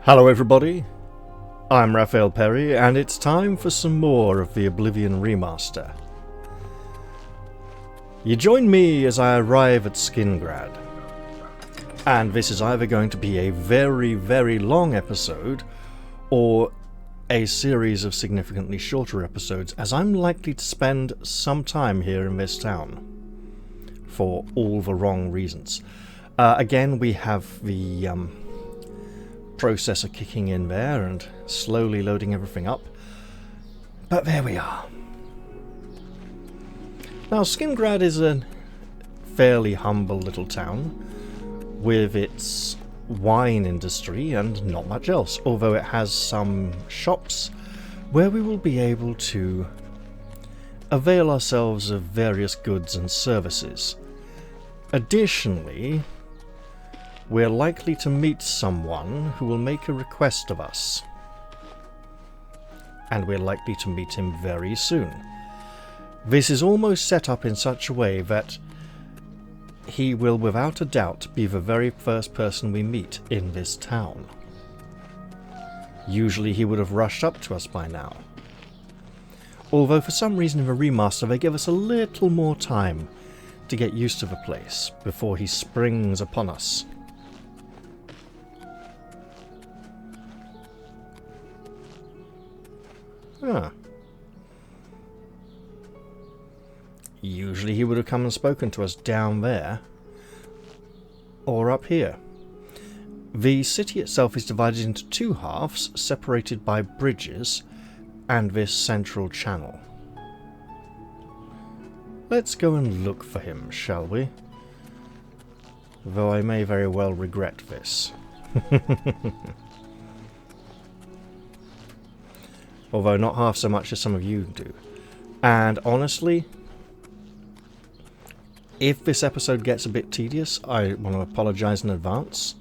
Hello everybody, I'm Raphael Perry and it's time for some more of the Oblivion remaster. You join me as I arrive at Skingrad, and this is either going to be a very long episode or a series of significantly shorter episodes, as I'm likely to spend some time here in this town for all the wrong reasons. Again, we have the processor kicking in there and slowly loading everything up, but there we are. Now, Skingrad is a fairly humble little town with its wine industry and not much else, although it has some shops where we will be able to avail ourselves of various goods and services. Additionally, we're likely to meet someone who will make a request of us, and we're likely to meet him very soon. This is almost set up in such a way that he will without a doubt be the very first person we meet in this town. Usually he would have rushed up to us by now, although for some reason in the remaster they give us a little more time to get used to the place before he springs upon us. Huh. Usually he would have come and spoken to us down there, or up here. The city itself is divided into two halves, separated by bridges and this central channel. Let's go and look for him, shall we? Though I may very well regret this. Although not half so much as some of you do. And honestly, if this episode gets a bit tedious, I want to apologise in advance,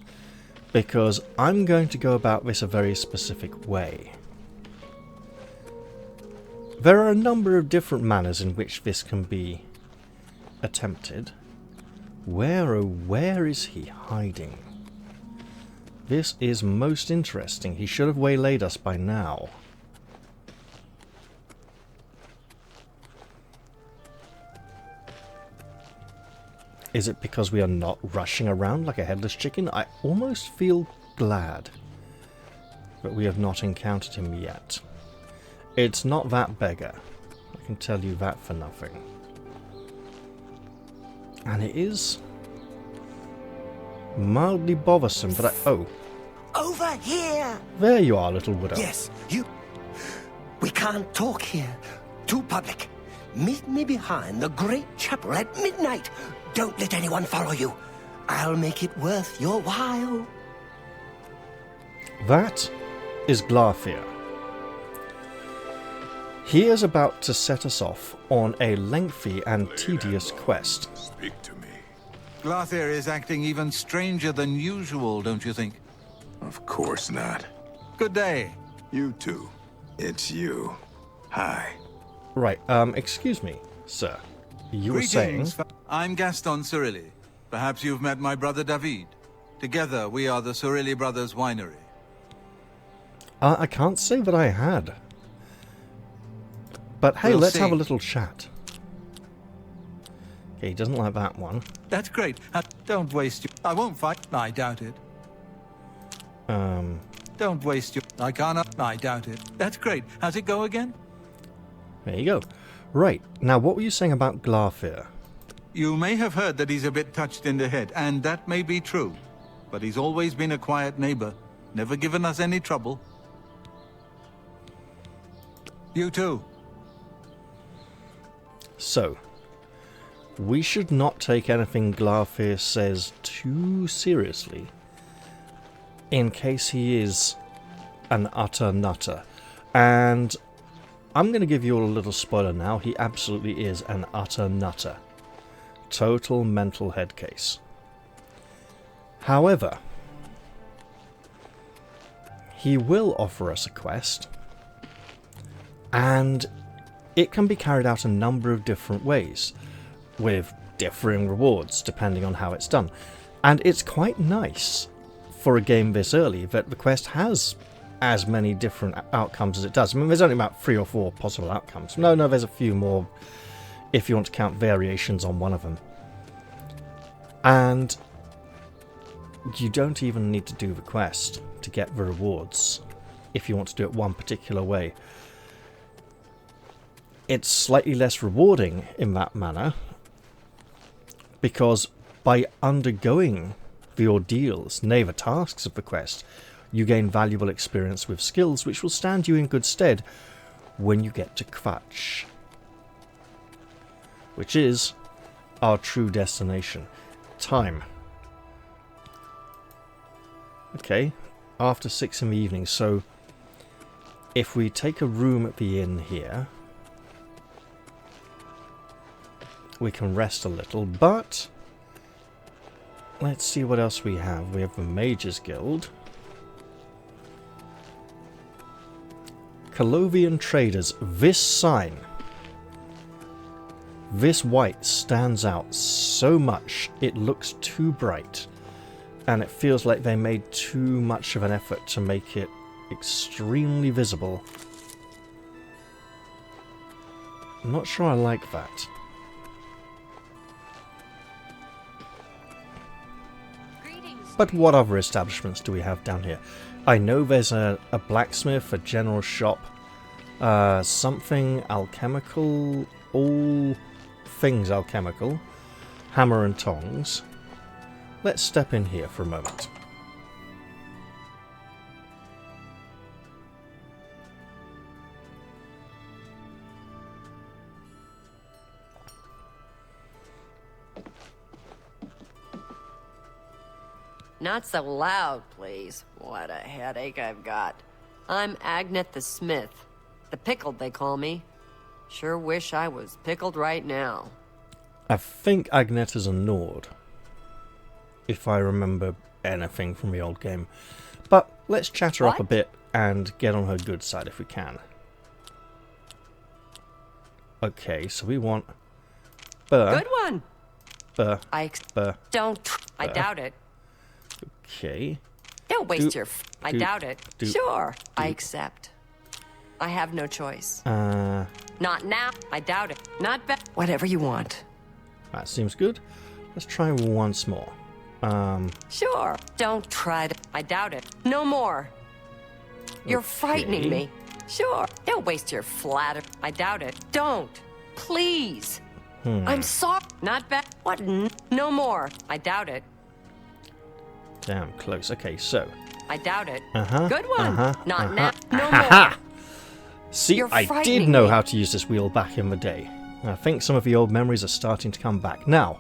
because I'm going to go about this a very specific way. There are a number of different manners in which this can be attempted. Where, oh where is he hiding? This is most interesting. He should have waylaid us by now. Is it because we are not rushing around like a headless chicken? I almost feel glad that we have not encountered him yet. It's not that beggar. I can tell you that for nothing. And it is mildly bothersome, but oh. Over here! There you are, little widow. Yes, you... We can't talk here. Too public. Meet me behind the great chapel at midnight. Don't let anyone follow you. I'll make it worth your while. That is Glarthir. He is about to set us off on a lengthy and tedious quest. Speak to me. Glarthir is acting even stranger than usual, don't you think? Of course not. Good day. You too. It's you. Hi. Right, excuse me, sir. You were saying... I'm Gaston Cirilli. Perhaps you've met my brother David. Together we are the Cirilli Brothers Winery. I can't say that I had. But hey, We'll let's see. have a little chat. Okay, he doesn't like that one. That's great. Don't waste your... I won't fight. I doubt it. Don't waste your... I can't... I doubt it. That's great. How's it go again? There you go. Right, now what were you saying about Glarthir? You may have heard that he's a bit touched in the head, and that may be true. But he's always been a quiet neighbor. Never given us any trouble. You too. So, we should not take anything Glarthir says too seriously, in case he is an utter nutter. And I'm going to give you all a little spoiler now. He absolutely is an utter nutter. Total mental head case. However, he will offer us a quest, and it can be carried out a number of different ways, with differing rewards depending on how it's done. And it's quite nice for a game this early that the quest has as many different outcomes as it does. I mean, there's only about 3 or 4 possible outcomes. No, there's a few more if you want to count variations on one of them. And you don't even need to do the quest to get the rewards if you want to do it one particular way. It's slightly less rewarding in that manner because by undergoing the ordeals, nay, the tasks of the quest, you gain valuable experience with skills which will stand you in good stead when you get to Kvatch, which is our true destination. Time. Okay, after 6 in the evening, so if we take a room at the inn here, we can rest a little, but let's see what else we have. We have the Mages Guild. Colovian Traders. This sign, this white stands out so much. It looks too bright, and it feels like they made too much of an effort to make it extremely visible. I'm not sure I like that. But what other establishments do we have down here? I know there's a blacksmith, a general shop, something alchemical, all things alchemical, hammer and tongs. Let's step in here for a moment. Not so loud, please. What a headache I've got. I'm Agnet the Smith. The Pickled, they call me. Sure wish I was pickled right now. I think Agnet is a Nord, if I remember anything from the old game. But let's chat her up a bit and get on her good side if we can. Okay, so we want... Good one! Don't... I doubt it. Okay. Don't waste your... I doubt it. Sure, I accept. I have no choice. Not now. I doubt it. Not bad. Whatever you want. That seems good. Let's try once more. Sure. Don't try to... I doubt it. No more. You're frightening me. Sure. Don't waste your flatter. I doubt it. Don't. Please. I'm sorry. Not bad. What? No more. I doubt it. Damn close. Okay, so. I doubt it. Good one. Not now. No more. See, I did know how to use this wheel back in the day. I think some of the old memories are starting to come back. Now,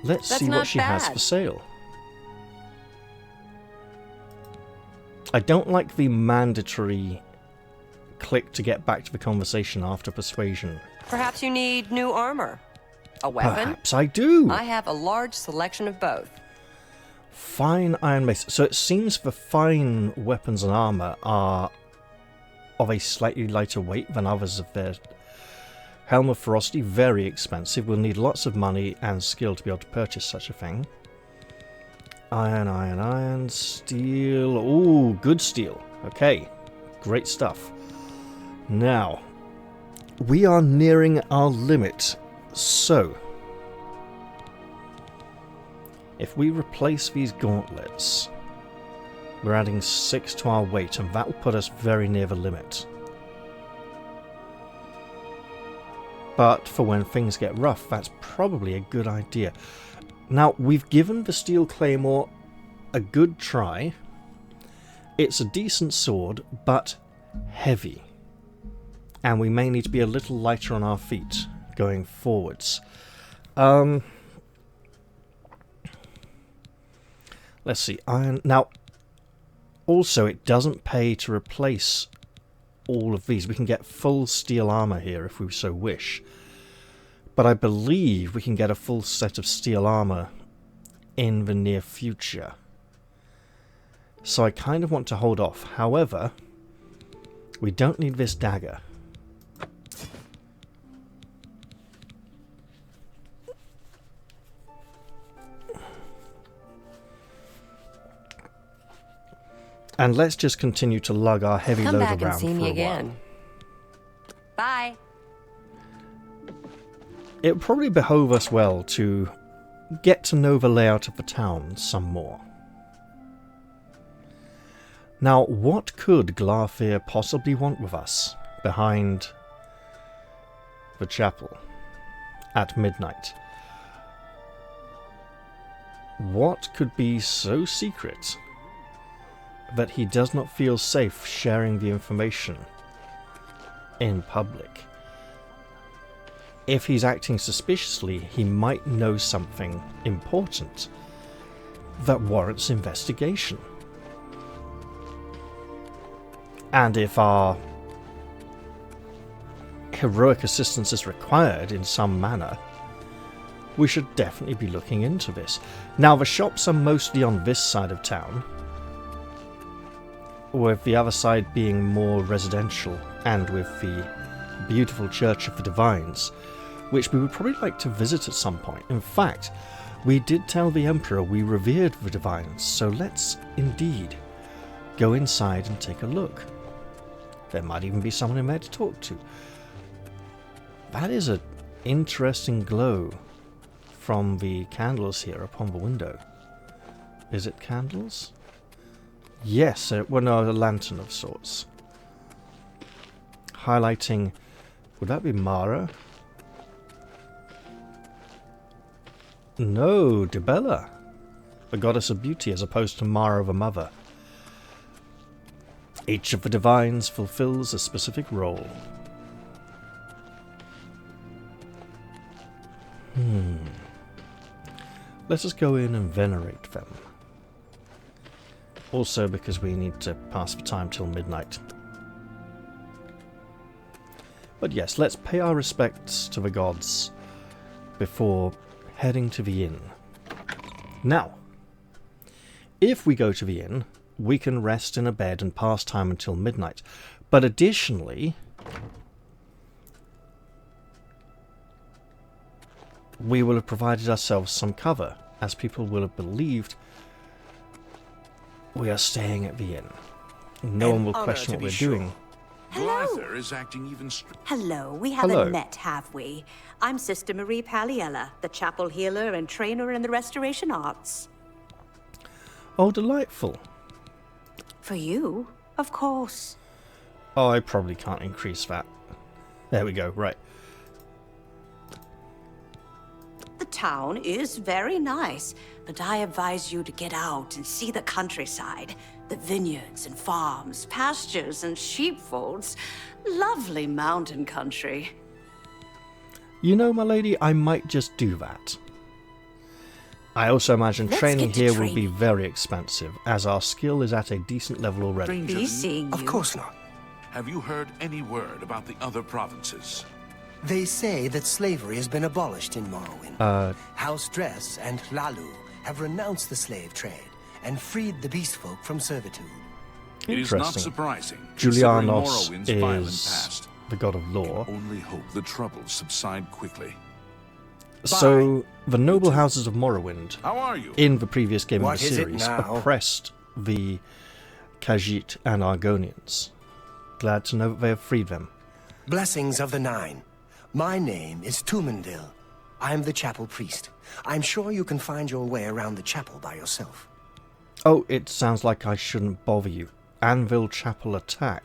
let's see what she has for sale. I don't like the mandatory click to get back to the conversation after persuasion. Perhaps you need new armor. A weapon? Perhaps I do. I have a large selection of both. Fine iron mace. So it seems the fine weapons and armor are of a slightly lighter weight than others of their... Helm of Ferocity, very expensive. We'll need lots of money and skill to be able to purchase such a thing. Iron, steel. Ooh, good steel. Okay, great stuff. Now, we are nearing our limit. So, if we replace these gauntlets, we're adding 6 to our weight, and that will put us very near the limit. But for when things get rough, that's probably a good idea. Now, we've given the Steel Claymore a good try. It's a decent sword, but heavy. And we may need to be a little lighter on our feet going forwards. Let's see. Iron. Now, also, it doesn't pay to replace all of these. We can get full steel armor here if we so wish. But I believe we can get a full set of steel armor in the near future. So I kind of want to hold off. However, we don't need this dagger. And let's just continue to lug our heavy Come load back and around see for me a again. while. Bye. It would probably behove us well to get to know the layout of the town some more. Now, what could Glarfir possibly want with us behind the chapel at midnight? What could be so secret that he does not feel safe sharing the information in public? If he's acting suspiciously, he might know something important that warrants investigation. And if our heroic assistance is required in some manner, we should definitely be looking into this. Now, the shops are mostly on this side of town, with the other side being more residential, and with the beautiful Church of the Divines, which we would probably like to visit at some point. In fact, we did tell the Emperor we revered the Divines, so let's indeed go inside and take a look. There might even be someone in there to talk to. That is an interesting glow from the candles here upon the window. Is it candles? Yes, well, no, a lantern of sorts. Highlighting, would that be Mara? No, Dibella, the goddess of beauty, as opposed to Mara the mother. Each of the divines fulfills a specific role. Let us go in and venerate them. Also because we need to pass the time till midnight. But yes, let's pay our respects to the gods before heading to the inn. Now, if we go to the inn, we can rest in a bed and pass time until midnight. But additionally, we will have provided ourselves some cover, as people will have believed we are staying at the inn. No one will question what we're doing. Hello. Is acting even Hello, we haven't Hello. met, have we? I'm Sister Marie Paliella, the chapel healer and trainer in the restoration arts. Oh, delightful. For you, of course. Oh, I probably can't increase that. There we go, right. The town is very nice, but I advise you to get out and see the countryside. The vineyards and farms, pastures and sheepfolds. Lovely mountain country. You know, my lady, I might just do that. I also imagine Let's training get to here will training. be very expensive, as our skill is at a decent level already. Be seeing you. Of course not. Have you heard any word about the other provinces? They say that slavery has been abolished in Morrowind. House Dress and Lalu have renounced the slave trade and freed the beast folk from servitude. It is not Interesting. surprising. considering Julianos Morrowind's violent is past. the god of law. Only hope the troubles subside quickly. So, the noble houses of Morrowind, How are you? in the previous game What of the is it series, now? oppressed the Khajiit and Argonians. Glad to know that they have freed them. Blessings of the Nine. My name is Tumendil. I'm the chapel priest. I'm sure you can find your way around the chapel by yourself. Oh, it sounds like I shouldn't bother you. Anvil Chapel attack.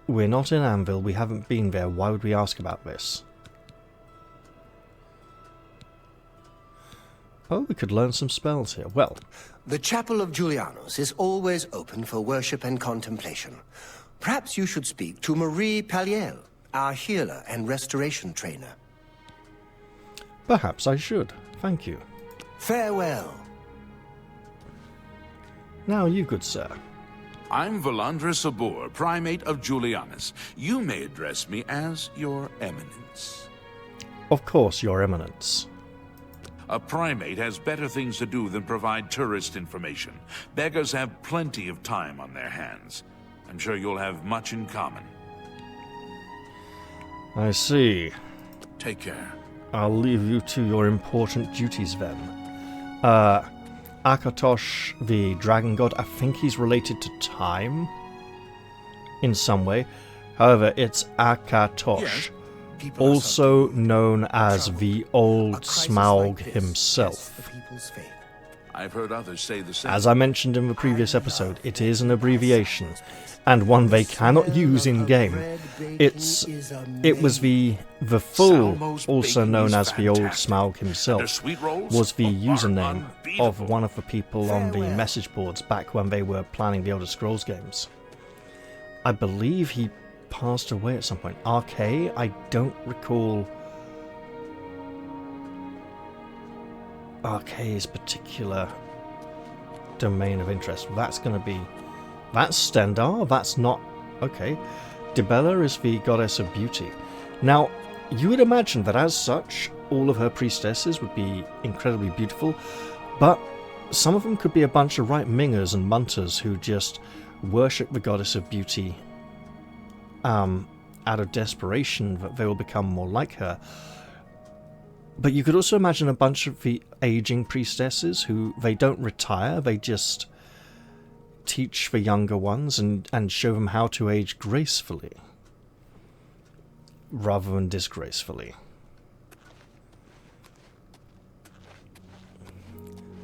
We're not in Anvil, we haven't been there, why would we ask about this? Oh, we could learn some spells here. Well, The chapel of Julianos is always open for worship and contemplation. Perhaps you should speak to Marie Paliel, our healer and restoration trainer. perhaps I should. Thank you. Farewell. Now you, good sir. I'm Valandra Sabor, primate of Julianus. You may address me as Your Eminence. Of course, your eminence. A primate has better things to do than provide tourist information. Beggars have plenty of time on their hands. I'm sure you'll have much in common. I see. Take care. I'll leave you to your important duties then. Akatosh, the dragon god, I think he's related to time in some way. However, it's Akatosh, also known as the Old Smaug himself. I've heard others say the same. As I mentioned in the previous episode, it is an abbreviation, and one they cannot use in-game. It was the full, also known as the Old Smaug himself, was the username of one of the people on the message boards back when they were planning the Elder Scrolls games. I believe he passed away at some point. RK, I don't recall RK's particular domain of interest. That's Stendar, that's not... Okay. Dibella is the goddess of beauty. Now, you would imagine that as such, all of her priestesses would be incredibly beautiful, but some of them could be a bunch of right mingers and munters who just worship the goddess of beauty out of desperation that they will become more like her. But you could also imagine a bunch of the aging priestesses who they don't retire, they just teach the younger ones and show them how to age gracefully rather than disgracefully.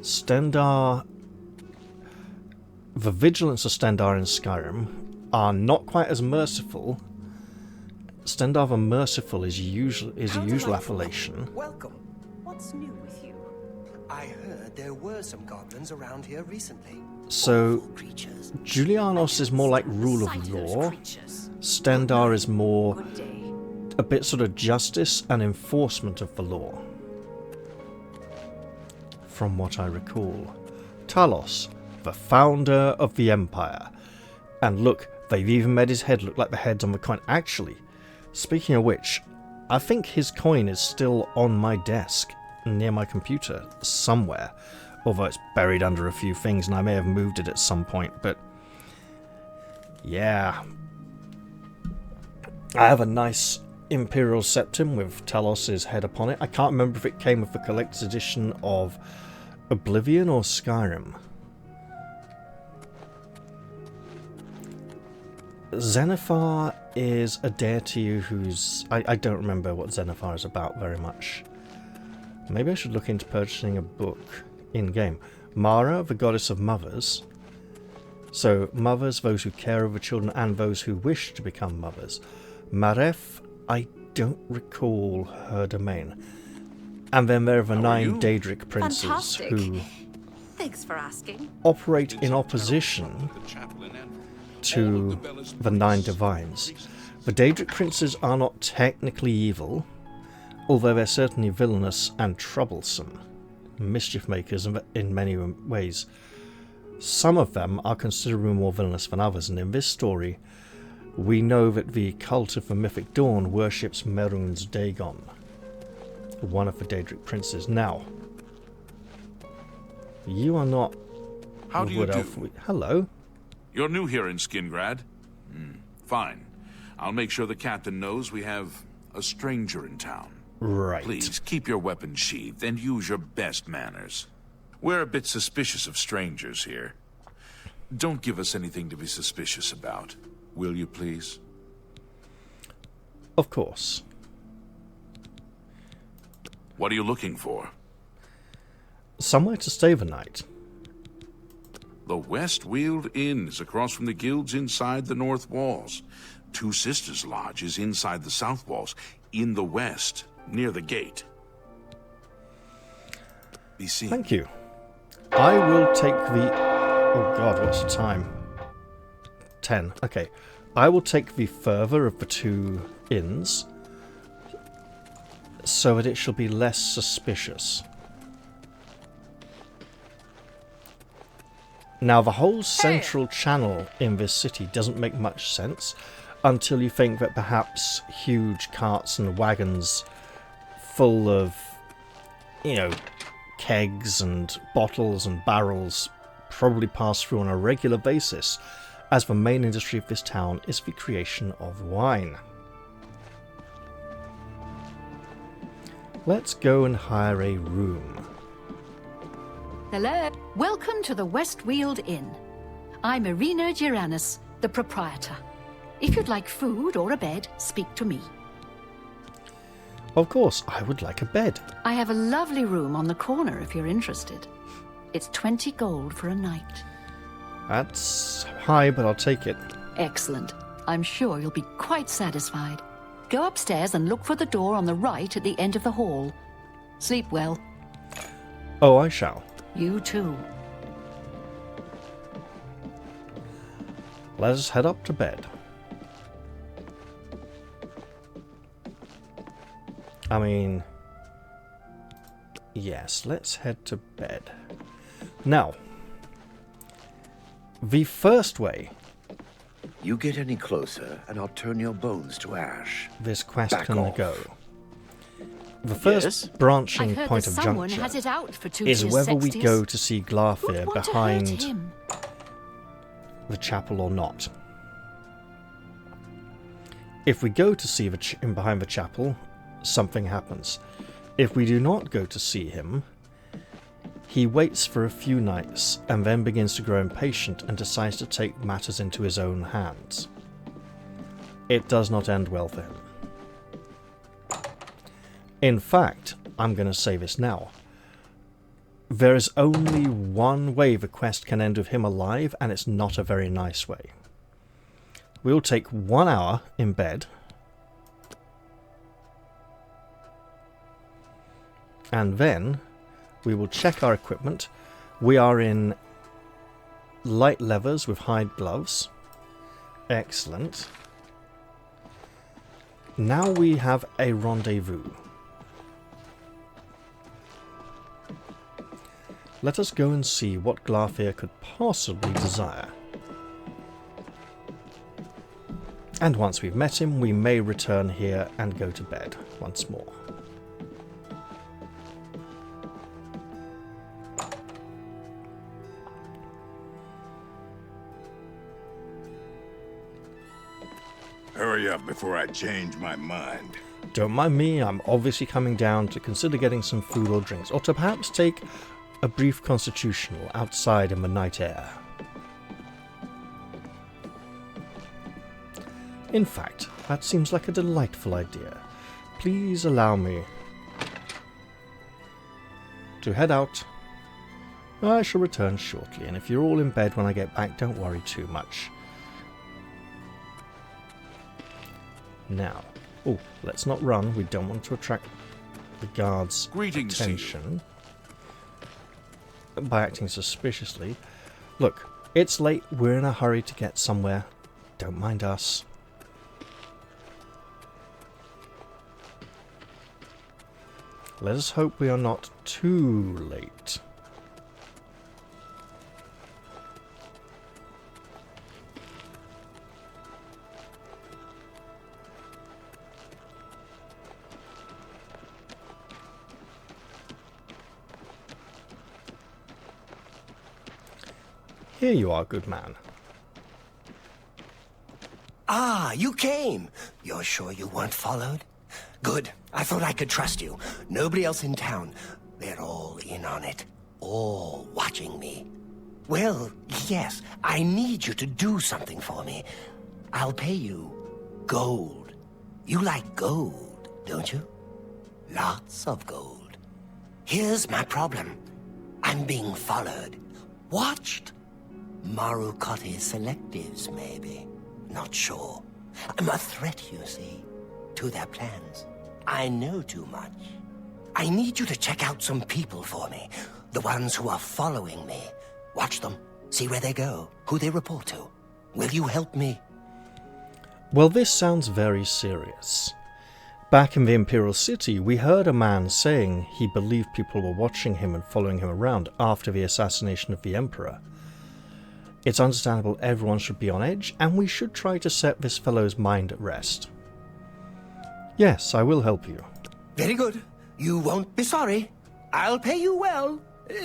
Stendar... The vigilance of Stendar in Skyrim are not quite as merciful. Stendar the Merciful is a usual appellation. Welcome. What's new with you? I heard there were some goblins around here recently. So, Awful creatures. Julianos is more like rule of law. Stendar is more Good day. a bit sort of justice and enforcement of the law. From what I recall. Talos, the founder of the Empire. And look, they've even made his head look like the heads on the coin. Actually, speaking of which, I think his coin is still on my desk, near my computer, somewhere. Although it's buried under a few things and I may have moved it at some point, but... yeah. I have a nice Imperial Septim with Talos' head upon it. I can't remember if it came with the collector's edition of Oblivion or Skyrim. Xenophar is a deity who's... I don't remember what Xenophar is about very much. Maybe I should look into purchasing a book in-game. Mara, the goddess of mothers. So, mothers, those who care over children, and those who wish to become mothers. Maref, I don't recall her domain. And then there are the 9 Daedric princes Fantastic. who Thanks for asking. operate in opposition to the 9 divines. The Daedric princes are not technically evil, although they're certainly villainous and troublesome. Mischief makers in many ways. Some of them are considerably more villainous than others, and in this story we know that the cult of the Mythic Dawn worships Merun's Dagon, one of the Daedric princes. Now, you are not... How do you do? Hello. You're new here in Skingrad? Fine. I'll make sure the captain knows we have a stranger in town. Right. Please, keep your weapons sheathed and use your best manners. We're a bit suspicious of strangers here. Don't give us anything to be suspicious about. Will you, please? Of course. What are you looking for? Somewhere to stay the night. The West Weald Inn is across from the guilds inside the north walls. Two Sisters Lodge is inside the south walls, in the west, near the gate. Be seen. Thank you. I will take the... oh god, what's the time? 10. Okay. I will take the further of the 2 inns, so that it shall be less suspicious. Now, the whole central channel in this city doesn't make much sense until you think that perhaps huge carts and wagons full of, you know, kegs and bottles and barrels probably pass through on a regular basis, as the main industry of this town is the creation of wine. Let's go and hire a room. Hello. Welcome to the Westweald Inn. I'm Irina Giranus, the proprietor. If you'd like food or a bed, speak to me. Of course, I would like a bed. I have a lovely room on the corner if you're interested. It's 20 gold for a night. That's high, but I'll take it. Excellent. I'm sure you'll be quite satisfied. Go upstairs and look for the door on the right at the end of the hall. Sleep well. Oh, I shall. You too. Let us head up to bed. I mean... yes, let's head to bed. Now, the first way You get any closer, and I'll turn your bones to ash. this quest Back can off. go. The first Yes? branching I've heard point that of someone juncture has it out for two is tiers whether we sexties. go to see Who'd Glarfir want to hurt behind him? the chapel or not. If we go to see him behind the chapel, something happens. If we do not go to see him, he waits for a few nights and then begins to grow impatient and decides to take matters into his own hands. It does not end well for him. In fact, I'm going to say this now. There is only one way the quest can end with him alive, and it's not a very nice way. We'll take 1 hour in bed, and then we will check our equipment. We are in light leathers with hide gloves. Excellent. Now we have a rendezvous. Let us go and see what Glarfir could possibly desire. And once we've met him, we may return here and go to bed once more. Hurry up before I change my mind. Don't mind me, I'm obviously coming down to consider getting some food or drinks, or to perhaps take a brief constitutional outside in the night air. In fact, that seems like a delightful idea. Please allow me to head out. I shall return shortly, and if you're all in bed when I get back, don't worry too much. Now, oh, let's not run. We don't want to attract the guards' Greetings to you. attention by acting suspiciously. Look, it's late. We're in a hurry to get somewhere. Don't mind us. Let us hope we are not too late. Here you are, good man. Ah, you came. You're sure you weren't followed? Good. I thought I could trust you. Nobody else in town. They're all in on it. All watching me. Well, yes, I need you to do something for me. I'll pay you gold. You like gold, don't you? Lots of gold. Here's my problem. I'm being followed. Watched. Marukati selectives, maybe. Not sure. I'm a threat, you see, to their plans. I know too much. I need you to check out some people for me. The ones who are following me. Watch them. See where they go. Who they report to. Will you help me? Well, this sounds very serious. Back in the Imperial City, we heard a man saying he believed people were watching him and following him around after the assassination of the Emperor. It's understandable everyone should be on edge, and we should try to set this fellow's mind at rest. Yes, I will help you. Very good. You won't be sorry. I'll pay you well.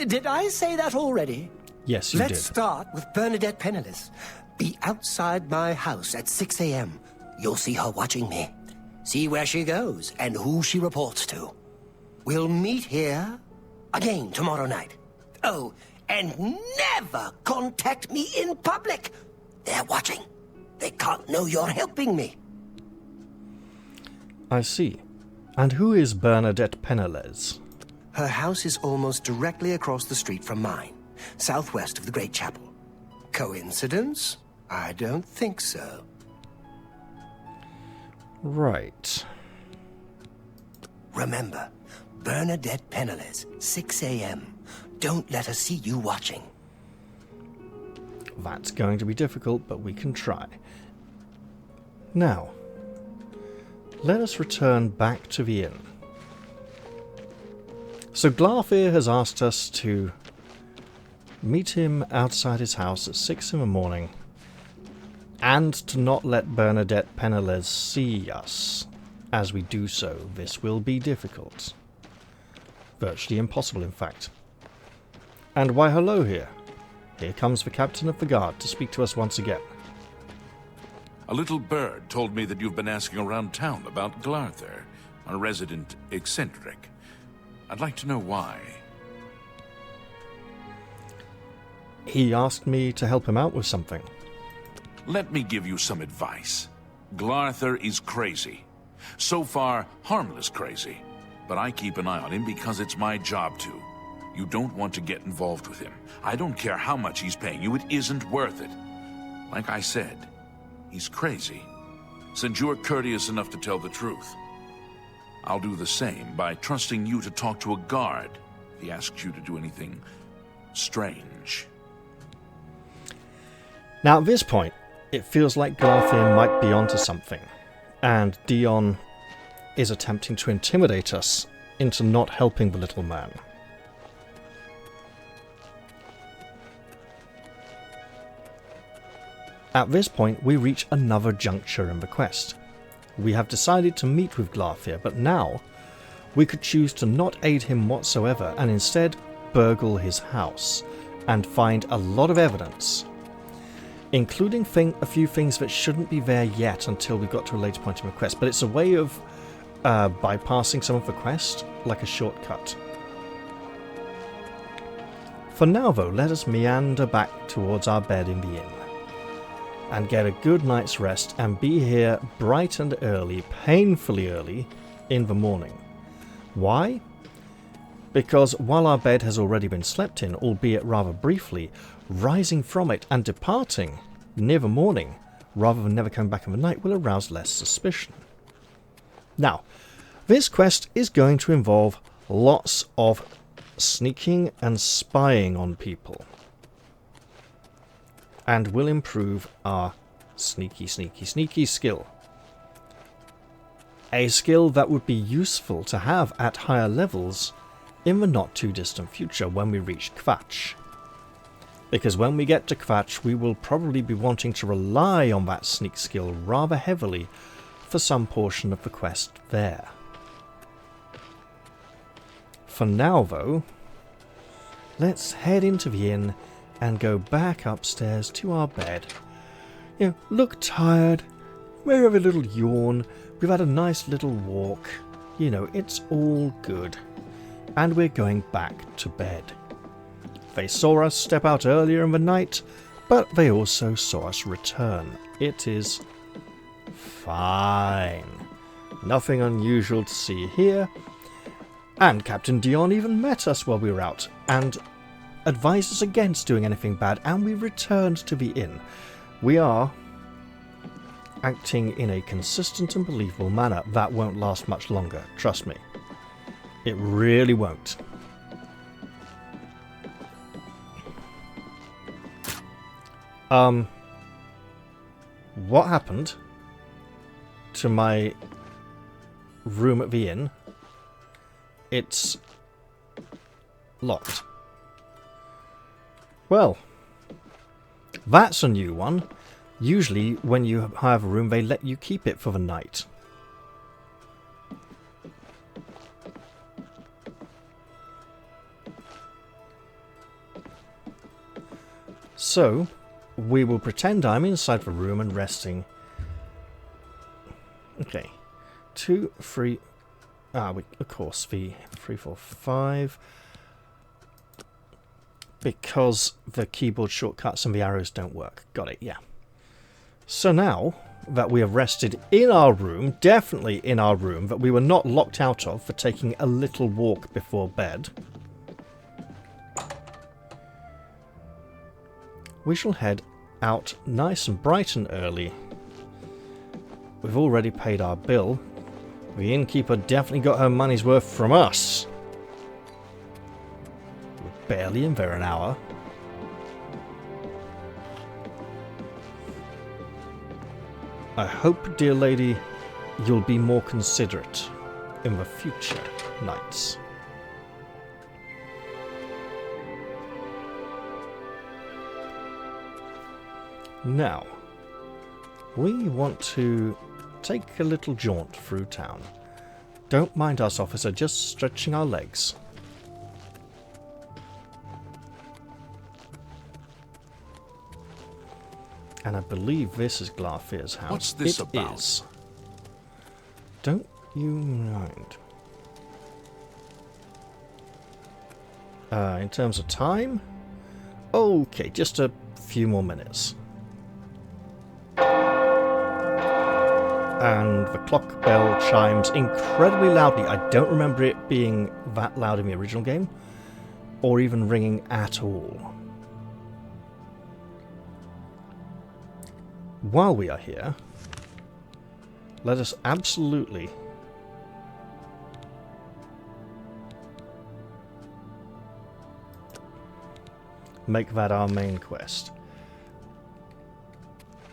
Did I say that already? Yes, you Let's did. start with Bernadette Penniless. Be outside my house at 6 a.m. You'll see her watching me. See where she goes and who she reports to. We'll meet here again tomorrow night. Oh, and never contact me in public. They're watching. They can't know you're helping me. I see. And who is Bernadette Penelez? Her house is almost directly across the street from mine, southwest of the Great Chapel. Coincidence? I don't think so. Right. Remember, Bernadette Penelez, 6 a.m. Don't let her see you watching. That's going to be difficult, but we can try. Now, let us return back to the inn. So Glarfir has asked us to meet him outside his house at 6 in the morning, and to not let Bernadette Penelez see us. As we do so, this will be difficult. Virtually impossible, in fact. And why hello here. Here comes the captain of the guard to speak to us once again. A little bird told me that you've been asking around town about Glarthir, a resident eccentric. I'd like to know why. He asked me to help him out with something. Let me give you some advice. Glarthir is crazy. So far, harmless crazy. But I keep an eye on him because it's my job to. You don't want to get involved with him. I don't care how much he's paying you, it isn't worth it. Like I said, he's crazy. Since you're courteous enough to tell the truth, I'll do the same by trusting you to talk to a guard if he asks you to do anything strange. Now at this point, it feels like Glarfir might be onto something, and Dion is attempting to intimidate us into not helping the little man. At this point, we reach another juncture in the quest. We have decided to meet with Glarfir, but now we could choose to not aid him whatsoever and instead burgle his house and find a lot of evidence, including a few things that shouldn't be there yet until we got to a later point in the quest, but it's a way of bypassing some of the quest, like a shortcut. For now though, let us meander back towards our bed in the inn and get a good night's rest and be here bright and early, painfully early, in the morning. Why? Because while our bed has already been slept in, albeit rather briefly, rising from it and departing near the morning, rather than never coming back in the night, will arouse less suspicion. Now, this quest is going to involve lots of sneaking and spying on people, and will improve our sneaky skill. A skill that would be useful to have at higher levels in the not too distant future when we reach Kvatch. Because when we get to Kvatch, we will probably be wanting to rely on that sneak skill rather heavily for some portion of the quest there. For now though, let's head into the inn and go back upstairs to our bed. You know, look tired, we have a little yawn, we've had a nice little walk, you know, it's all good. And we're going back to bed. They saw us step out earlier in the night, but they also saw us return. It is fine. Nothing unusual to see here. And Captain Dion even met us while we were out, and advised us against doing anything bad, and we returned to the inn. We are acting in a consistent and believable manner. That won't last much longer, trust me. It really won't. What happened to my room at the inn? It's locked. Well, that's a new one. Usually when you have a room, they let you keep it for the night. So, we will pretend I'm inside the room and resting. Okay. 2, 3... of course, the 3, 4, 5... because the keyboard shortcuts and the arrows don't work. Got it, yeah. So now that we have rested in our room, definitely in our room, that we were not locked out of for taking a little walk before bed, we shall head out nice and bright and early. We've already paid our bill. The innkeeper definitely got her money's worth from us. We're barely in there an hour. I hope, dear lady, you'll be more considerate in the future nights. Now, we want to take a little jaunt through town. Don't mind us, officer, just stretching our legs. And I believe this is Glarfir's house. What's this about? It is. Don't you mind? In terms of time? Okay, just a few more minutes. And the clock bell chimes incredibly loudly. I don't remember it being that loud in the original game, or even ringing at all. While we are here, let us absolutely make that our main quest.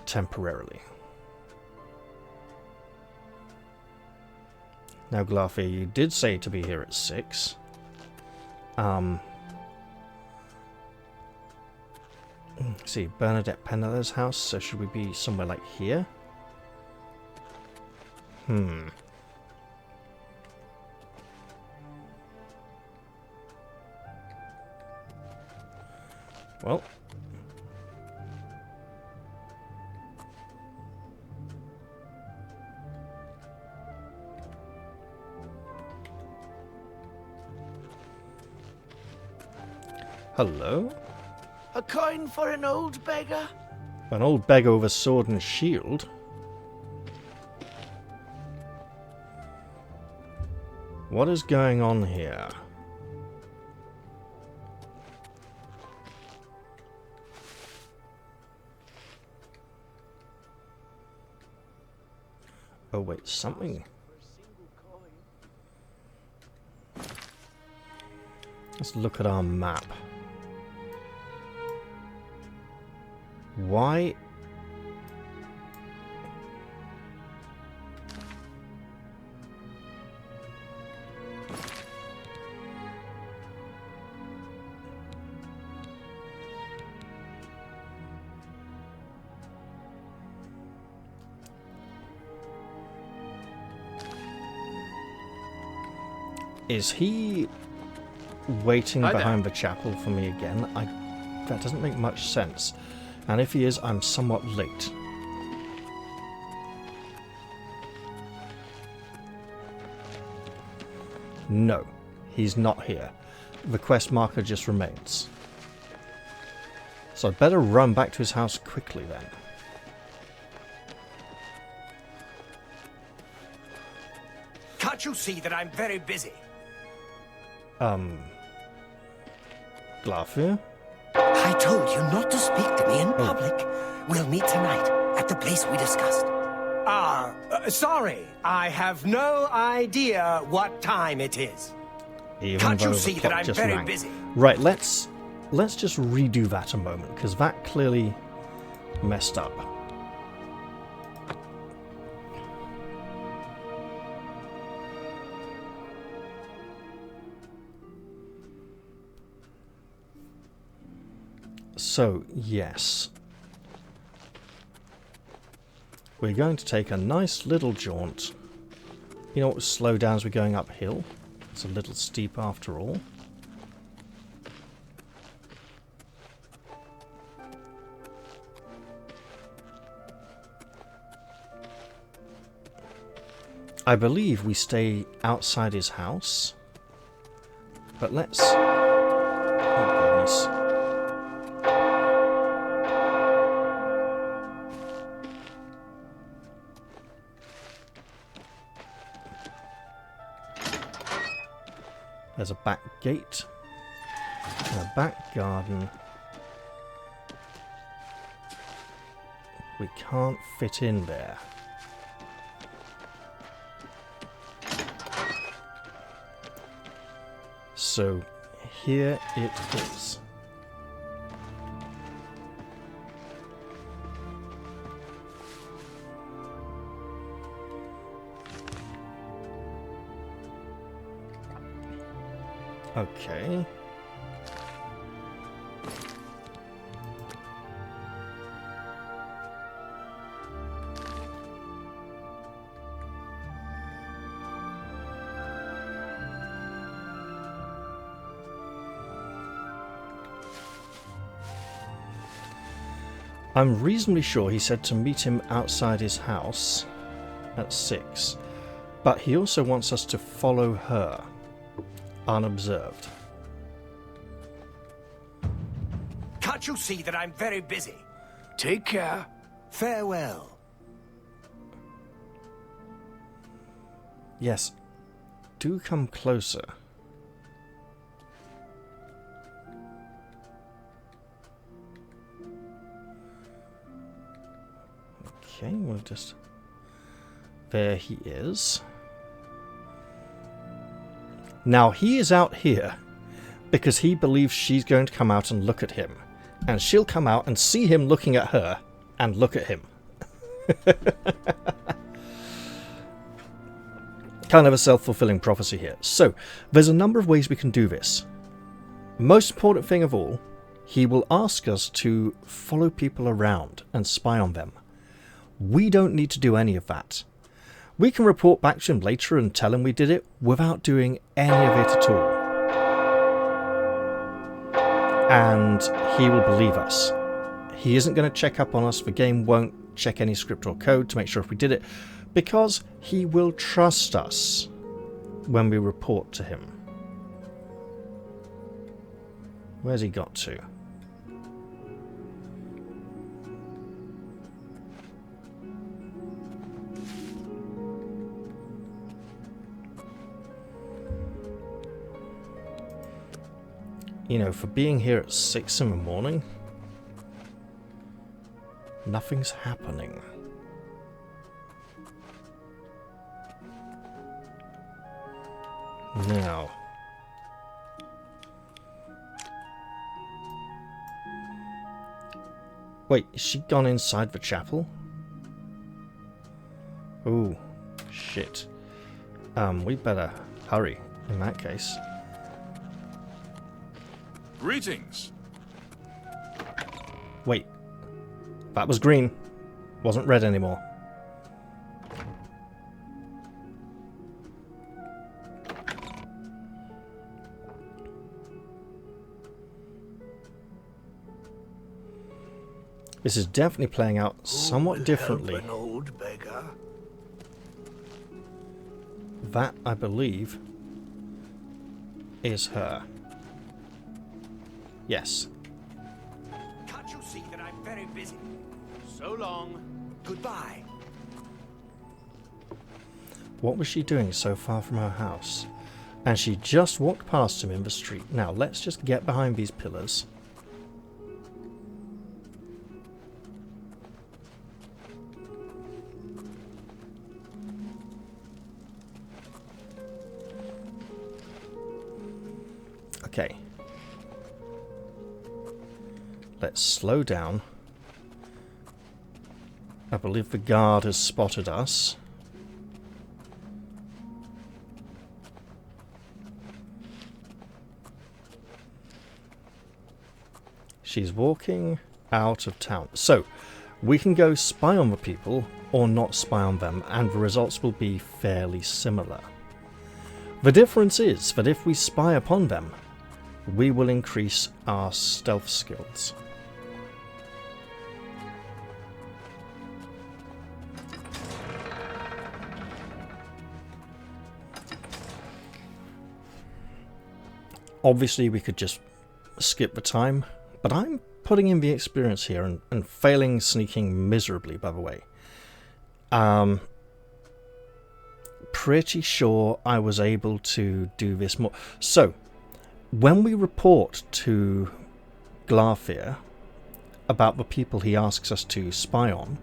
Temporarily. Now, Glarfir, you did say to be here at 6. See, Bernadette Peneller's house, so should we be somewhere like here? Well. Hello? A coin for an old beggar? An old beggar with a sword and shield? What is going on here? Oh wait, something... Let's look at our map. Why? Is he waiting behind the chapel for me again? That doesn't make much sense. And if he is, I'm somewhat late. No, he's not here. The quest marker just remains. So I'd better run back to his house quickly then. Can't you see that I'm very busy? Glarfir? I told you not to speak to me in public. We'll meet tonight at the place we discussed. Sorry. I have no idea what time it is. Can't you see that I'm very busy? Right, let's just redo that a moment, because that clearly messed up. So, yes. We're going to take a nice little jaunt. You know what, slow down as we're going uphill. It's a little steep after all. I believe we stay outside his house. But let's... Oh goodness. There's a back gate. And a back garden. We can't fit in there. So here it is. Okay. I'm reasonably sure he said to meet him outside his house at 6, but he also wants us to follow her unobserved. Can't you see that I'm very busy? Take care. Farewell. Yes, do come closer. Okay, we'll just... There he is. Now, he is out here because he believes she's going to come out and look at him. And she'll come out and see him looking at her and look at him. Kind of a self-fulfilling prophecy here. So, there's a number of ways we can do this. Most important thing of all, he will ask us to follow people around and spy on them. We don't need to do any of that. We can report back to him later and tell him we did it without doing any of it at all. And he will believe us. He isn't going to check up on us. The game won't check any script or code to make sure if we did it, because he will trust us when we report to him. Where's he got to? You know, for being here at 6 in the morning, nothing's happening. Now, wait, is she gone inside the chapel? Ooh, shit. We better hurry in that case. Greetings. Wait, that was green, wasn't red anymore. This is definitely playing out somewhat differently. An old beggar. That, I believe, is her. Yes. Can't you see that I'm very busy? So long. Goodbye. What was she doing so far from her house? And she just walked past him in the street. Now, let's just get behind these pillars. Okay. Let's slow down. I believe the guard has spotted us. She's walking out of town. So, we can go spy on the people or not spy on them, and the results will be fairly similar. The difference is that if we spy upon them, we will increase our stealth skills. Obviously, we could just skip the time, but I'm putting in the experience here and failing sneaking miserably, by the way. pretty sure I was able to do this more. So, when we report to Glarthir about the people he asks us to spy on,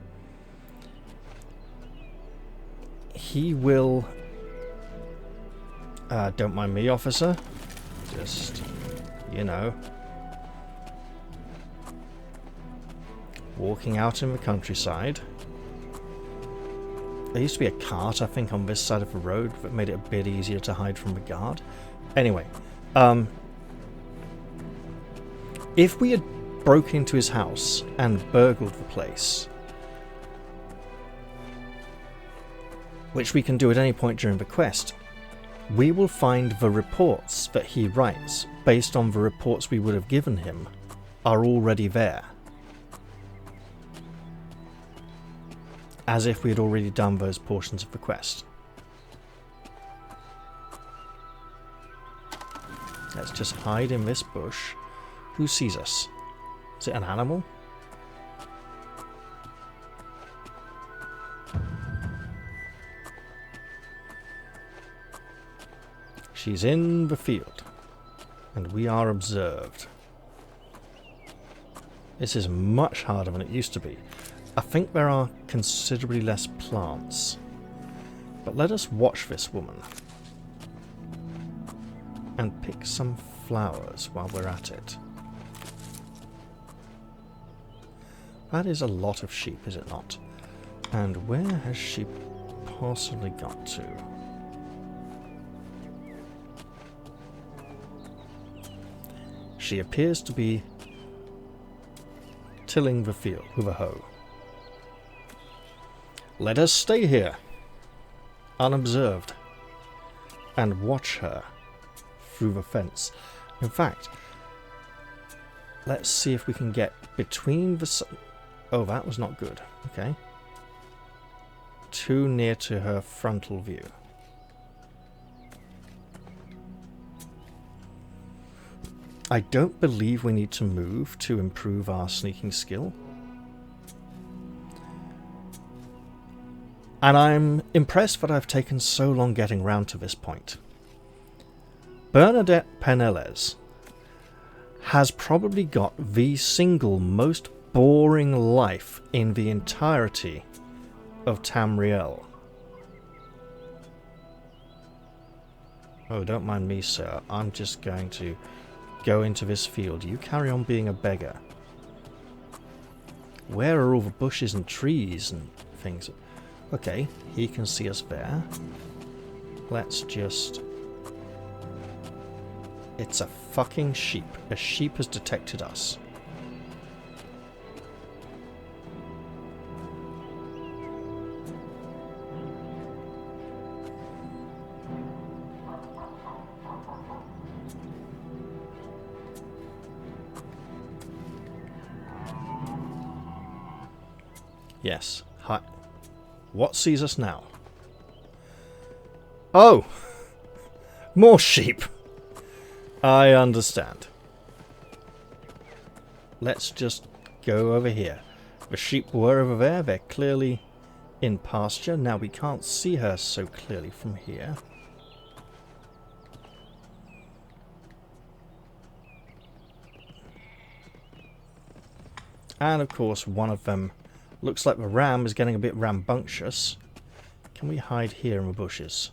he will... don't mind me, officer. Just, you know, walking out in the countryside. There used to be a cart, I think, on this side of the road that made it a bit easier to hide from the guard. Anyway, if we had broke into his house and burgled the place, which we can do at any point during the quest, we will find the reports that he writes, based on the reports we would have given him, are already there. As if we had already done those portions of the quest. Let's just hide in this bush. Who sees us? Is it an animal? She's in the field, and we are observed. This is much harder than it used to be. I think there are considerably less plants. But let us watch this woman. And pick some flowers while we're at it. That is a lot of sheep, is it not? And where has she possibly got to? She appears to be tilling the field with a hoe. Let us stay here, unobserved, and watch her through the fence. In fact, let's see if we can get between the... Oh, that was not good. Okay. Too near to her frontal view. I don't believe we need to move to improve our sneaking skill. And I'm impressed that I've taken so long getting round to this point. Bernadette Penelez has probably got the single most boring life in the entirety of Tamriel. Oh, don't mind me, sir. I'm just going to go into this field. You carry on being a beggar. Where are all the bushes and trees and things? Okay, he can see us there. Let's just... It's a fucking sheep. A sheep has detected us. Yes. Hi. What sees us now? Oh! More sheep! I understand. Let's just go over here. The sheep were over there. They're clearly in pasture. Now we can't see her so clearly from here. And of course one of them looks like the ram is getting a bit rambunctious. Can we hide here in the bushes?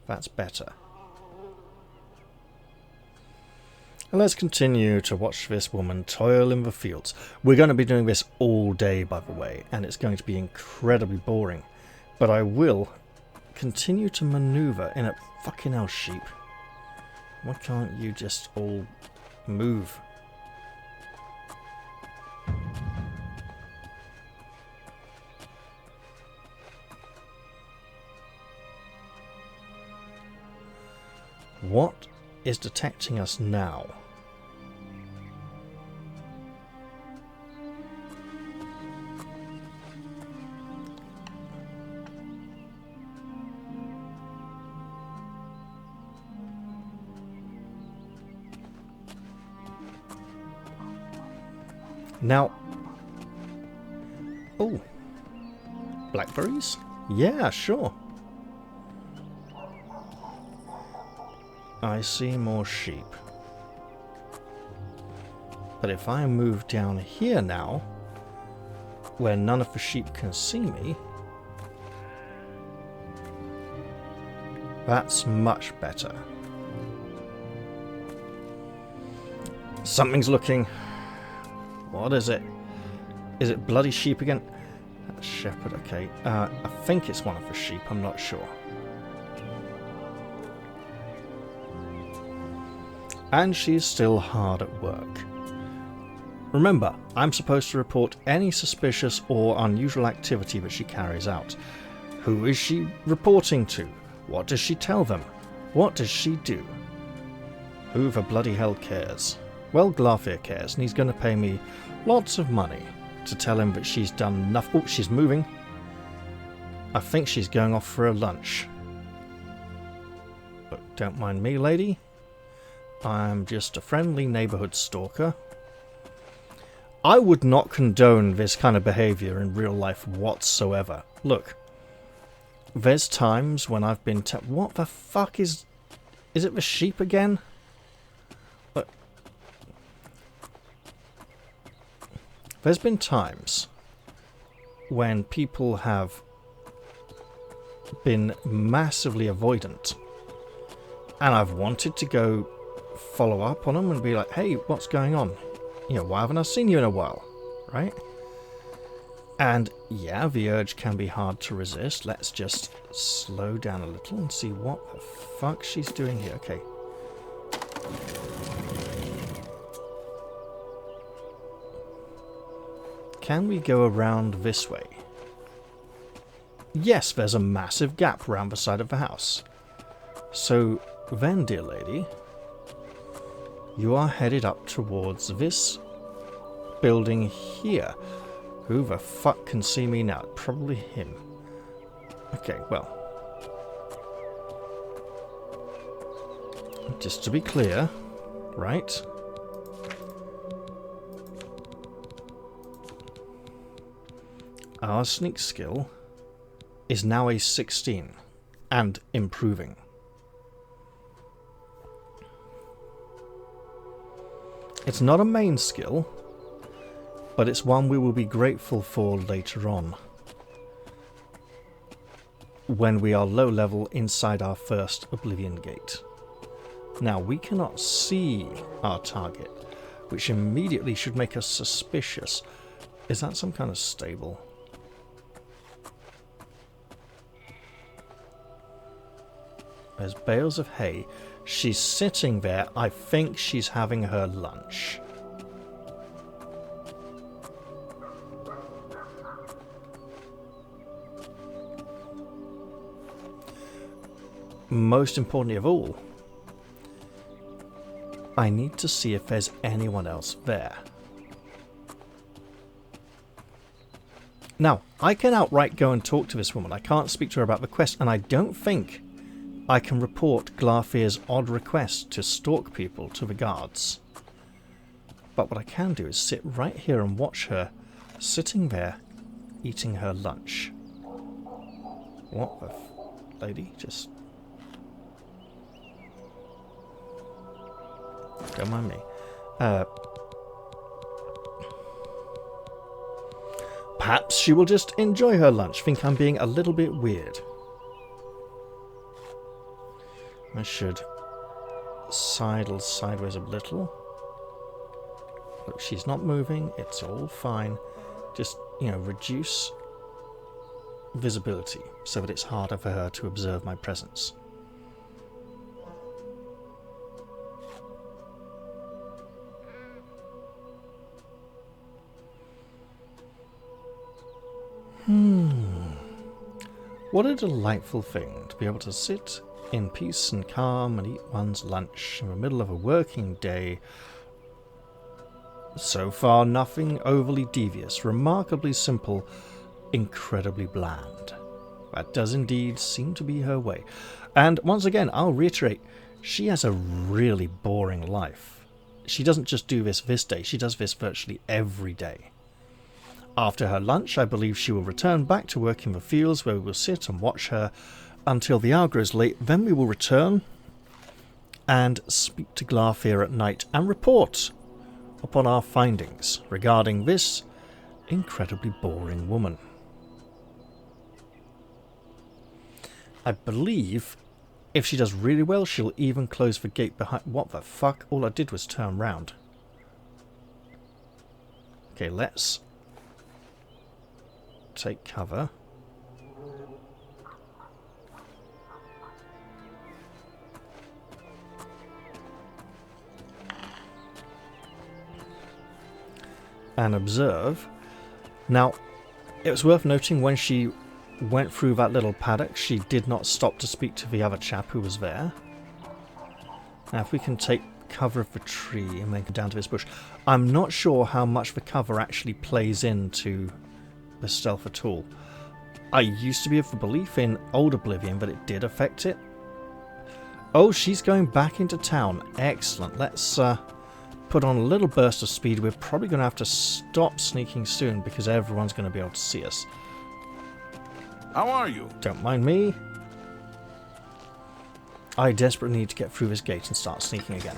That's better. And let's continue to watch this woman toil in the fields. We're going to be doing this all day, by the way, and it's going to be incredibly boring. But I will continue to maneuver in a... Fucking hell, sheep. Why can't you just all move? What is detecting us now? Now, oh, blackberries? Yeah, sure. I see more sheep. But if I move down here now, where none of the sheep can see me, that's much better. Something's looking. What is it? Is it bloody sheep again? Shepherd, okay. I think it's one of the sheep, I'm not sure. And she's still hard at work. Remember, I'm supposed to report any suspicious or unusual activity that she carries out. Who is she reporting to? What does she tell them? What does she do? Who the bloody hell cares? Well, Glarfir cares, and he's going to pay me lots of money to tell him that she's done nothing. Oh, she's moving. I think she's going off for a lunch. But don't mind me, lady. I'm just a friendly neighborhood stalker. I would not condone this kind of behavior in real life whatsoever. Look, there's times when I've been what the fuck is it the sheep again? But there's been times when people have been massively avoidant, and I've wanted to go follow up on them and be like, hey, what's going on? You know, why haven't I seen you in a while? Right? And yeah, the urge can be hard to resist. Let's just slow down a little and see what the fuck she's doing here. Okay. Can we go around this way? Yes, there's a massive gap around the side of the house. So then, dear lady, you are headed up towards this building here. Who the fuck can see me now? Probably him. Okay, well. Just to be clear, right? Our sneak skill is now a 16 and improving. It's not a main skill, but it's one we will be grateful for later on, when we are low level inside our first Oblivion gate. Now, we cannot see our target, which immediately should make us suspicious. Is that some kind of stable? There's bales of hay. She's sitting there. I think she's having her lunch. Most importantly of all, I need to see if there's anyone else there. Now, I can outright go and talk to this woman. I can't speak to her about the quest, and I don't think I can report Glarfir's odd request to stalk people to the guards. But what I can do is sit right here and watch her sitting there eating her lunch. What the lady? Just don't mind me. Perhaps she will just enjoy her lunch, think I'm being a little bit weird. I should sidle sideways a little. Look, she's not moving. It's all fine. Just, you know, reduce visibility so that it's harder for her to observe my presence. What a delightful thing to be able to sit in peace and calm and eat one's lunch in the middle of a working day. So far, nothing overly devious, remarkably simple, incredibly bland. That does indeed seem to be her way. And once again, I'll reiterate, she has a really boring life. She doesn't just do this day, she does this virtually every day. After her lunch, I believe she will return back to work in the fields, where we will sit and watch her until the hour grows late. Then we will return and speak to Glarthir at night and report upon our findings regarding this incredibly boring woman. I believe if she does really well, she'll even close the gate behind... What the fuck? All I did was turn round. Okay, let's take cover. And observe. Now, it was worth noting when she went through that little paddock, she did not stop to speak to the other chap who was there. Now, if we can take cover of the tree and then go down to this bush. I'm not sure how much the cover actually plays into the stealth at all. I used to be of the belief in old Oblivion that it did affect it. Oh, she's going back into town. Excellent. Let's put on a little burst of speed. We're probably going to have to stop sneaking soon because everyone's going to be able to see us. How are you? Don't mind me. I desperately need to get through this gate and start sneaking again.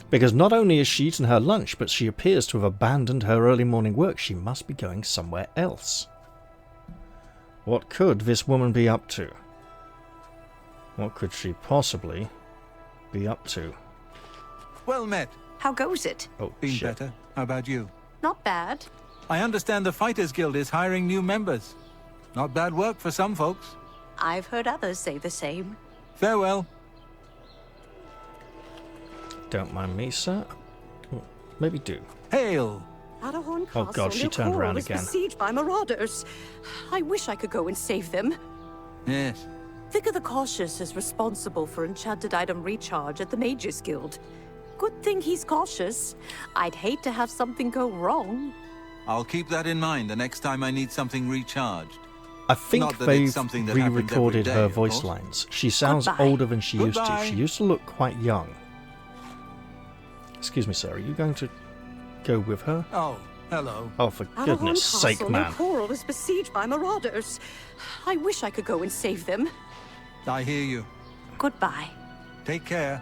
Because not only has she eaten her lunch, but she appears to have abandoned her early morning work. She must be going somewhere else. What could this woman be up to? What could she possibly be up to? Well met. How goes it? Oh, Been shit. better. How about you? Not bad. I understand the Fighters Guild is hiring new members. Not bad work for some folks. I've heard others say the same. Farewell. Don't mind me, sir. Maybe do. Hail. Adderhorn Oh Castle god, she near turned Coral around is again. besieged by marauders. I wish I could go and save them. Yes. Vicar the Cautious is responsible for enchanted item recharge at the Mages Guild. Good thing he's cautious. I'd hate to have something go wrong. I'll keep that in mind the next time I need something recharged. I think Not that they've it's something that happens re-recorded every day, her of voice course. lines. She sounds Goodbye. older than she used to. Goodbye. She used to look quite young. Excuse me, sir. Are you going to go with her? Oh, hello. Oh, for Adderhorn goodness sake, Castle near man. Coral is besieged by marauders. I wish I could go and save them. I hear you. Goodbye. Take care.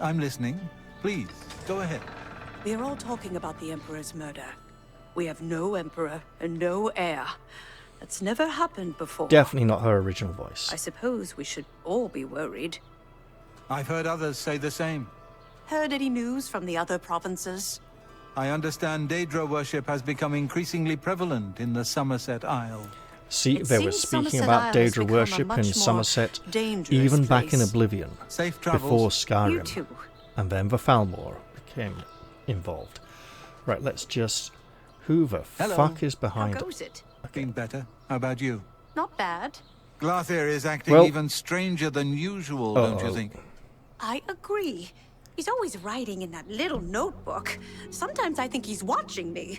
I'm listening. Please, go ahead. We are all talking about the Emperor's murder. We have no Emperor and no heir. That's never happened before. Definitely not her original voice. I suppose we should all be worried. I've heard others say the same. Heard any news from the other provinces? I understand Daedra worship has become increasingly prevalent in the Somerset Isle. See, It they were seems speaking Somerset about Isle has Daedra become a worship much in more Somerset, dangerous even back in place. Oblivion, Safe before travels. Skyrim, You too. and then the Falmor became involved. Right, let's just... Who the Hello. fuck is How behind... goes it? Been better. How about you? Not bad. Glarthir is acting Well- even stranger than usual, don't you think? I agree. He's always writing in that little notebook. Sometimes I think he's watching me.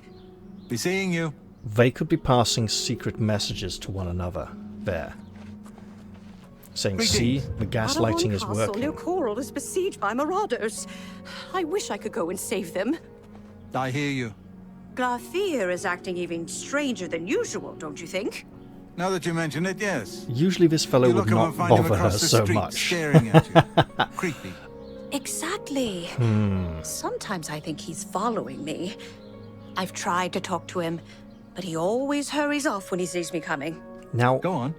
Be seeing you. They could be passing secret messages to one another there. Saying, see, the gaslighting is Adderhorn Castle near working. Coral is besieged by marauders. I wish I could go and save them. I hear you. Glarthir is acting even stranger than usual, don't you think? Now that you mention it, yes. Usually this fellow You would look him not and find him bother her across the so street much. staring at you. Creepy. Exactly. Sometimes I think he's following me. I've tried to talk to him, but he always hurries off when he sees me coming. Now, Go on.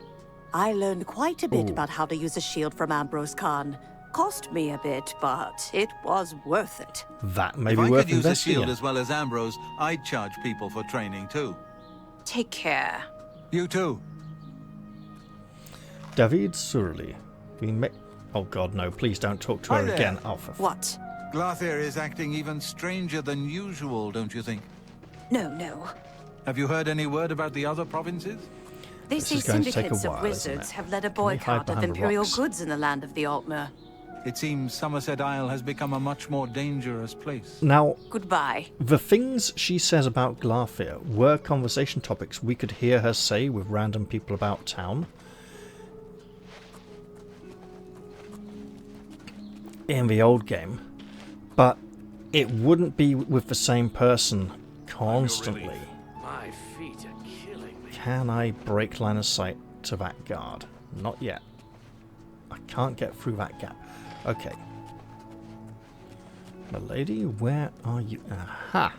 I learned quite a bit Ooh. about how to use a shield from Ambrose Khan. Cost me a bit, but it was worth it. that may If be I worth could use a investing shield in. as well as Ambrose, I'd charge people for training too. Take care. You too. David Surly. We may... Oh god, no, please don't talk to Hi her there. again. Oh, for What? Glarthir is acting even stranger than usual, don't you think? No. Have you heard any word about the other provinces? They This say is going to take a syndicates of while, isn't wizards it? have led a Can we hide boycott of behind the imperial rocks? goods in the land of the Altmer. It seems Somerset Isle has become a much more dangerous place. Now, Goodbye. the things she says about Glarthir were conversation topics we could hear her say with random people about town. In the old game. But it wouldn't be with the same person constantly. My feet are killing Can I break line of sight to that guard? Not yet. I can't get through that gap. Okay. Milady, where are you? Aha!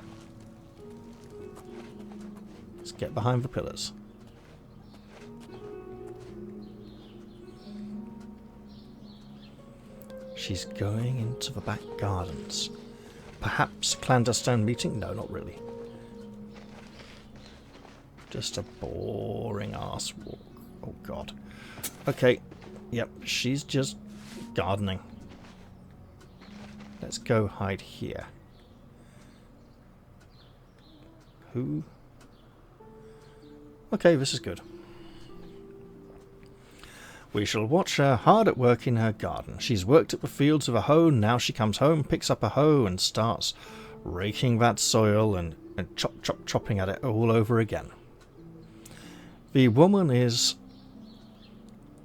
Let's get behind the pillars. She's going into the back gardens. Perhaps clandestine meeting? No, not really. Just a boring ass walk. Oh god. Okay. Yep, she's just gardening. Let's go hide here. Who? Okay, this is good. We shall watch her hard at work in her garden. She's worked at the fields with a hoe, now she comes home, picks up a hoe and starts raking that soil and chopping at it all over again. The woman is...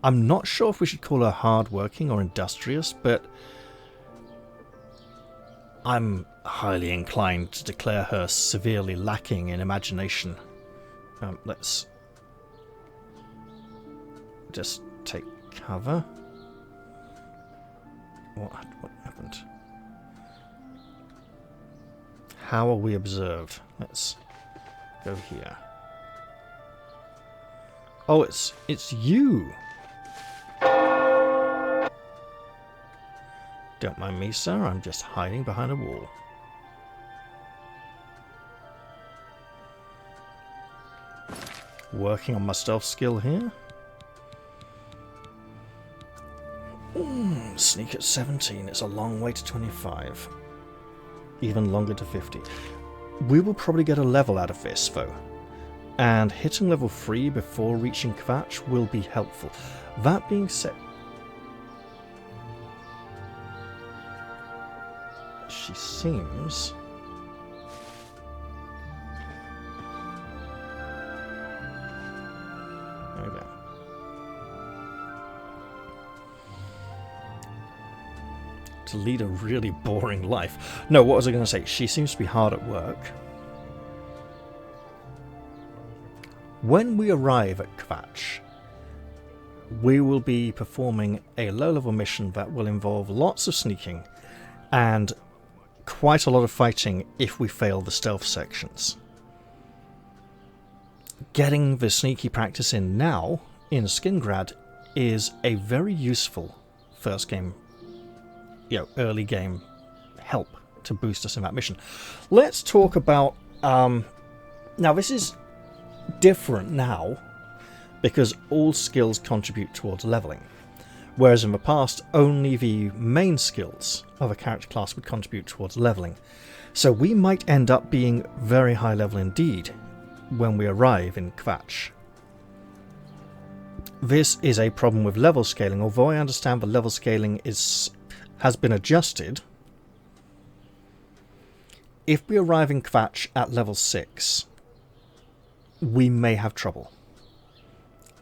I'm not sure if we should call her hard-working or industrious, but I'm highly inclined to declare her severely lacking in imagination. Let's just take cover. What happened? How are we observed? Let's go here. Oh, it's you! Don't mind me, sir. I'm just hiding behind a wall. Working on my stealth skill here. Sneak at 17. It's a long way to 25. Even longer to 50. We will probably get a level out of this, though. And hitting level 3 before reaching Kvatch will be helpful. That being said... She seems... There we go. To lead a really boring life. No, what was I going to say? She seems to be hard at work. When we arrive at Kvatch, we will be performing a low-level mission that will involve lots of sneaking and quite a lot of fighting if we fail the stealth sections. Getting the sneaky practice in now, in Skingrad, is a very useful first game, early game help to boost us in that mission. Let's talk about... now this is different now, because all skills contribute towards leveling. Whereas in the past, only the main skills of a character class would contribute towards leveling. So we might end up being very high level indeed when we arrive in Kvatch. This is a problem with level scaling, although I understand the level scaling has been adjusted. If we arrive in Kvatch at level 6, we may have trouble.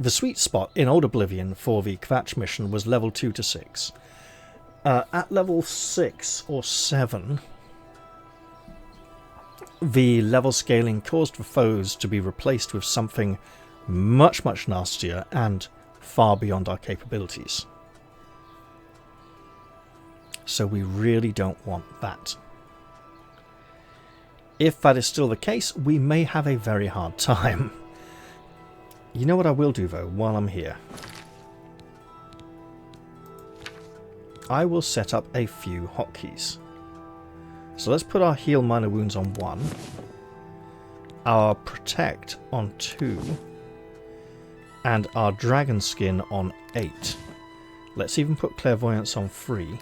The sweet spot in Old Oblivion for the Kvatch mission was level 2 to 6. At level 6 or 7, the level scaling caused the foes to be replaced with something much, much nastier and far beyond our capabilities. So we really don't want that. If that is still the case, we may have a very hard time. You know what I will do, though, while I'm here? I will set up a few hotkeys. So let's put our heal minor wounds on 1, our protect on 2, and our dragon skin on 8. Let's even put clairvoyance on 3,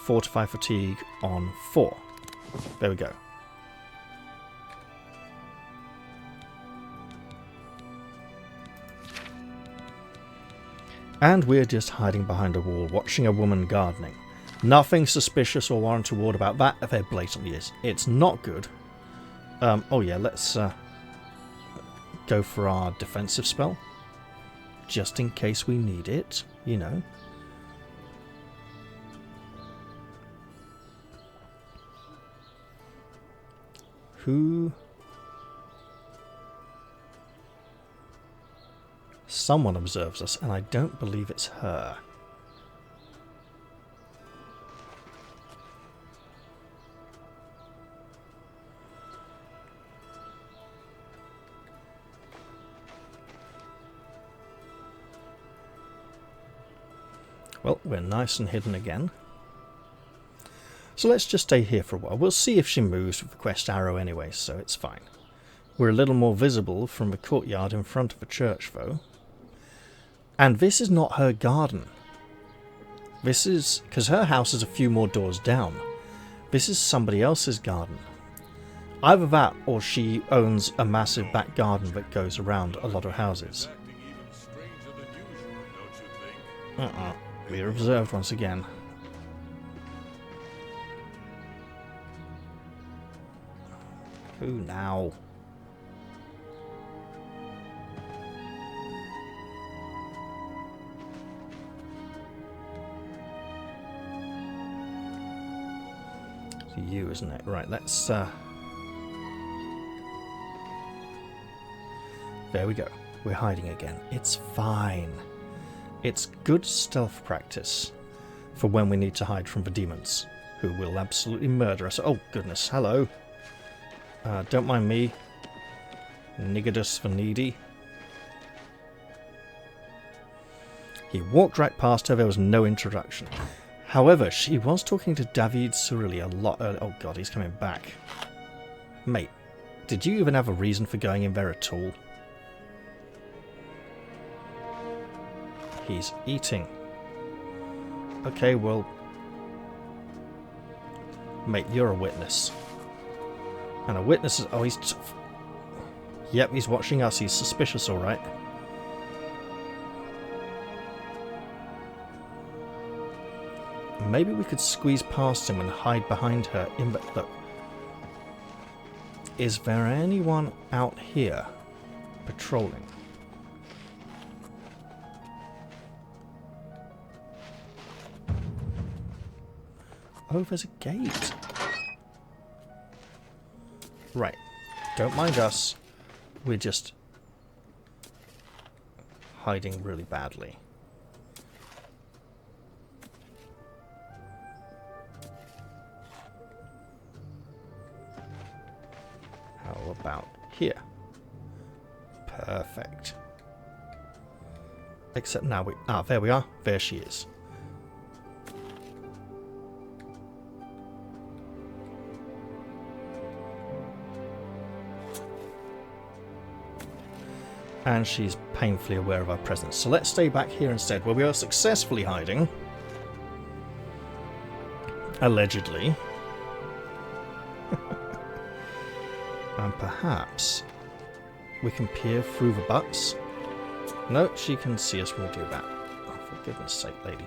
fortify fatigue on 4. There we go. And we're just hiding behind a wall, watching a woman gardening. Nothing suspicious or untoward about that. There blatantly is. It's not good. Oh yeah, let's go for our defensive spell. Just in case we need it, you know. Who... Someone observes us, and I don't believe it's her. Well, we're nice and hidden again. So let's just stay here for a while. We'll see if she moves with the quest arrow anyway, so it's fine. We're a little more visible from the courtyard in front of the church, though. And this is not her garden. This is... because her house is a few more doors down. This is somebody else's garden. Either that, or she owns a massive back garden that goes around a lot of houses. We're observed once again. Who now? It's you, isn't it? Right, let's... There we go. We're hiding again. It's fine. It's good stealth practice for when we need to hide from the demons, who will absolutely murder us. Oh, goodness. Hello. Don't mind me. Niggardus for needy. He walked right past her. There was no introduction. However, she was talking to David Surili a lot. Oh, God, he's coming back. Mate, did you even have a reason for going in there at all? He's eating. Okay, well... Mate, you're a witness. And a witness is... Oh, he's... Yep, he's watching us. He's suspicious, alright. Maybe we could squeeze past him and hide behind her. Look. Is there anyone out here patrolling? Oh, there's a gate. Right. Don't mind us. We're just hiding really badly. How about here? Perfect. Except now we... Ah, there we are. There she is. And she's painfully aware of our presence. So let's stay back here instead, where we are successfully hiding. Allegedly. And perhaps we can peer through the butts. No, she can see us when we do that. Oh, for goodness sake, lady.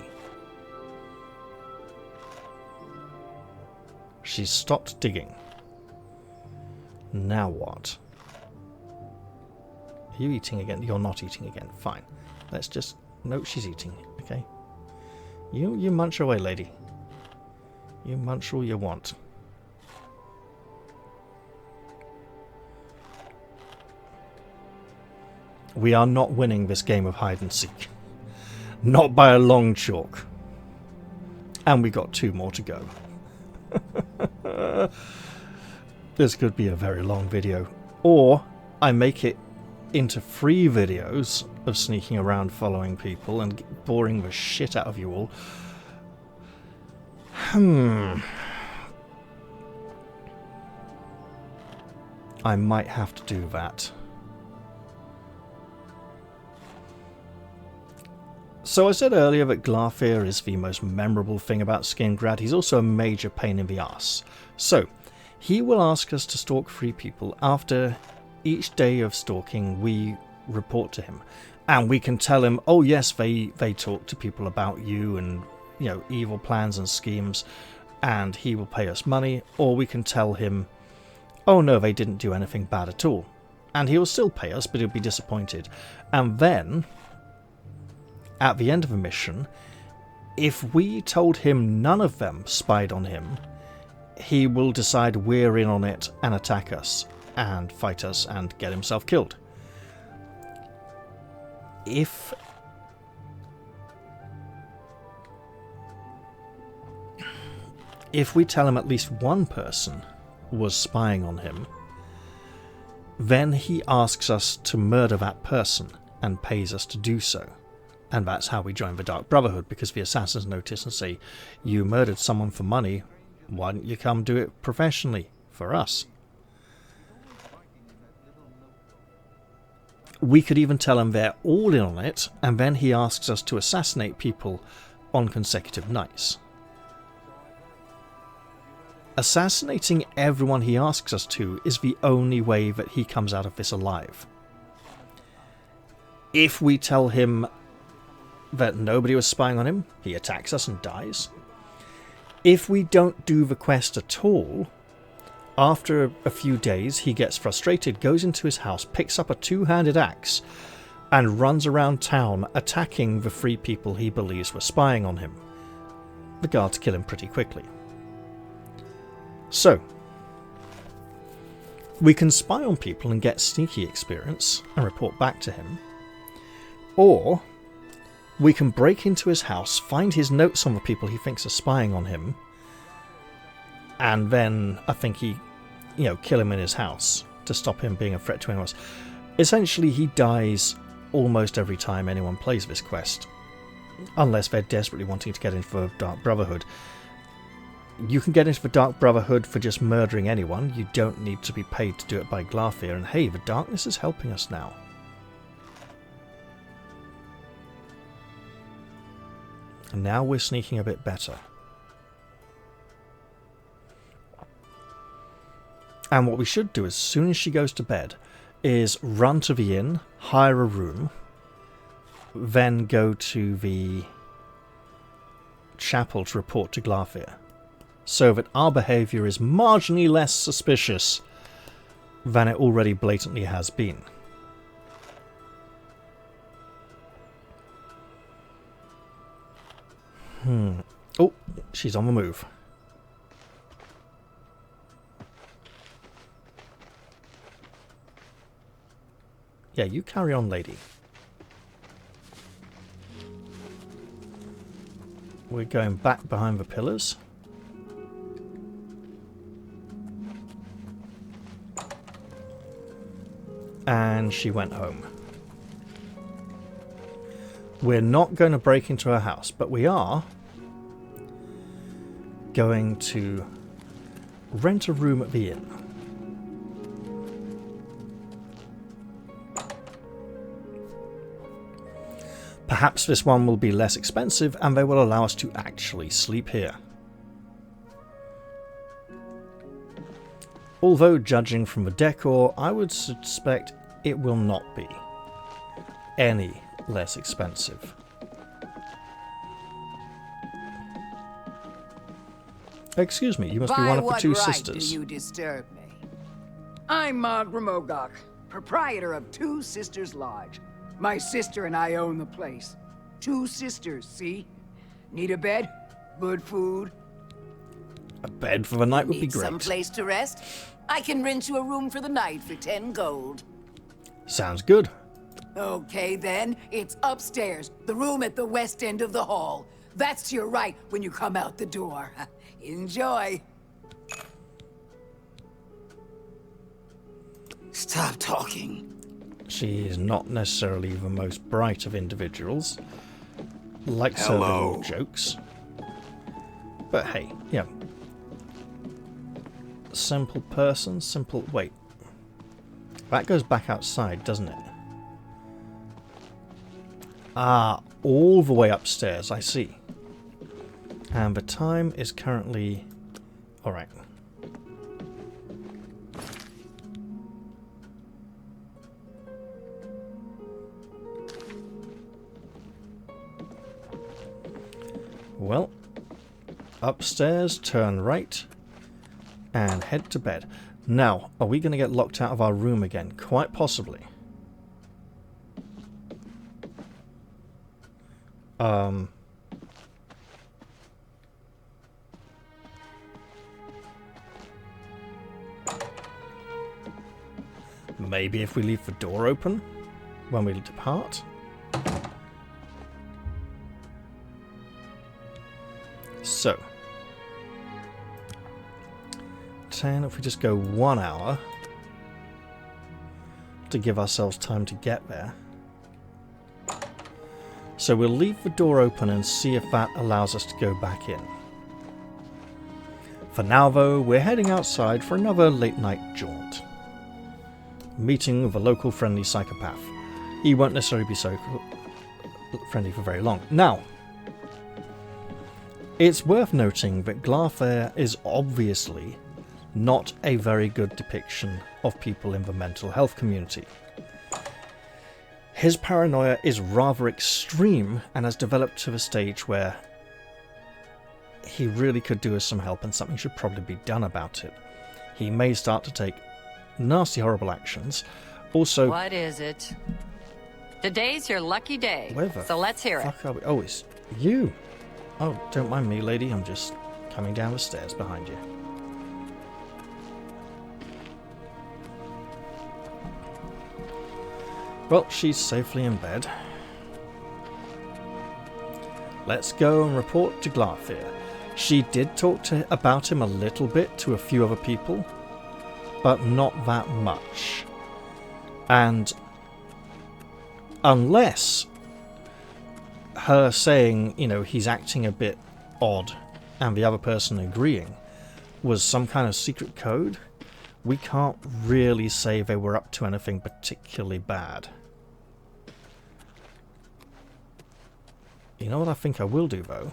She's stopped digging. Now what? Are you eating again? You're not eating again. Fine. Let's just... No, she's eating. Okay. You munch away, lady. You munch all you want. We are not winning this game of hide and seek. Not by a long chalk. And we got 2 more to go. This could be a very long video. Or I make it into 3 videos of sneaking around following people and boring the shit out of you all. I might have to do that. So I said earlier that Glarfir is the most memorable thing about Skingrad. He's also a major pain in the arse. So, he will ask us to stalk 3 people. After each day of stalking, we report to him. And we can tell him, oh yes, they talk to people about you and, you know, evil plans and schemes, and he will pay us money. Or we can tell him, oh no, they didn't do anything bad at all. And he will still pay us, but he'll be disappointed. And then, at the end of a mission, if we told him none of them spied on him, he will decide we're in on it and attack us and fight us and get himself killed. if we tell him at least one person was spying on him, then he asks us to murder that person and pays us to do so. And that's how we join the Dark Brotherhood, because the assassins notice and say, you murdered someone for money, why don't you come do it professionally for us? We could even tell him they're all in on it, and then he asks us to assassinate people on consecutive nights. Assassinating everyone he asks us to is the only way that he comes out of this alive. If we tell him that nobody was spying on him, he attacks us and dies. If we don't do the quest at all, after a few days he gets frustrated, goes into his house, picks up a two-handed axe, and runs around town attacking the 3 people he believes were spying on him. The guards kill him pretty quickly. So, we can spy on people and get sneaky experience and report back to him, or we can break into his house, find his notes on the people he thinks are spying on him, and then I think kill him in his house to stop him being a threat to anyone else. Essentially, he dies almost every time anyone plays this quest, unless they're desperately wanting to get into the Dark Brotherhood. You can get into the Dark Brotherhood for just murdering anyone. You don't need to be paid to do it by Glarthir, and hey, the darkness is helping us now. And now we're sneaking a bit better. And what we should do as soon as she goes to bed is run to the inn, hire a room, then go to the chapel to report to Glarthir, so that our behaviour is marginally less suspicious than it already blatantly has been. Oh, she's on the move. Yeah, you carry on, lady. We're going back behind the pillars. And she went home. We're not going to break into her house, but we are going to rent a room at the inn. Perhaps this one will be less expensive and they will allow us to actually sleep here. Although, judging from the decor, I would suspect it will not be any less expensive. Excuse me, you must be one of the 2 sisters. Do you disturb me? I'm Magra Mogok, proprietor of 2 Sisters Lodge. My sister and I own the place. 2 sisters, see? Need a bed? Good food? A bed for the night would be great. Some place to rest? I can rent you a room for the night for 10 gold. Sounds good. Okay then, it's upstairs, the room at the west end of the hall. That's to your right when you come out the door. Enjoy. Stop talking. She is not necessarily the most bright of individuals. Likes her little jokes. But hey, yeah. Simple person, simple... Wait. That goes back outside, doesn't it? Ah, all the way upstairs, I see. And the time is currently... Alright. Well, upstairs, turn right, and head to bed. Now, are we going to get locked out of our room again? Quite possibly. Maybe if we leave the door open when we depart? So, 10, if we just go 1 hour to give ourselves time to get there. So we'll leave the door open and see if that allows us to go back in. For now though, we're heading outside for another late night jaunt. Meeting with a local friendly psychopath. He won't necessarily be so friendly for very long. Now, it's worth noting that Glarthair is obviously not a very good depiction of people in the mental health community. His paranoia is rather extreme and has developed to the stage where he really could do with some help and something should probably be done about it. He may start to take nasty, horrible actions. Also... What is it? Today's your lucky day, so let's hear it. Are we? Oh, it's you. Oh, don't mind me, lady. I'm just coming down the stairs behind you. Well, she's safely in bed. Let's go and report to Glarthair. She did talk about him a little bit to a few other people, but not that much. And unless her saying, you know, he's acting a bit odd, and the other person agreeing, was some kind of secret code, we can't really say they were up to anything particularly bad. You know what I think I will do, though?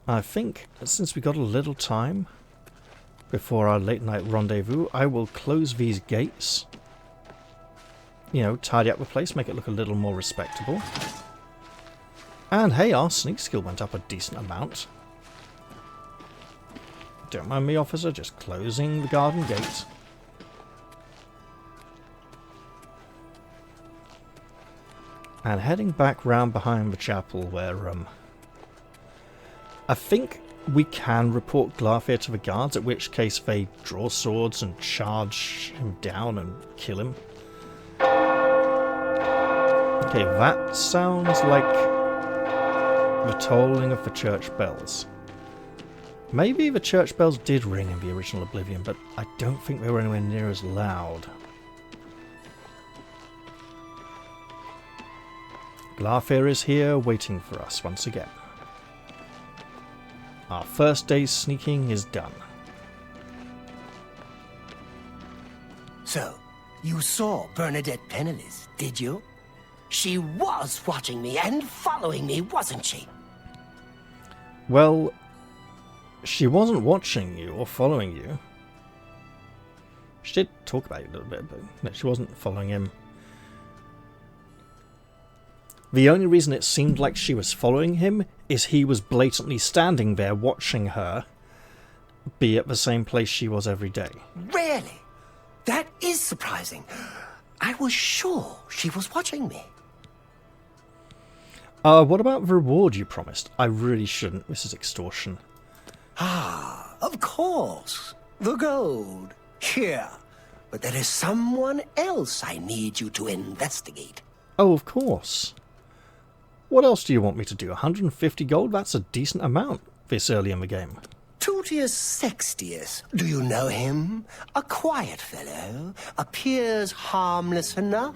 I think, since we got a little time before our late night rendezvous, I will close these gates. You know, tidy up the place, make it look a little more respectable. And hey, our sneak skill went up a decent amount. Don't mind me, officer, just closing the garden gate. And heading back round behind the chapel where, I think we can report Glarthair to the guards, at which case they draw swords and charge him down and kill him. Okay, that sounds like the tolling of the church bells. Maybe the church bells did ring in the original Oblivion, but I don't think they were anywhere near as loud. Glarthair is here waiting for us once again. Our first day's sneaking is done. So, you saw Bernadette Penniless, did you? She was watching me and following me, wasn't she? Well, she wasn't watching you or following you. She did talk about you a little bit, but no, she wasn't following him. The only reason it seemed like she was following him is he was blatantly standing there watching her be at the same place she was every day. Really? That is surprising. I was sure she was watching me. What about the reward you promised? I really shouldn't. This is extortion. Ah, of course. The gold. Here. But there is someone else I need you to investigate. Oh, of course. What else do you want me to do? 150 gold? That's a decent amount this early in the game. Tutius Sextius. Do you know him? A quiet fellow. Appears harmless enough.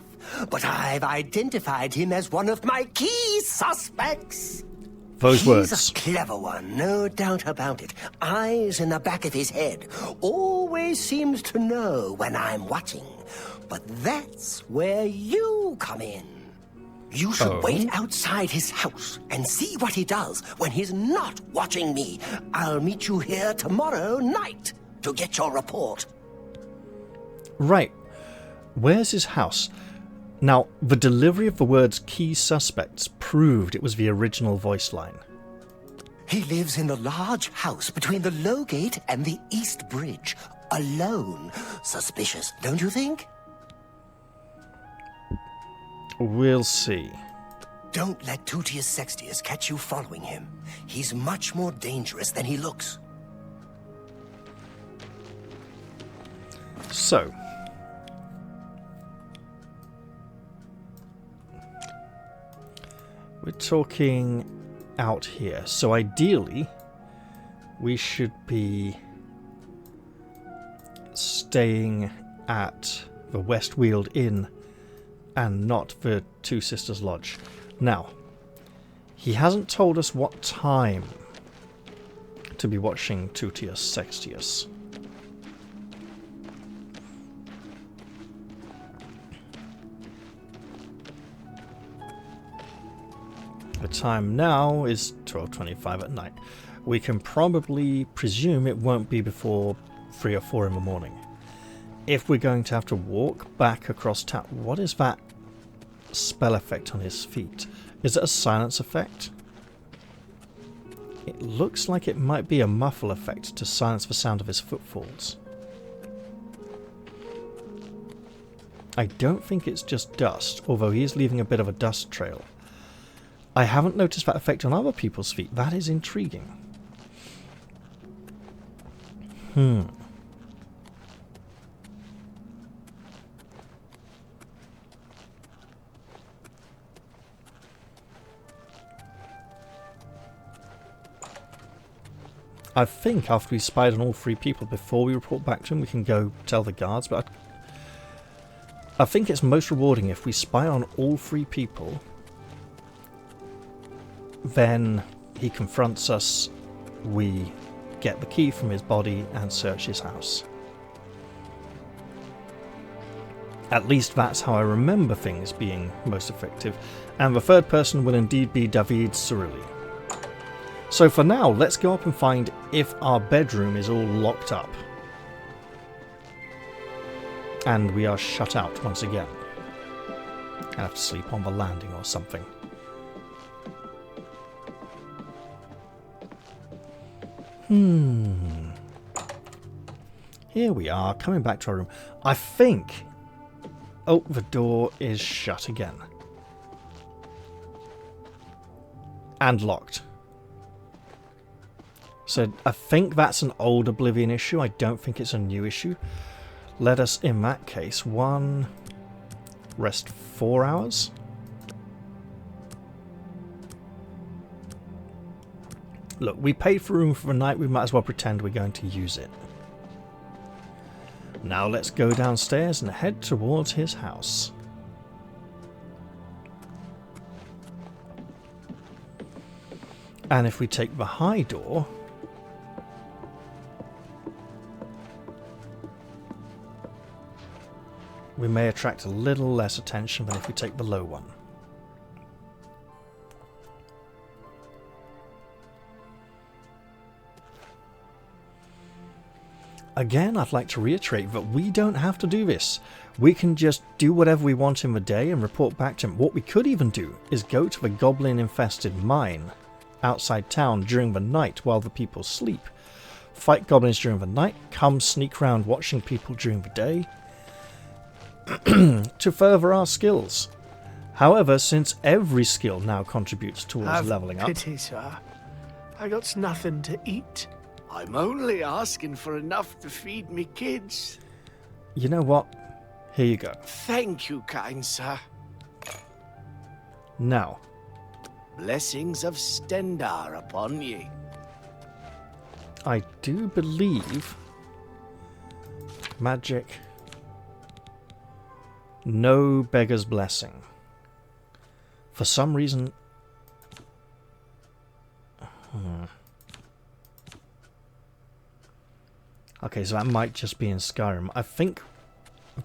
But I've identified him as one of my key suspects. Those words. He's a clever one, no doubt about it. Eyes in the back of his head. Always seems to know when I'm watching. But that's where you come in. You should wait outside his house and see what he does when he's not watching me. I'll meet you here tomorrow night to get your report. Right. Where's his house? Now, the delivery of the words key suspects proved it was the original voice line. He lives in the large house between the Low Gate and the East Bridge. Alone. Suspicious, don't you think? We'll see. Don't let Tutius Sextius catch you following him. He's much more dangerous than he looks. So, We're talking out here. So ideally, we should be staying at the West Weald Inn and not the Two Sisters Lodge. Now, he hasn't told us what time to be watching Tutius Sextius. The time now is 12:25 at night. We can probably presume it won't be before 3 or 4 in the morning. If we're going to have to walk back across town... What is that spell effect on his feet? Is it a silence effect? It looks like it might be a muffle effect to silence the sound of his footfalls. I don't think it's just dust, although he is leaving a bit of a dust trail. I haven't noticed that effect on other people's feet. That is intriguing. I think after we spied on all 3 people before we report back to him, we can go tell the guards, but I think it's most rewarding if we spy on all 3 people, then he confronts us, we get the key from his body and search his house. At least that's how I remember things being most effective, and the 3rd person will indeed be David Cirilli. So for now, let's go up and find if our bedroom is all locked up. And we are shut out once again. I have to sleep on the landing or something. Here we are, coming back to our room. I think... Oh, the door is shut again. And locked. So I think that's an old Oblivion issue. I don't think it's a new issue. Let us, in that case, rest 4 hours. Look, we paid for room for the night, we might as well pretend we're going to use it. Now let's go downstairs and head towards his house. And if we take the high door... we may attract a little less attention than if we take the low one. Again, I'd like to reiterate that we don't have to do this. We can just do whatever we want in the day and report back to him. What we could even do is go to the goblin-infested mine outside town during the night while the people sleep. Fight goblins during the night, come sneak around watching people during the day to further our skills. However, since every skill now contributes towards leveling up... Pity, sir. I got nothing to eat. I'm only asking for enough to feed me kids. You know what? Here you go. Thank you, kind sir. Now. Blessings of Stendar upon ye. I do believe... magic... no beggar's blessing. For some reason... Okay, so that might just be in Skyrim. I think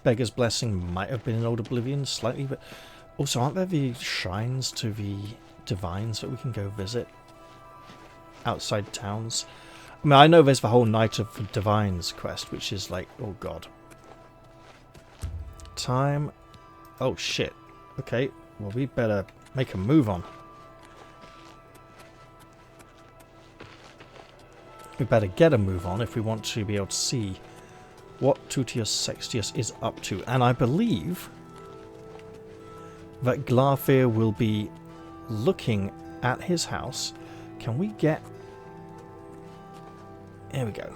Beggar's Blessing might have been in Old Oblivion slightly, but also aren't there the shrines to the divines that we can go visit outside towns? I mean, I know there's the whole Night of the Divines quest, which is like, oh god. Time. Oh shit. Okay, well we better make a move on. We better get a move on if we want to be able to see what Tutius Sextius is up to. And I believe that Glarfir will be looking at his house. Can we get... Here we go.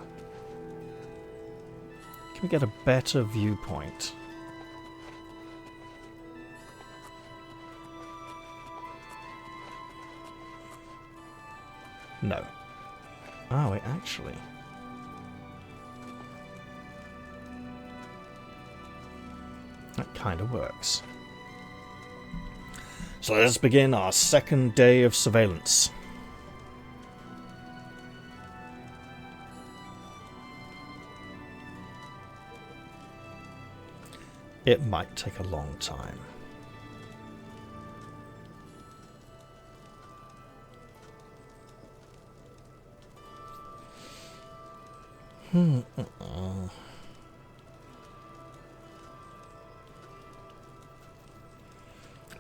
Can we get a better viewpoint? No. Oh, wait, actually. That kind of works. So let's begin our second day of surveillance. It might take a long time.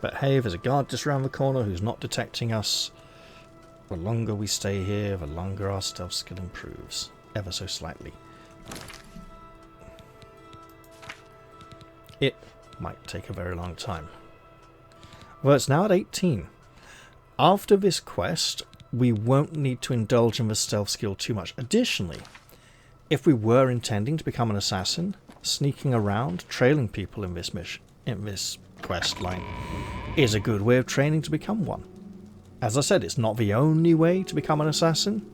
But hey, there's a guard just around the corner who's not detecting us. The longer we stay here, the longer our stealth skill improves. Ever so slightly. It might take a very long time. Well, it's now at 18. After this quest, we won't need to indulge in the stealth skill too much. Additionally, if we were intending to become an assassin, sneaking around, trailing people in this quest line is a good way of training to become one. As I said, it's not the only way to become an assassin,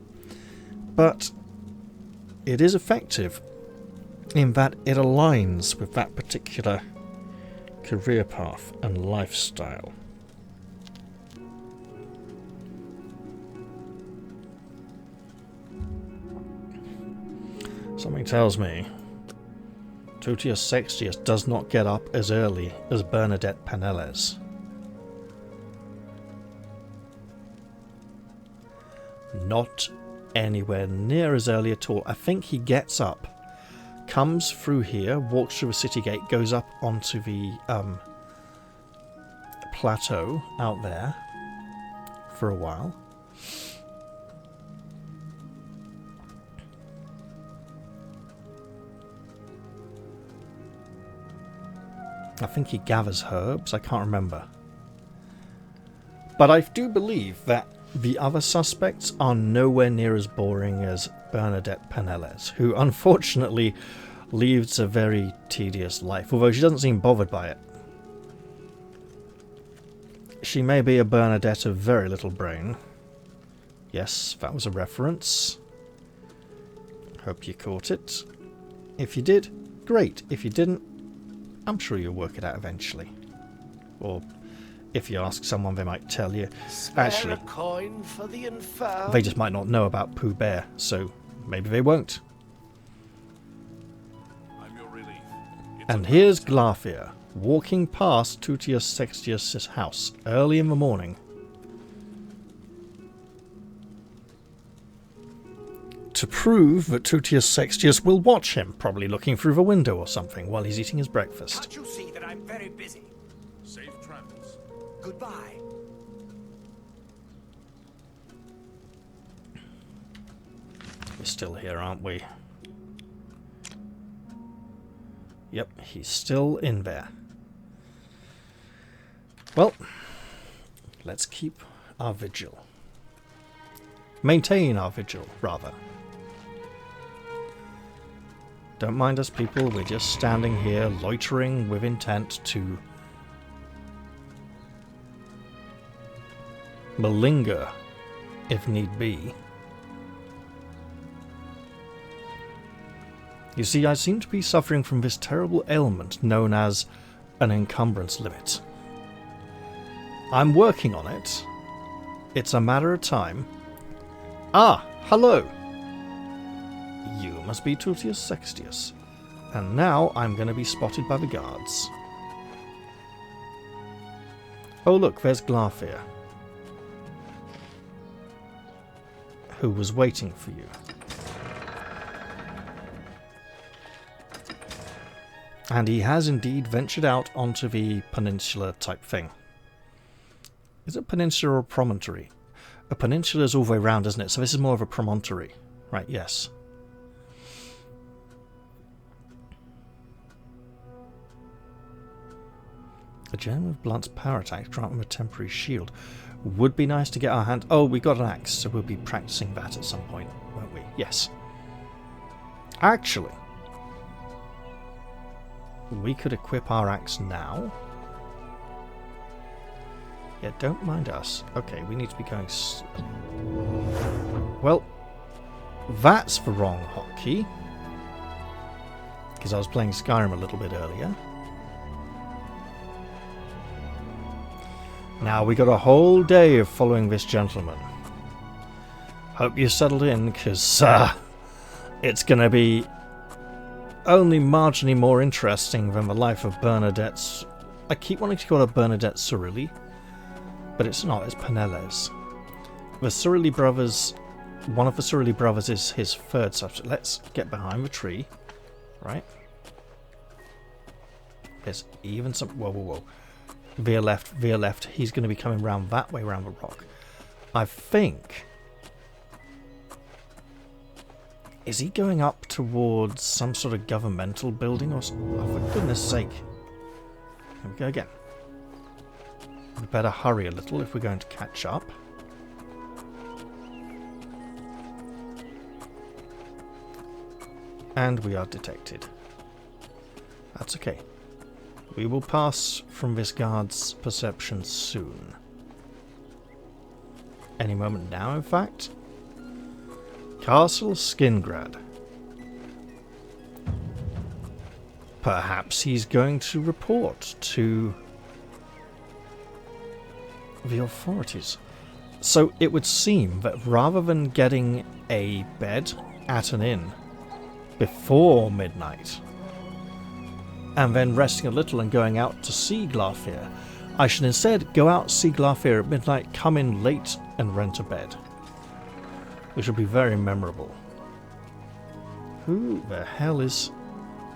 but it is effective in that it aligns with that particular career path and lifestyle. Something tells me Tutius Sextius does not get up as early as Bernadette Penelles. Not anywhere near as early at all. I think he gets up, comes through here, walks through the city gate, goes up onto the plateau out there for a while. I think he gathers herbs, I can't remember. But I do believe that the other suspects are nowhere near as boring as Bernadette Penelles, who unfortunately leads a very tedious life, although she doesn't seem bothered by it. She may be a Bernadette of very little brain. Yes, that was a reference. Hope you caught it. If you did, great. If you didn't, I'm sure you'll work it out eventually. Or if you ask someone, they might tell you. Actually, a coin for the infirm. They just might not know about Pooh Bear, so maybe they won't. I'm your relief. And here's Glafir, walking past Tutius Sextius' house early in the morning. To prove that Tutius Sextius will watch him, probably looking through the window or something while he's eating his breakfast. Can't you see that I'm very busy? Safe travels. Goodbye. We're still here, aren't we? Yep, he's still in there. Well, let's keep our vigil. Maintain our vigil, rather. Don't mind us, people. We're just standing here, loitering with intent to malinger, if need be. You see, I seem to be suffering from this terrible ailment known as an encumbrance limit. I'm working on it. It's a matter of time. Ah, hello! You must be Tutius Sextius. And now I'm going to be spotted by the guards. Oh look, there's Glafir, who was waiting for you. And he has indeed ventured out onto the peninsula type thing. Is it peninsula or promontory? A peninsula is all the way around, isn't it? So this is more of a promontory. Right, yes. A gem of Blunt's power attack, grant him a temporary shield. Would be nice to get our hand... Oh, we got an axe, so we'll be practicing that at some point, won't we? Yes. Actually, we could equip our axe now. Yeah, don't mind us. Okay, we need to be going... Well, that's the wrong hotkey. Because I was playing Skyrim a little bit earlier. Now we got a whole day of following this gentleman. Hope you settled in, because it's going to be only marginally more interesting than the life of Bernadette's... I keep wanting to call her Bernadette Cirilli, but it's not, it's Penelles. The Cirilli brothers, one of the Cirilli brothers is his third subject. Let's get behind the tree, right? There's even some... Whoa, whoa, whoa. Veer left. He's going to be coming round that way, round the rock. I think... Is he going up towards some sort of governmental building or something? Oh, for goodness sake. Here we go again. We better hurry a little if we're going to catch up. And we are detected. That's okay. We will pass from this guard's perception soon. Any moment now, in fact. Castle Skingrad. Perhaps he's going to report to the authorities. So it would seem that rather than getting a bed at an inn before midnight, and then resting a little and going out to see Glarfir, I should instead go out, see Glarfir at midnight, come in late and rent a bed. Which would be very memorable. Who the hell is...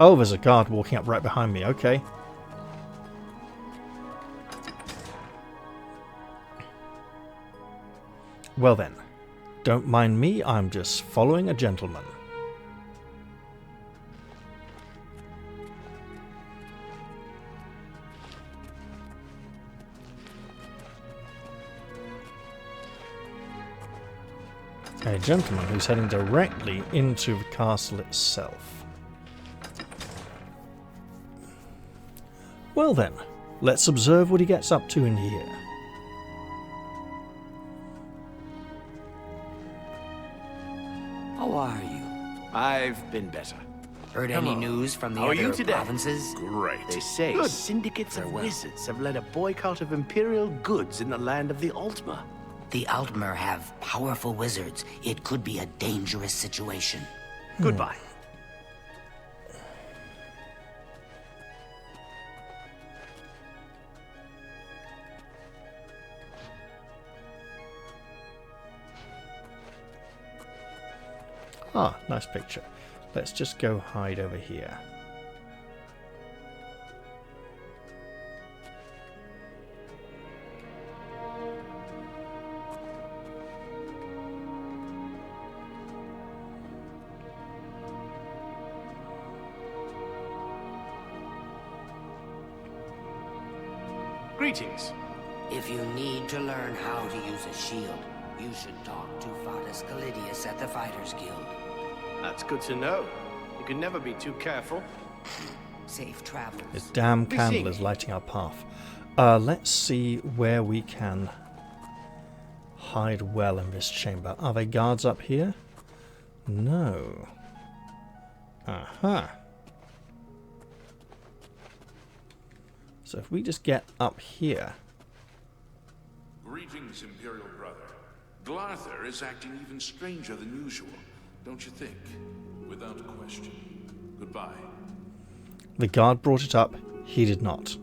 Oh, there's a guard walking up right behind me, okay. Well then, don't mind me, I'm just following a gentleman. A gentleman who's heading directly into the castle itself. Well then, let's observe what he gets up to in here. How are you? I've been better. Heard any news from the How are you other today? provinces? Great. They say syndicates of wizards have led a boycott of imperial goods in the land of the Altmer. The Altmer have powerful wizards. It could be a dangerous situation. Goodbye. Ah, nice picture. Let's just go hide over here. Greetings. If you need to learn how to use a shield, you should talk to Fatus Calidius at the Fighters Guild. That's good to know. You can never be too careful. Safe travels. This damn candle is lighting our path. Let's see where we can hide well in this chamber. Are there guards up here? No. Aha. So if we just get up here... Greetings, Imperial brother. Glarther is acting even stranger than usual, don't you think? Without question. Goodbye. The guard brought it up. He did not.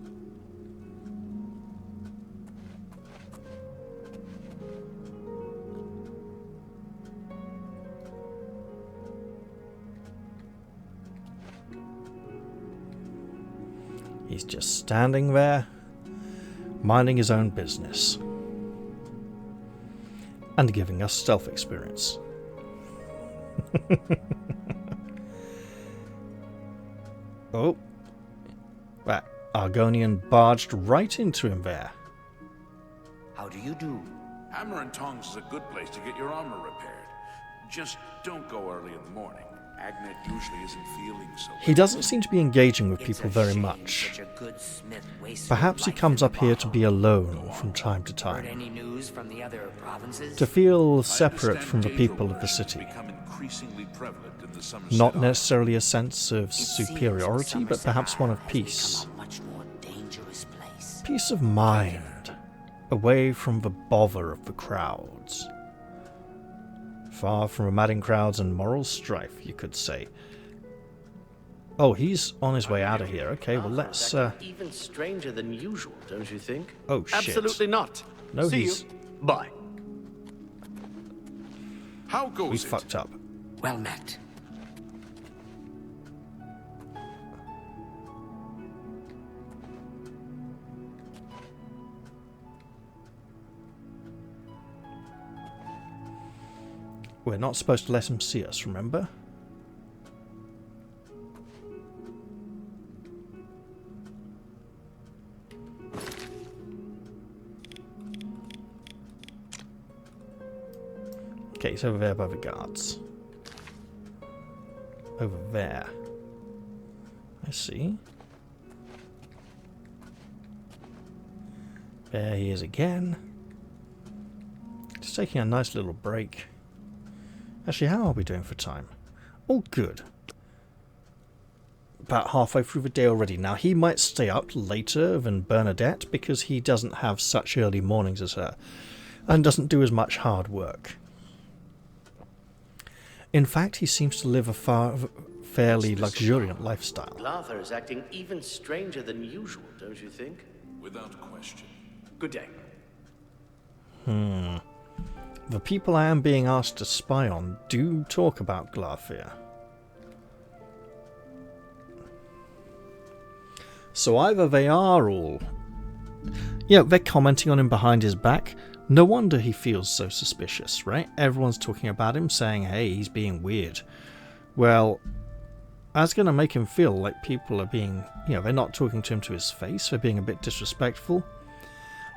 He's just standing there, minding his own business. And giving us stealth experience. Oh. That Argonian barged right into him there. How do you do? Hammer and Tongs is a good place to get your armor repaired. Just don't go early in the morning. Agnet usually isn't feeling so He doesn't seem to be engaging with people very much. Such a good smith wastes Perhaps he life comes in up here to bottle. be alone from time to Heard time, any news from the other provinces? to feel separate from the people of the city. become increasingly prevalent in the Somerset Not Isles. necessarily a sense of It seems superiority, but Somerset perhaps one of Isle has peace. become a much more dangerous place. Peace of mind, away from the bother of the crowds. Far from the madding crowds and moral strife, you could say. Oh, he's on his way out of here. Okay, well let's Even stranger than usual, don't you think? Oh, shit. Absolutely not. No, See he's... you. Bye. How goes He's it? fucked up. Well met. We're not supposed to let him see us, remember? Okay, he's over there by the guards. Over there. I see. There he is again. Just taking a nice little break. Actually, how are we doing for time? All good. About halfway through the day already. Now, he might stay up later than Bernadette because he doesn't have such early mornings as her and doesn't do as much hard work. In fact, he seems to live a fairly luxuriant lifestyle. Glarther is acting even stranger than usual, don't you think? Without question. Good day. The people I am being asked to spy on do talk about Glarthir. So either they are all... You know, they're commenting on him behind his back. No wonder he feels so suspicious, right? Everyone's talking about him, saying, hey, he's being weird. Well, that's going to make him feel like people are being... You know, they're not talking to him to his face. They're being a bit disrespectful.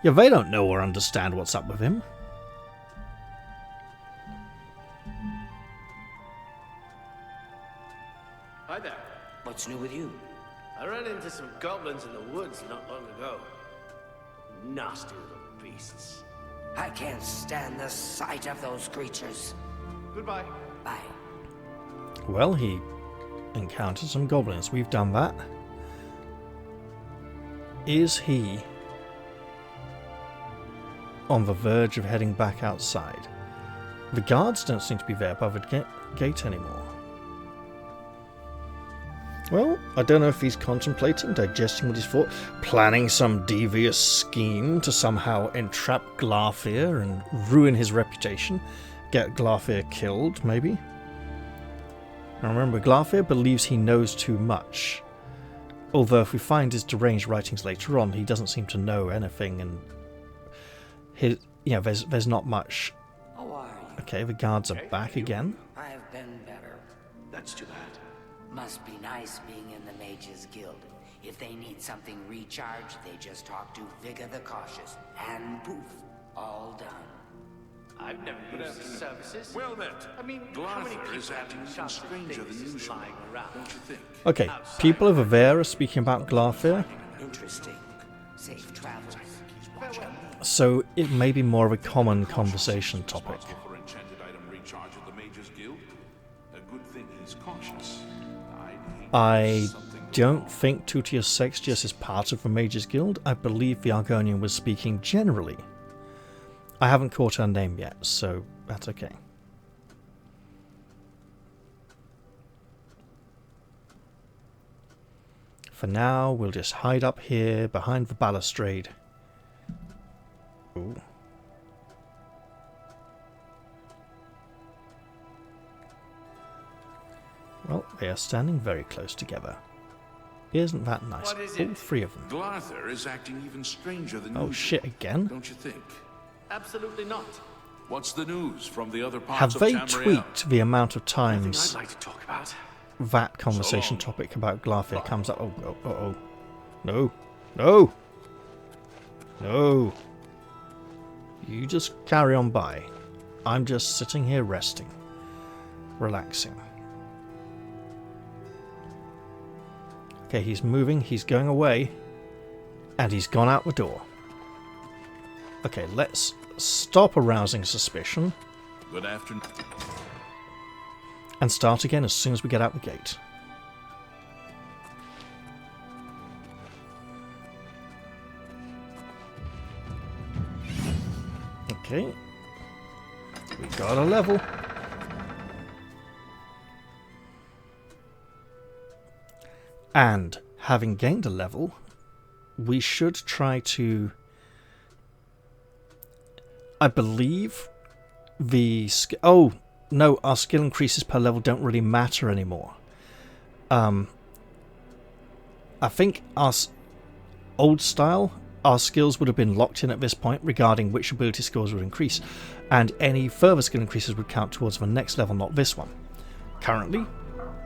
Yeah, they don't know or understand what's up with him. Hi there. What's new with you? I ran into some goblins in the woods not long ago. Nasty little beasts. I can't stand the sight of those creatures. Goodbye. Bye. Well, he encountered some goblins. We've done that. Is he on the verge of heading back outside? The guards don't seem to be there by the gate anymore. Well, I don't know if he's contemplating, digesting what he's thought, planning some devious scheme to somehow entrap Glarthir and ruin his reputation, get Glarthir killed, maybe. Now remember, Glarthir believes he knows too much, although if we find his deranged writings later on, he doesn't seem to know anything, and his, you know, there's not much. How are you? Okay, the guards are back again. I've been better. That's too bad. Must be nice being in the Mages Guild. If they need something recharged, they just talk to Vigor the Cautious, and poof, all done. I've never used his services. Well met. I mean, how many Glarther people is have acting even enchanted stranger things than just usual, lying around? don't you think? Okay, people over there are speaking about Glarthir, Interesting. Safe travels. so it may be more of a common conversation topic. Responsible for enchanted item recharge at the Mages Guild? A good thing he's cautious. I don't think Tutius Sextius is part of the Mages Guild. I believe the Argonian was speaking generally. I haven't caught her name yet, so that's okay. For now, we'll just hide up here behind the balustrade. Ooh. Well, they are standing very close together. Isn't that nice? What is All it? three of them. Glarthir is acting even stranger than Oh usual, shit, again? don't you think? Absolutely not. What's the news from the other parts Have of they Tamriel? tweaked the amount of Nothing times I'd like to talk about. that conversation So long. topic about Glarthir comes up? Oh. No. No. No. You just carry on by. I'm just sitting here resting. Relaxing. Okay, he's moving, he's going away, and he's gone out the door. Okay, let's stop arousing suspicion. Good afternoon. And start again as soon as we get out the gate. Okay. We got a level. And having gained a level, we should try to... I believe the... Oh, no, our skill increases per level don't really matter anymore. I think our old style, our skills would have been locked in at this point regarding which ability scores would increase, and any further skill increases would count towards the next level, not this one. Currently,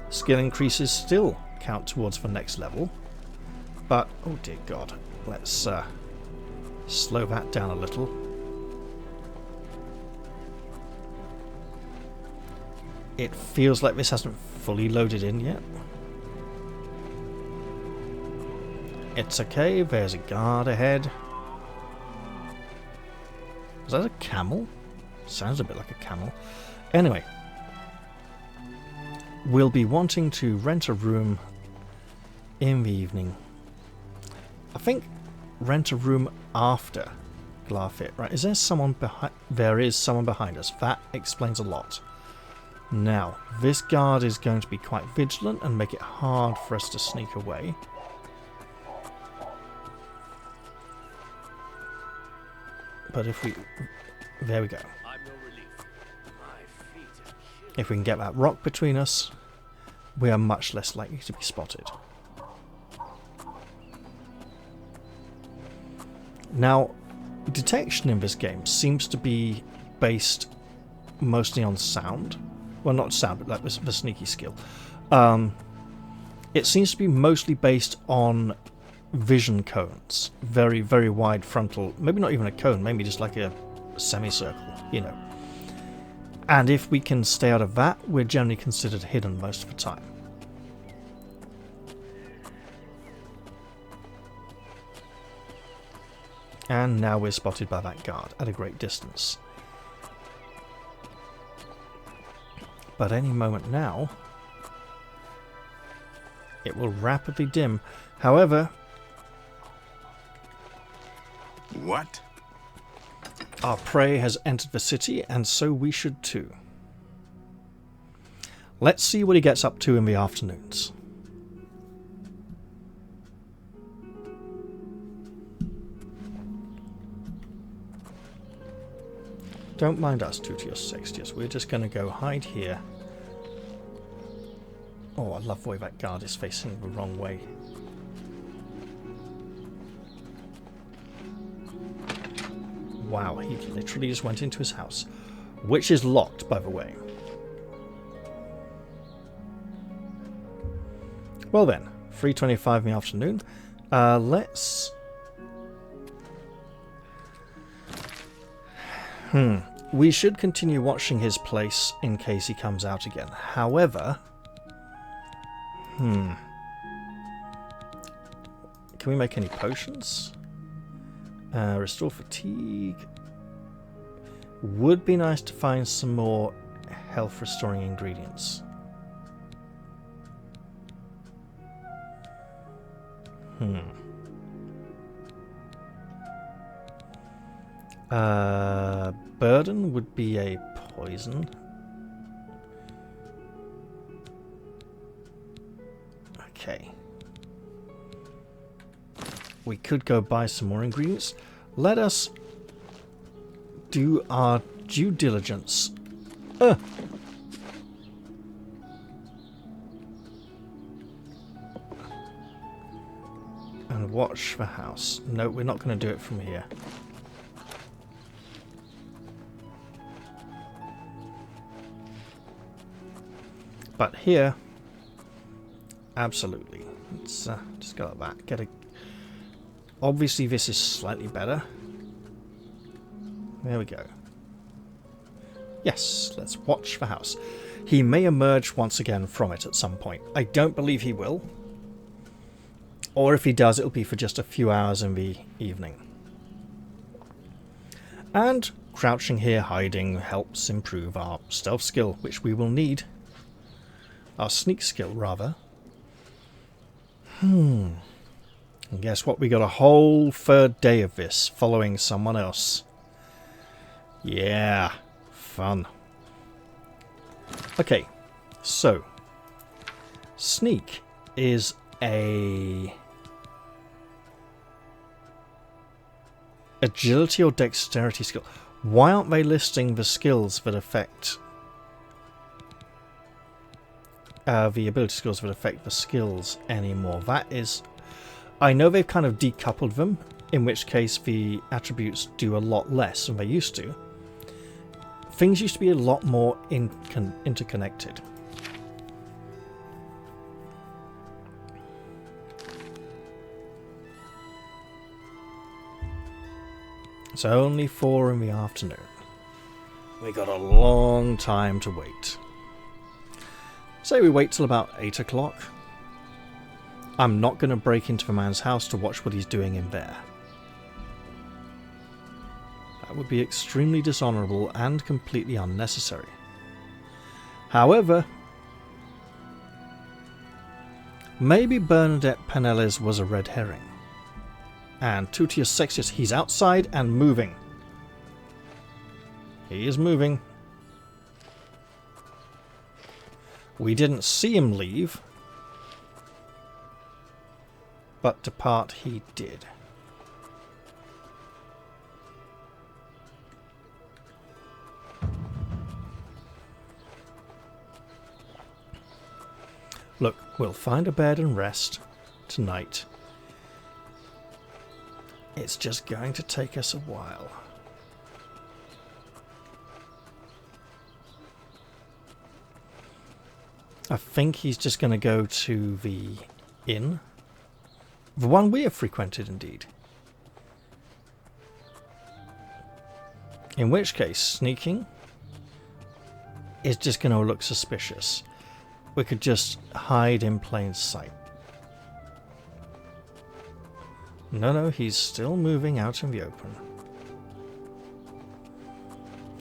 skill increases still count towards the next level, but oh dear god, let's slow that down a little. It feels like this hasn't fully loaded in yet. It's okay, there's a guard ahead. Is that a camel? Sounds a bit like a camel. Anyway, we'll be wanting to rent a room in the evening. I think rent a room after Glarfit, right? Is there someone behind? There is someone behind us. That explains a lot. Now, this guard is going to be quite vigilant and make it hard for us to sneak away. But if we... There we go. If we can get that rock between us, we are much less likely to be spotted. Now, detection in this game seems to be based mostly on sound. Well, not sound, but like the sneaky skill. It seems to be mostly based on vision cones. Very, very wide frontal... Maybe not even a cone, maybe just like a semicircle, you know. And if we can stay out of that, we're generally considered hidden most of the time. And now we're spotted by that guard at a great distance. But any moment now, it will rapidly dim. However... What? Our prey has entered the city, and so we should too. Let's see what he gets up to in the afternoons. Don't mind us, Tutius Sextius. We're just going to go hide here. Oh, I love the way that guard is facing the wrong way. Wow, he literally just went into his house. Which is locked, by the way. Well then, 3:25 in the afternoon. Let's... We should continue watching his place in case he comes out again. However... Can we make any potions? Restore fatigue. Would be nice to find some more health restoring ingredients. Burden would be a poison. Okay. We could go buy some more ingredients. Let us do our due diligence. And watch the house. No, we're not going to do it from here. But here, absolutely. Let's just go like that. Get a... Obviously this is slightly better. There we go. Yes, let's watch the house. He may emerge once again from it at some point. I don't believe he will. Or if he does, it'll be for just a few hours in the evening. And crouching here, hiding, helps improve our stealth skill, which we will need. Our sneak skill, rather. And guess what? We got a whole third day of this, following someone else. Yeah, fun. Okay, so sneak is a agility or dexterity skill. Why aren't they listing the skills that affect the ability skills that affect the skills anymore? That is, I know they've kind of decoupled them, in which case the attributes do a lot less than they used to. Things used to be a lot more interconnected. It's only 4 in the afternoon. We got a long time to wait. Say we wait till about 8 o'clock. I'm not going to break into the man's house to watch what he's doing in there. That would be extremely dishonourable and completely unnecessary. However, maybe Bernadette Penelles was a red herring. And Tutius Sextius, he's outside and moving. He is moving. We didn't see him leave, but depart he did. Look, we'll find a bed and rest tonight. It's just going to take us a while. I think he's just going to go to the inn. The one we have frequented, indeed. In which case, sneaking is just going to look suspicious. We could just hide in plain sight. No, he's still moving out in the open.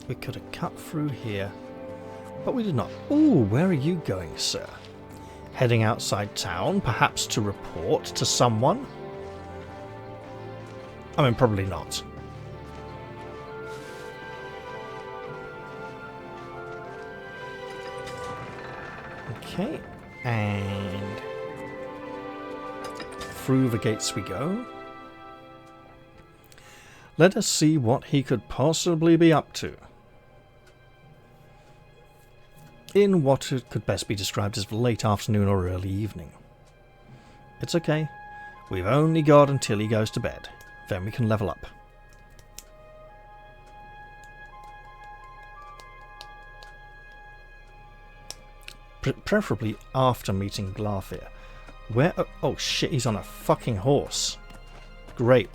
We could have cut through here, but we did not. Ooh, where are you going, sir? Heading outside town, perhaps to report to someone? I mean, probably not. Okay, and through the gates we go. Let us see what he could possibly be up to. In what could best be described as the late afternoon or early evening. It's okay. We've only got until he goes to bed. Then we can level up. Preferably after meeting Glarthir. Where? Oh shit, he's on a fucking horse. Great.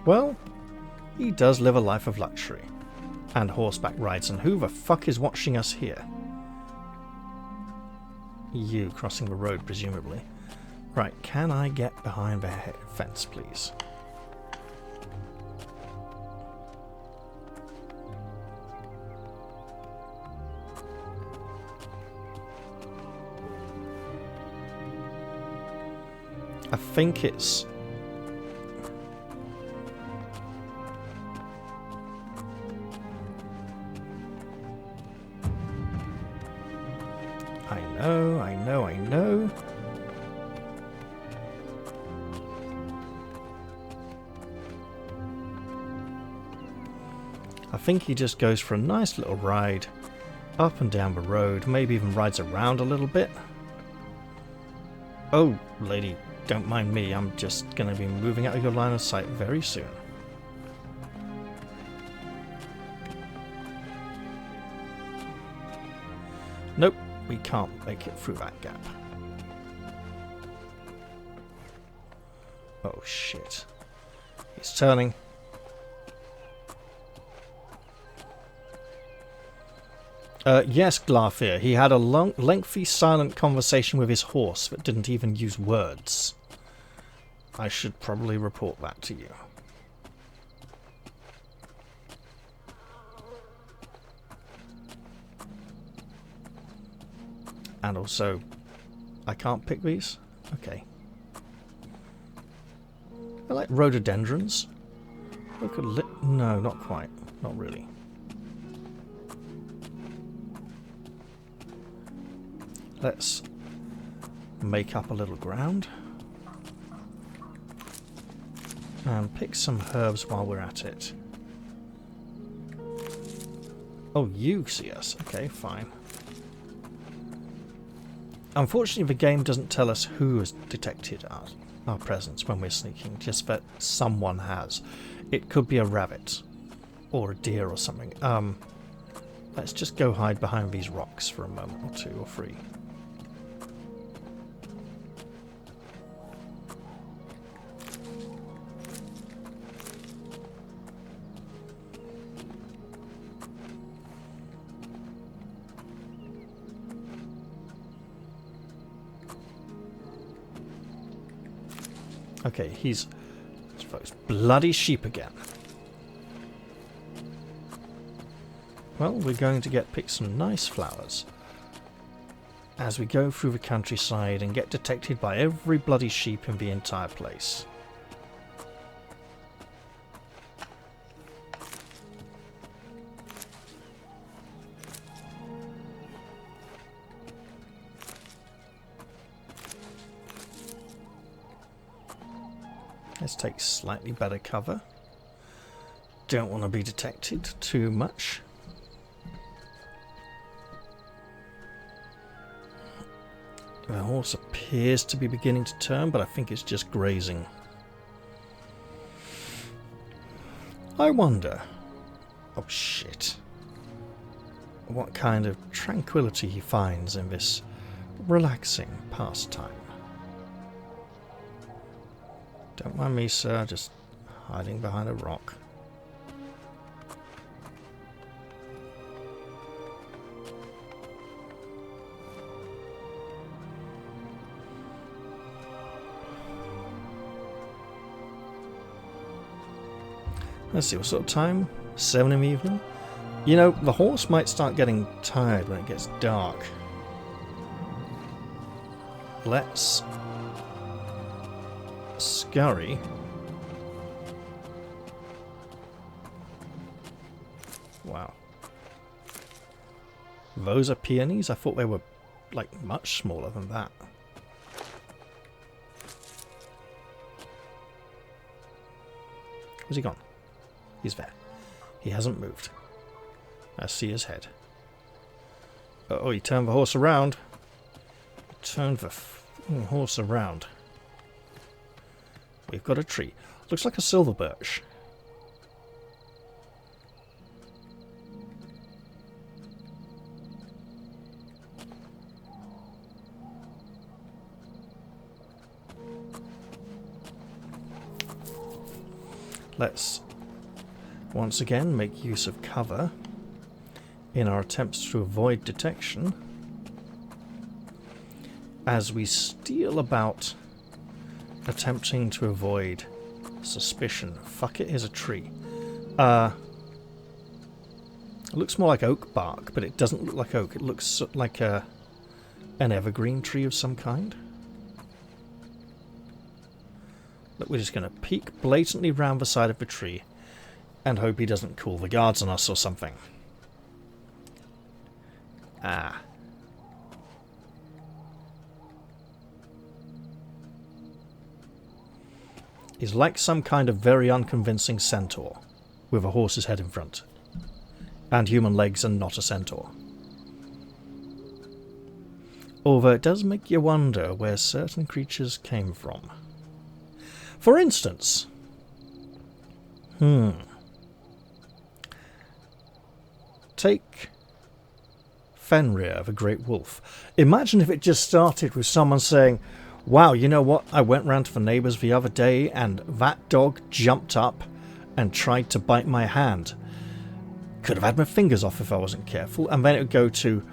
Well, he does live a life of luxury. And horseback rides, and who the fuck is watching us here? You crossing the road, presumably. Right, can I get behind the fence, please? I think it's... I know. I think he just goes for a nice little ride up and down the road, maybe even rides around a little bit. Oh, lady, don't mind me, I'm just going to be moving out of your line of sight very soon. Nope. We can't make it through that gap. Oh shit. He's turning. Yes, Glarfir. He had a lengthy, silent conversation with his horse that didn't even use words. I should probably report that to you. And also, I can't pick these? Okay. I like rhododendrons. No, not quite. Not really. Let's make up a little ground. And pick some herbs while we're at it. Oh, you see us. Okay, fine. Unfortunately, the game doesn't tell us who has detected our presence when we're sneaking, just that someone has. It could be a rabbit, or a deer or something. Let's just go hide behind these rocks for a moment or two or three. Okay, he's those bloody sheep again. Well, we're going to pick some nice flowers as we go through the countryside and get detected by every bloody sheep in the entire place. Let's take slightly better cover. Don't want to be detected too much. The horse appears to be beginning to turn, but I think it's just grazing. I wonder... oh shit. What kind of tranquility he finds in this relaxing pastime. Don't mind me, sir, just hiding behind a rock. Let's see, what sort of time? 7 in the evening? You know, the horse might start getting tired when it gets dark. Let's scurry. Wow. Those are peonies? I thought they were, like, much smaller than that. Where's he gone? He's there. He hasn't moved. I see his head. Oh, he turned the horse around. He turned the horse around. We've got a tree. Looks like a silver birch. Let's once again make use of cover in our attempts to avoid detection as we steal about, attempting to avoid suspicion. Fuck it, here's a tree. It looks more like oak bark, but it doesn't look like oak. It looks like an evergreen tree of some kind. Look, we're just going to peek blatantly round the side of the tree and hope he doesn't call the guards on us or something. Ah. He's like some kind of very unconvincing centaur, with a horse's head in front, and human legs and not a centaur. Although it does make you wonder where certain creatures came from. For instance, take Fenrir, the Great Wolf. Imagine if it just started with someone saying, Wow, you know what? I went round to the neighbours the other day and that dog jumped up and tried to bite my hand. Could have had my fingers off if I wasn't careful, and then it would go to,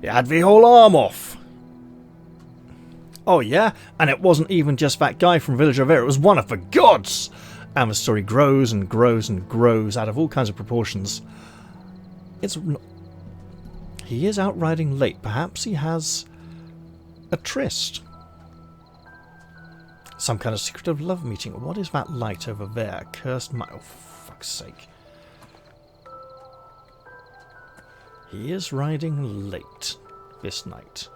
it had the whole arm off. Oh yeah, and it wasn't even just that guy from Village of Air, it was one of the gods! And the story grows and grows and grows out of all kinds of proportions. He is out riding late. Perhaps he has a tryst. Some kind of secretive love meeting. What is that light over there? Cursed oh, for fuck's sake. He is riding late this night.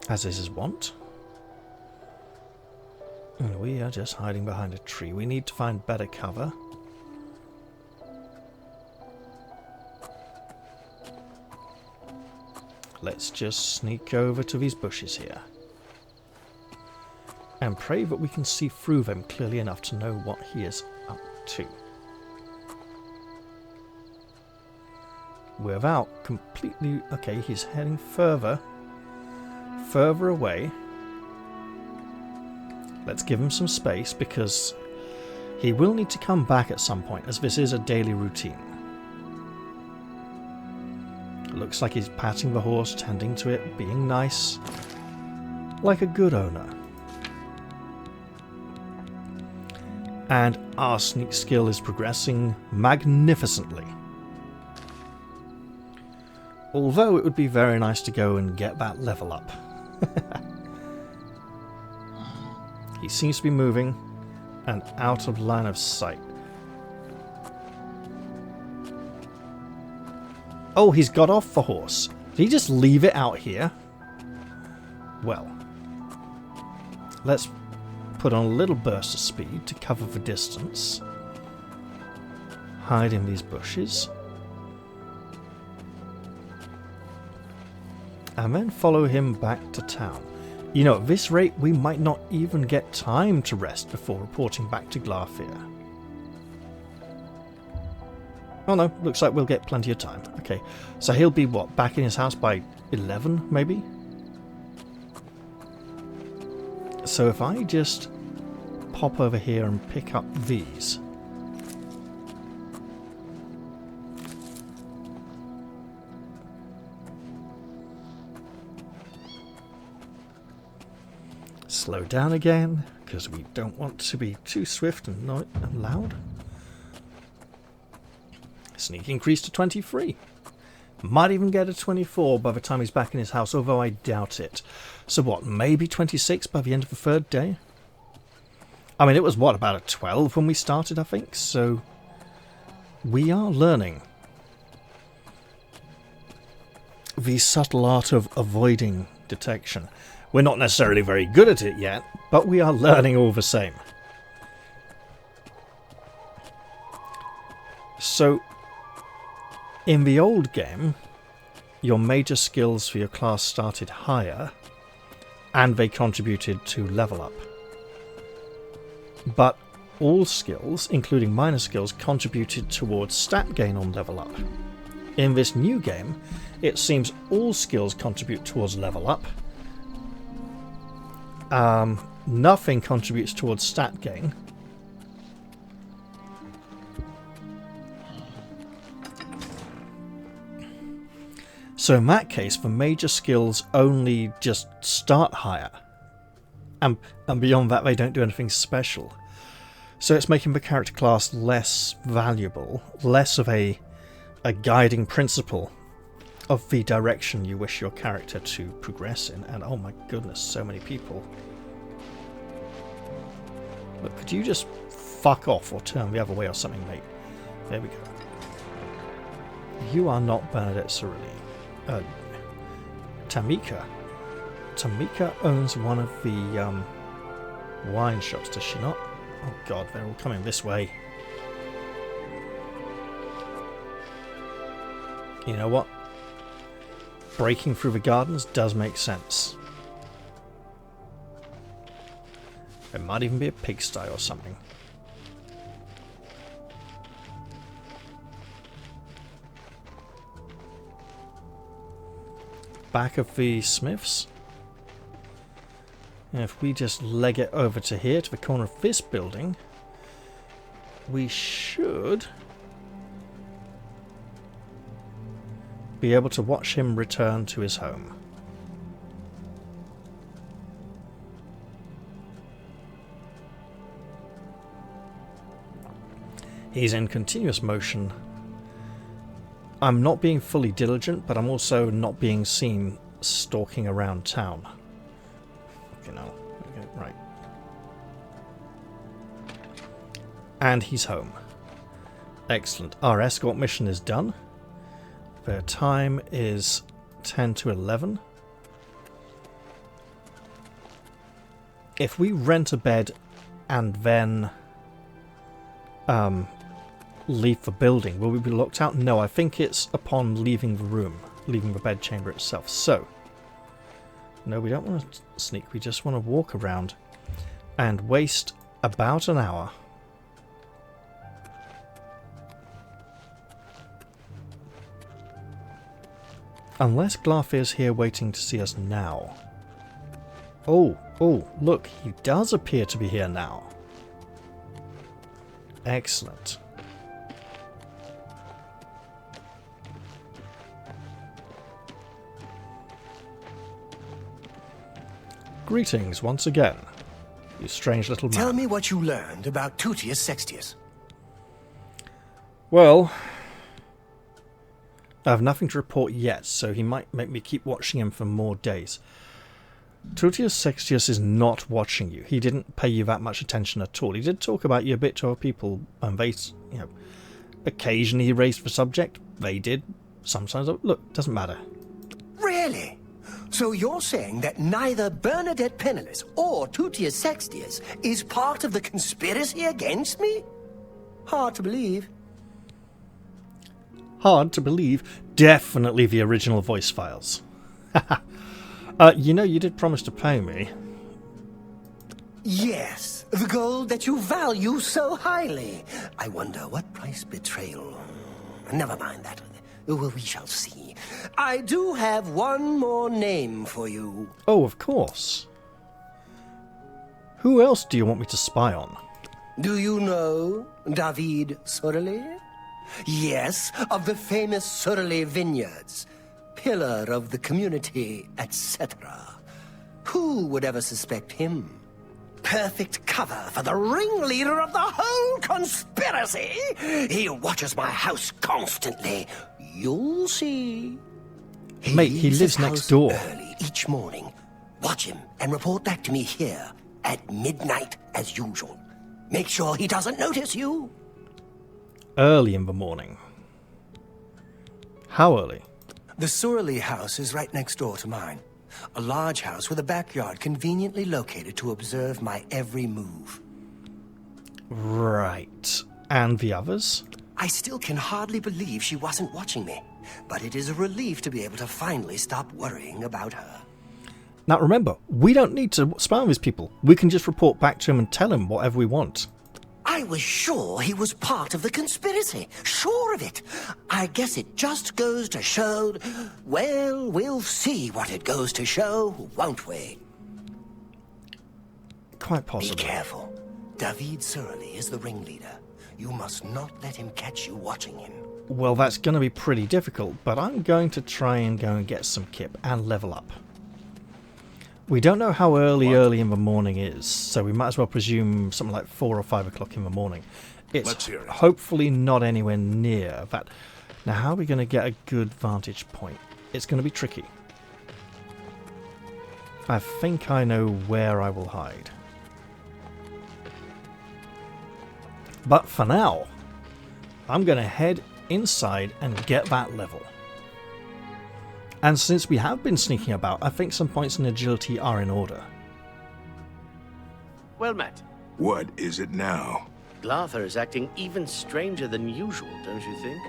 As is his wont. And we are just hiding behind a tree. We need to find better cover. Let's just sneak over to these bushes here. And pray that we can see through them clearly enough to know what he is up to. Without completely... Okay, he's heading further away. Let's give him some space because he will need to come back at some point, as this is a daily routine. Looks like he's patting the horse, tending to it, being nice, like a good owner. And our sneak skill is progressing magnificently. Although it would be very nice to go and get that level up. He seems to be moving and out of line of sight. Oh, he's got off the horse. Did he just leave it out here? Well, let's put on a little burst of speed to cover the distance. Hide in these bushes. And then follow him back to town. You know, at this rate, we might not even get time to rest before reporting back to Glarthir. Oh no, looks like we'll get plenty of time. Okay, so he'll be, what, back in his house by 11, maybe? So if I just pop over here and pick up these... Slow down again, because we don't want to be too swift and loud. Sneak increase to 23. Might even get a 24 by the time he's back in his house, although I doubt it. So what, maybe 26 by the end of the third day? I mean, it was, what, about a 12 when we started, I think? So we are learning the subtle art of avoiding detection. We're not necessarily very good at it yet, but we are learning all the same. So, in the old game, your major skills for your class started higher, and they contributed to level up. But all skills, including minor skills, contributed towards stat gain on level up. In this new game, it seems all skills contribute towards level up. Nothing contributes towards stat gain. So in that case, the major skills only just start higher. And beyond that, they don't do anything special. So it's making the character class less valuable, less of a guiding principle of the direction you wish your character to progress in. And oh my goodness, so many people. Look, could you just fuck off or turn the other way or something, mate? There we go. You are not Bernadette Cerilli. Tamika. Tamika owns one of the wine shops, does she not? Oh god, they're all coming this way. You know what? Breaking through the gardens does make sense. There might even be a pigsty or something. Back of the Smiths. And if we just leg it over to here, to the corner of this building, we should be able to watch him return to his home. He's in continuous motion. I'm not being fully diligent, but I'm also not being seen stalking around town. You know, okay, right. And he's home. Excellent. Our escort mission is done. Their time is 10 to 11. If we rent a bed and then leave the building, will we be locked out? No, I think it's upon leaving the room, leaving the bed chamber itself. So, no, we don't want to sneak, we just want to walk around and waste about an hour. Unless Glarthir's here waiting to see us now. Oh, look, he does appear to be here now. Excellent. Greetings once again, you strange little man. Tell me what you learned about Tutius Sextius. Well, I have nothing to report yet, so he might make me keep watching him for more days. Tutius Sextius is not watching you. He didn't pay you that much attention at all. He did talk about you a bit to other people, and they, you know, occasionally he raised the subject. They did. Sometimes, look, doesn't matter. Really? So you're saying that neither Bernadette Penniless or Tutius Sextius is part of the conspiracy against me? Hard to believe. Hard to believe. Definitely the original voice files. You know, you did promise to pay me. Yes, the gold that you value so highly. I wonder what price betrayal... Never mind that. Well, we shall see. I do have one more name for you. Oh, of course. Who else do you want me to spy on? Do you know David Surley? Yes, of the famous Surley Vineyards. Pillar of the community, etc. Who would ever suspect him? Perfect cover for the ringleader of the whole conspiracy! He watches my house constantly. You'll see. Mate, he lives next door. Early each morning. Watch him and report back to me here at midnight as usual. Make sure he doesn't notice you. Early in the morning. How early? The Surley house is right next door to mine. A large house with a backyard conveniently located to observe my every move. Right. And the others? I still can hardly believe she wasn't watching me, but it is a relief to be able to finally stop worrying about her. Now remember, we don't need to spy on these people. We can just report back to him and tell him whatever we want. I was sure he was part of the conspiracy. Sure of it. I guess it just goes to show... Well, we'll see what it goes to show, won't we? Quite possibly. Be careful. David Surley is the ringleader. You must not let him catch you watching him. Well, that's going to be pretty difficult, but I'm going to try and go and get some kip and level up. We don't know how early in the morning is, so we might as well presume something like 4 or 5 o'clock in the morning. It's hopefully not anywhere near that. Now, how are we going to get a good vantage point? It's going to be tricky. I think I know where I will hide. But for now, I'm going to head inside and get that level. And since we have been sneaking about, I think some points in agility are in order. Well met. What is it now? Glarthir is acting even stranger than usual, don't you think?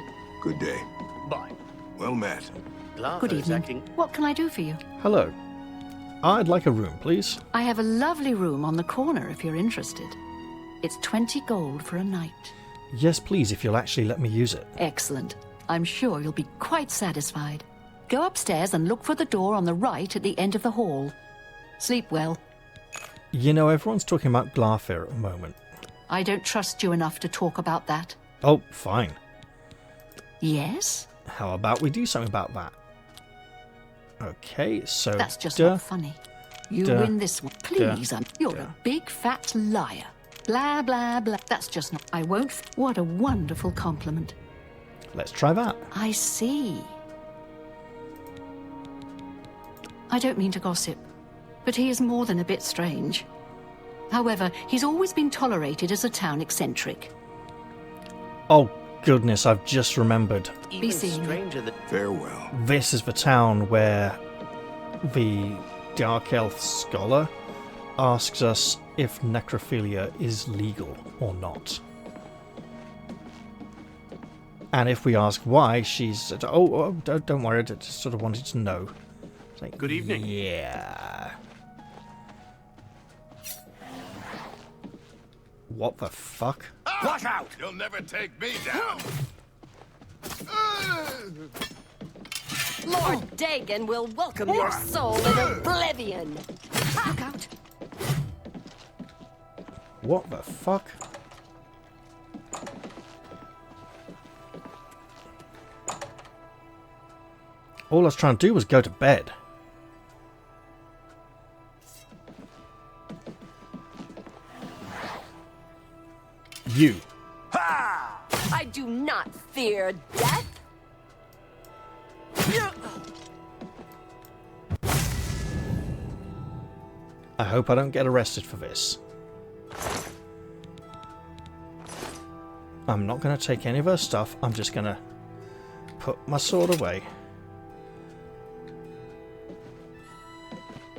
Good day. Bye. Well met. Glarthir Good is evening. acting... What can I do for you? Hello. I'd like a room, please. I have a lovely room on the corner if you're interested. It's 20 gold for a night. Yes, please, if you'll actually let me use it. Excellent. I'm sure you'll be quite satisfied. Go upstairs and look for the door on the right at the end of the hall. Sleep well. You know, everyone's talking about Glarfir at the moment. I don't trust you enough to talk about that. Oh, fine. Yes? How about we do something about that? Okay, so... That's just not funny. You win this one. Please, you're a big fat liar. Blah, blah, blah. That's just not... I won't... What a wonderful compliment. Let's try that. I see. I don't mean to gossip, but he is more than a bit strange. However, he's always been tolerated as a town eccentric. Oh, goodness, I've just remembered. Be seeing Stranger than farewell. This is the town where the Dark Elf scholar asks us if necrophilia is legal or not. And if we ask why, she said, oh don't worry, I just sort of wanted to know. Like, good evening. Yeah. What the fuck? Watch out! You'll never take me down. Lord Dagon will welcome your soul in Oblivion. Look out. What the fuck? All I was trying to do was go to bed. You. Ha! I do not fear death. I hope I don't get arrested for this. I'm not going to take any of her stuff. I'm just going to put my sword away.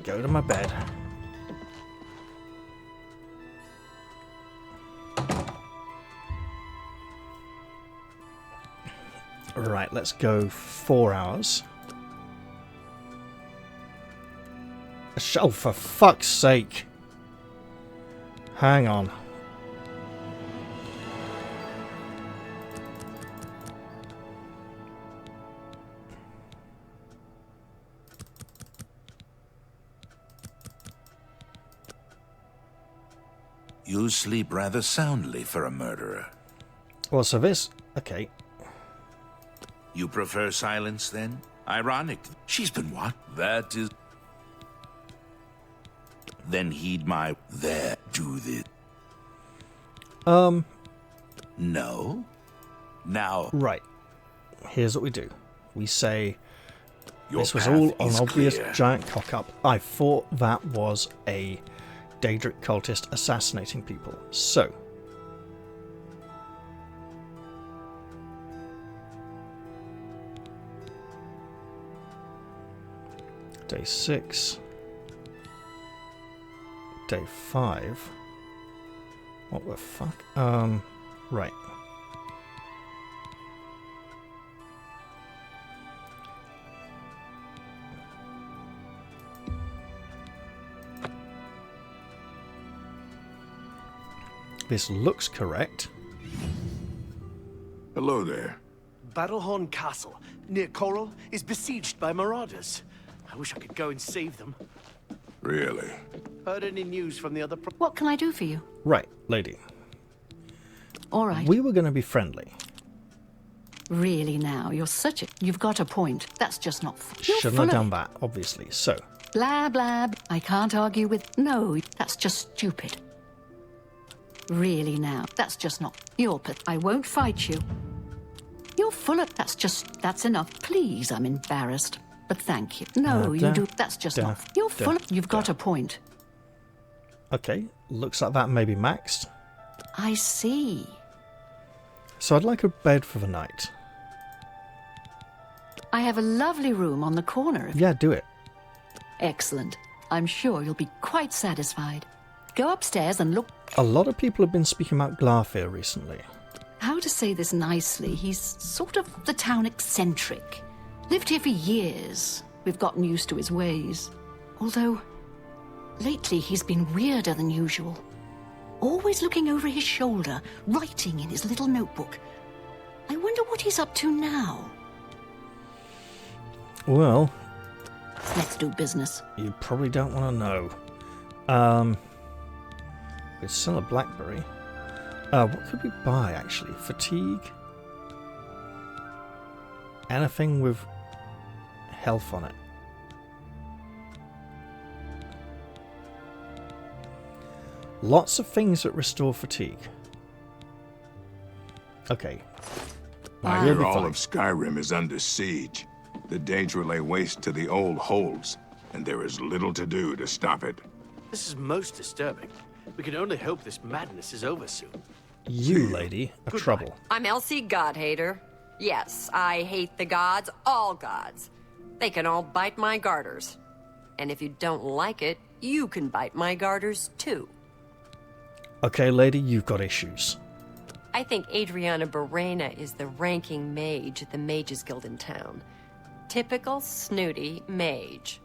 Go to my bed. Right, let's go 4 hours. Oh, for fuck's sake. Hang on. You sleep rather soundly for a murderer. Well, so this... Okay. You prefer silence, then? Ironic. She's been what? That is... Then heed my... There. Do this. No? Now... Right. Here's what we do. We say... Your this was path all an is obvious clear. giant cock-up. I thought that was a daedric cultist assassinating people. So... Day 6. Day 5. What the fuck? Right. This looks correct. Hello there. Battlehorn Castle, near Coral, is besieged by marauders. I wish I could go and save them. Really? Heard any news from the other What can I do for you? Right, lady. All right. We were going to be friendly. Really now, you're such a... You've got a point. That's just not... You're Shouldn't full have of done it. that, obviously. So, Blah, blah. I can't argue with... No, that's just stupid. Really now, that's just not... I won't fight you. You're full of... That's enough. Please, I'm embarrassed. But thank you. No, you do... That's just not... You're full of... You've got a point. okay, looks like that may be maxed. I see. So I'd like a bed for the night. I have a lovely room on the corner. Yeah, do it. Excellent. I'm sure you'll be quite satisfied. Go upstairs and look... A lot of people have been speaking about Glarfir recently. How to say this nicely? He's sort of the town eccentric. Lived here for years. We've gotten used to his ways. Although, lately he's been weirder than usual. Always looking over his shoulder, writing in his little notebook. I wonder what he's up to now. Well, Let's do business. you probably don't want to know. We sell a blackberry. What could we buy, actually? Fatigue? Anything with health on it. Lots of things that restore fatigue. Okay. I hear all of Skyrim is under siege. The Daedra lay waste to the old holds, and there is little to do to stop it. This is most disturbing. We can only hope this madness is over soon. You, lady, are trouble. I'm Elsie Godhater. Yes, I hate the gods, all gods. They can all bite my garters. And if you don't like it, you can bite my garters too. Okay, lady, you've got issues. I think Adriana Barrena is the ranking mage at the Mages Guild in town. Typical snooty mage.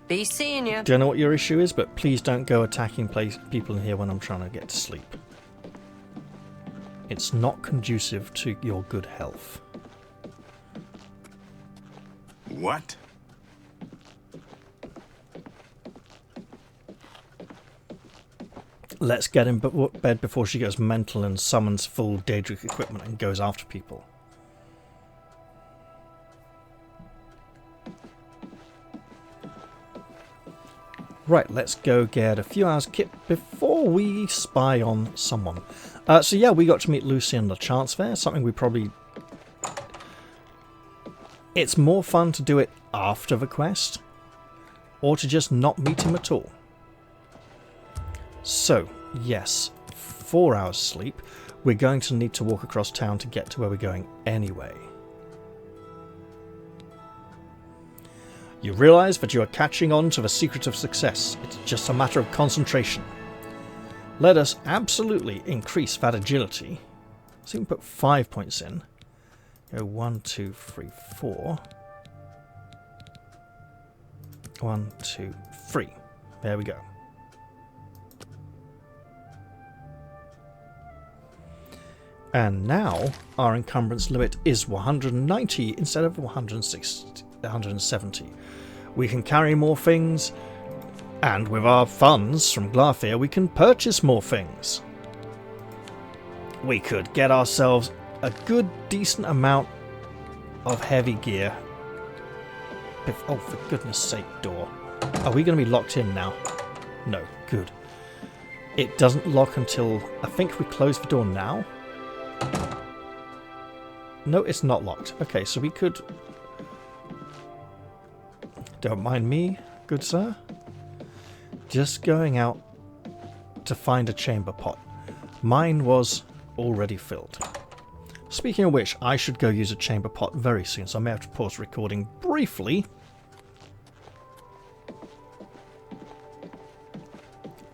Be seeing you. Don't know what your issue is, but please don't go attacking people in here when I'm trying to get to sleep. It's not conducive to your good health. What? Let's get in bed before she goes mental and summons full daedric equipment and goes after people. Right, let's go get a few hours kit before we spy on someone. So yeah, we got to meet Lucy and the Chance Fair, something we probably... It's more fun to do it after the quest, or to just not meet him at all. So, yes, 4 hours sleep. We're going to need to walk across town to get to where we're going anyway. You realise that you are catching on to the secret of success. It's just a matter of concentration. Let us absolutely increase that agility. So we can put 5 points in. Go 1, 2, 3, 4. 1, 2, 3. There we go. And now our encumbrance limit is 190 instead of 170. We can carry more things, and with our funds from Glarthir we can purchase more things. We could get ourselves a good decent amount of heavy gear. Oh, for goodness sake, door. Are we going to be locked in now? No, good. It doesn't lock until... I think we close the door now. No, it's not locked. Okay, so we could... Don't mind me, good sir. Just going out to find a chamber pot. Mine was already filled. Speaking of which, I should go use a chamber pot very soon, so I may have to pause recording briefly.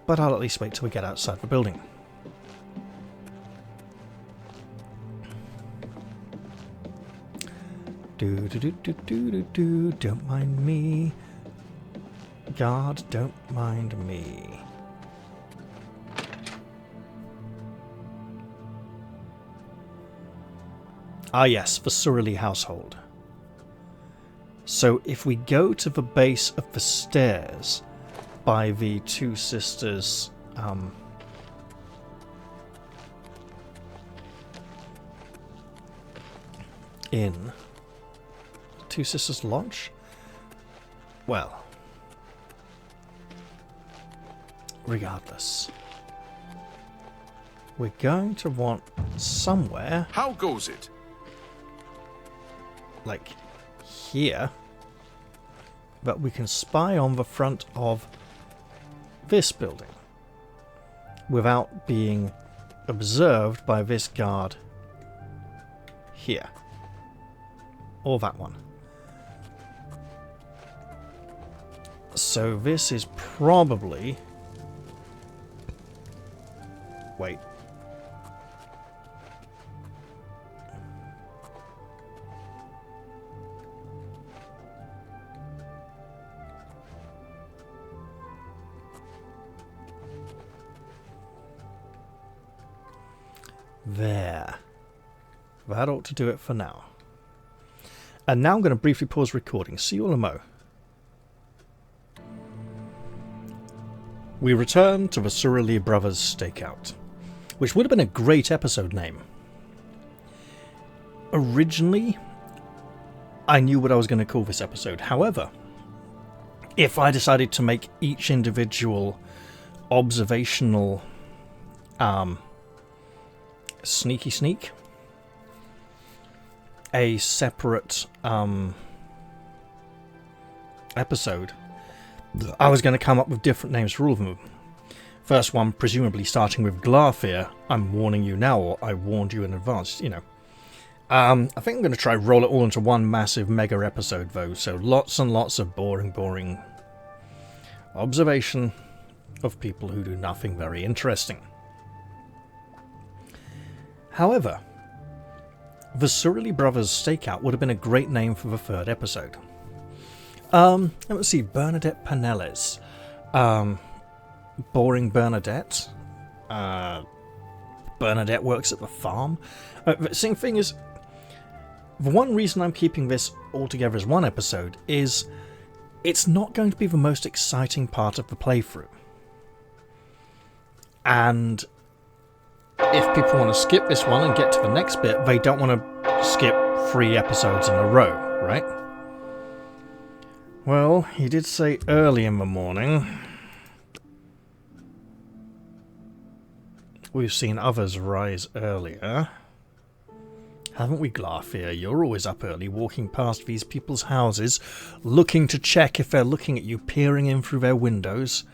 But I'll at least wait till we get outside the building. Don't mind me. God, don't mind me. Ah yes, the Surly household. So if we go to the base of the stairs by the two sisters inn. Two Sisters Lodge? Well, regardless, we're going to want somewhere... How goes it? Like here, that we can spy on the front of this building without being observed by this guard here. Or that one. So this is probably... Wait. There. That ought to do it for now. And now I'm going to briefly pause recording. See you all in a mo. we return to the Surly Brothers Stakeout, which would have been a great episode name. Originally, I knew what I was going to call this episode. However, if I decided to make each individual observational sneaky sneak a separate episode, I was going to come up with different names for all of them. First one, presumably starting with Glarfir. I'm warning you now, or I warned you in advance, you know. I think I'm going to try roll it all into one massive mega episode, though, so lots and lots of boring observation of people who do nothing very interesting. However, the Surly Brothers Stakeout would have been a great name for the third episode. Let's see, Bernadette Panelles. Boring Bernadette. Bernadette works at the farm. The same thing is, the one reason I'm keeping this all together as one episode is it's not going to be the most exciting part of the playthrough. And if people want to skip this one and get to the next bit, they don't want to skip 3 episodes in a row, right? Well, he did say early in the morning. We've seen others rise earlier. Haven't we, Glarfir? You're always up early, walking past these people's houses, looking to check if they're looking at you, peering in through their windows.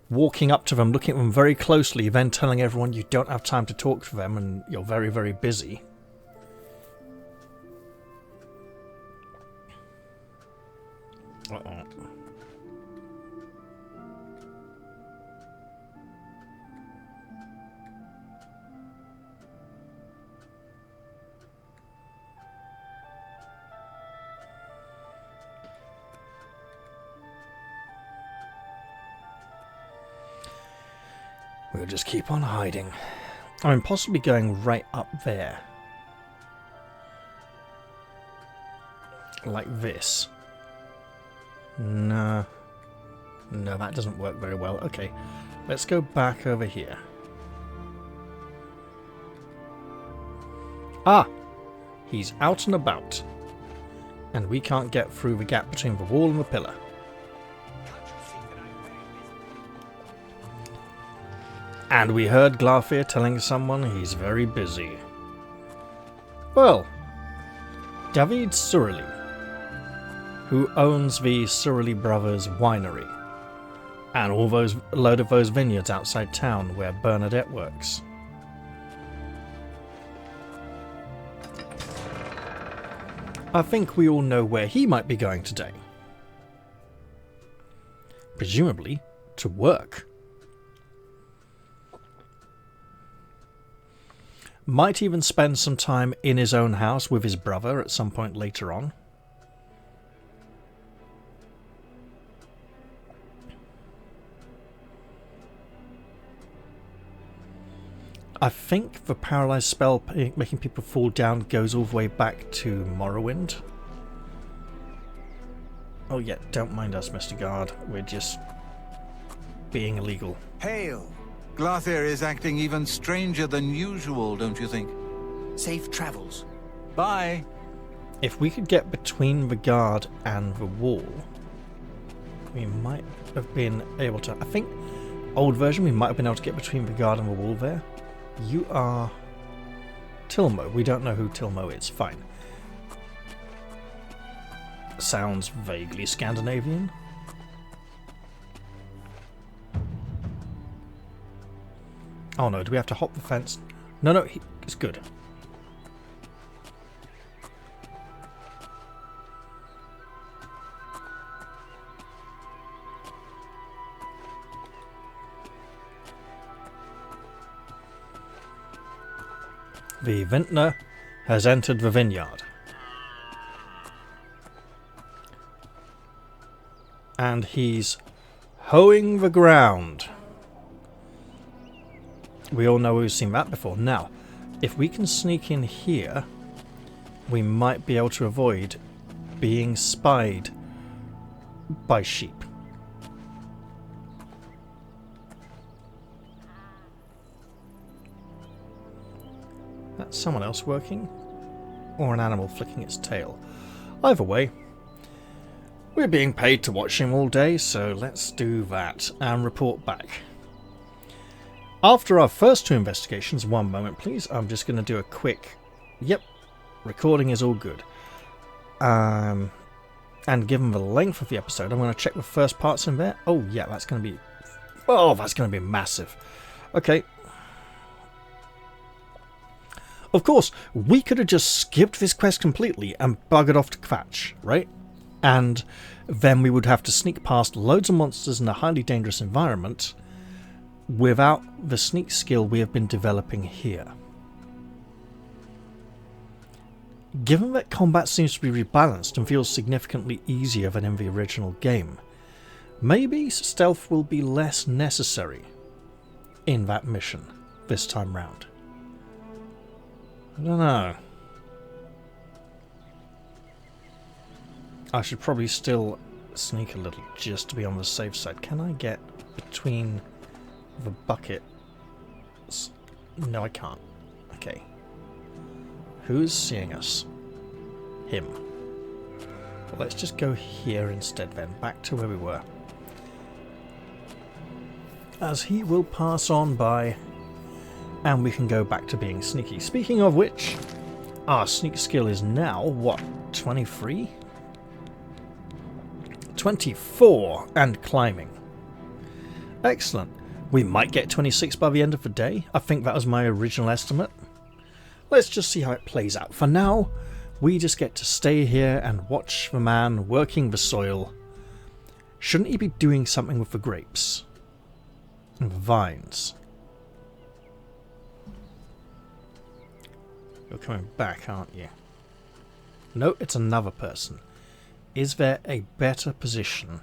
Walking up to them, looking at them very closely, then telling everyone you don't have time to talk to them and you're very, very busy. Uh-oh. We'll just keep on hiding. I mean, possibly going right up there. Like this. No. No, that doesn't work very well. Okay, let's go back over here. Ah! He's out and about. And we can't get through the gap between the wall and the pillar. And we heard Glarfir telling someone he's very busy. Well, David Surly, who owns the Surly Brothers Winery, and all those load of those vineyards outside town where Bernadette works. I think we all know where he might be going today. Presumably, to work. Might even spend some time in his own house with his brother at some point later on. I think the paralyzed spell making people fall down goes all the way back to Morrowind. Oh yeah, don't mind us, Mr. Guard. We're just being illegal. Hail! Glarfir is acting even stranger than usual, don't you think? Safe travels. Bye. If we could get between the guard and the wall, we might have been able to... I think, old version, we might have been able to get between the guard and the wall there. You are... Tilmo. We don't know who Tilmo is. Fine. Sounds vaguely Scandinavian. Oh no, do we have to hop the fence? No, it's good. The vintner has entered the vineyard. And he's hoeing the ground. We all know we've seen that before. Now, if we can sneak in here, we might be able to avoid being spied by sheep. That's someone else working, or an animal flicking its tail. Either way, we're being paid to watch him all day, so let's do that and report back. After our first 2 investigations, one moment please, I'm just going to do a quick, yep, recording is all good. And given the length of the episode, I'm going to check the first parts in there. Oh yeah, that's going to be massive. Okay. Of course, we could have just skipped this quest completely and buggered off to Kvatch, right? And then we would have to sneak past loads of monsters in a highly dangerous environment without the sneak skill we have been developing here. Given that combat seems to be rebalanced and feels significantly easier than in the original game, maybe stealth will be less necessary in that mission this time round. I don't know. I should probably still sneak a little just to be on the safe side. Can I get between the buckets? No, I can't. Okay. Who's seeing us? Him. Well, let's just go here instead then, back to where we were. As he will pass on by, and we can go back to being sneaky. Speaking of which, our sneak skill is now, what, 23? 24 and climbing. Excellent. We might get 26 by the end of the day. I think that was my original estimate. Let's just see how it plays out. For now, we just get to stay here and watch the man working the soil. Shouldn't he be doing something with the grapes? And the vines? You're coming back, aren't you? No, it's another person. Is there a better position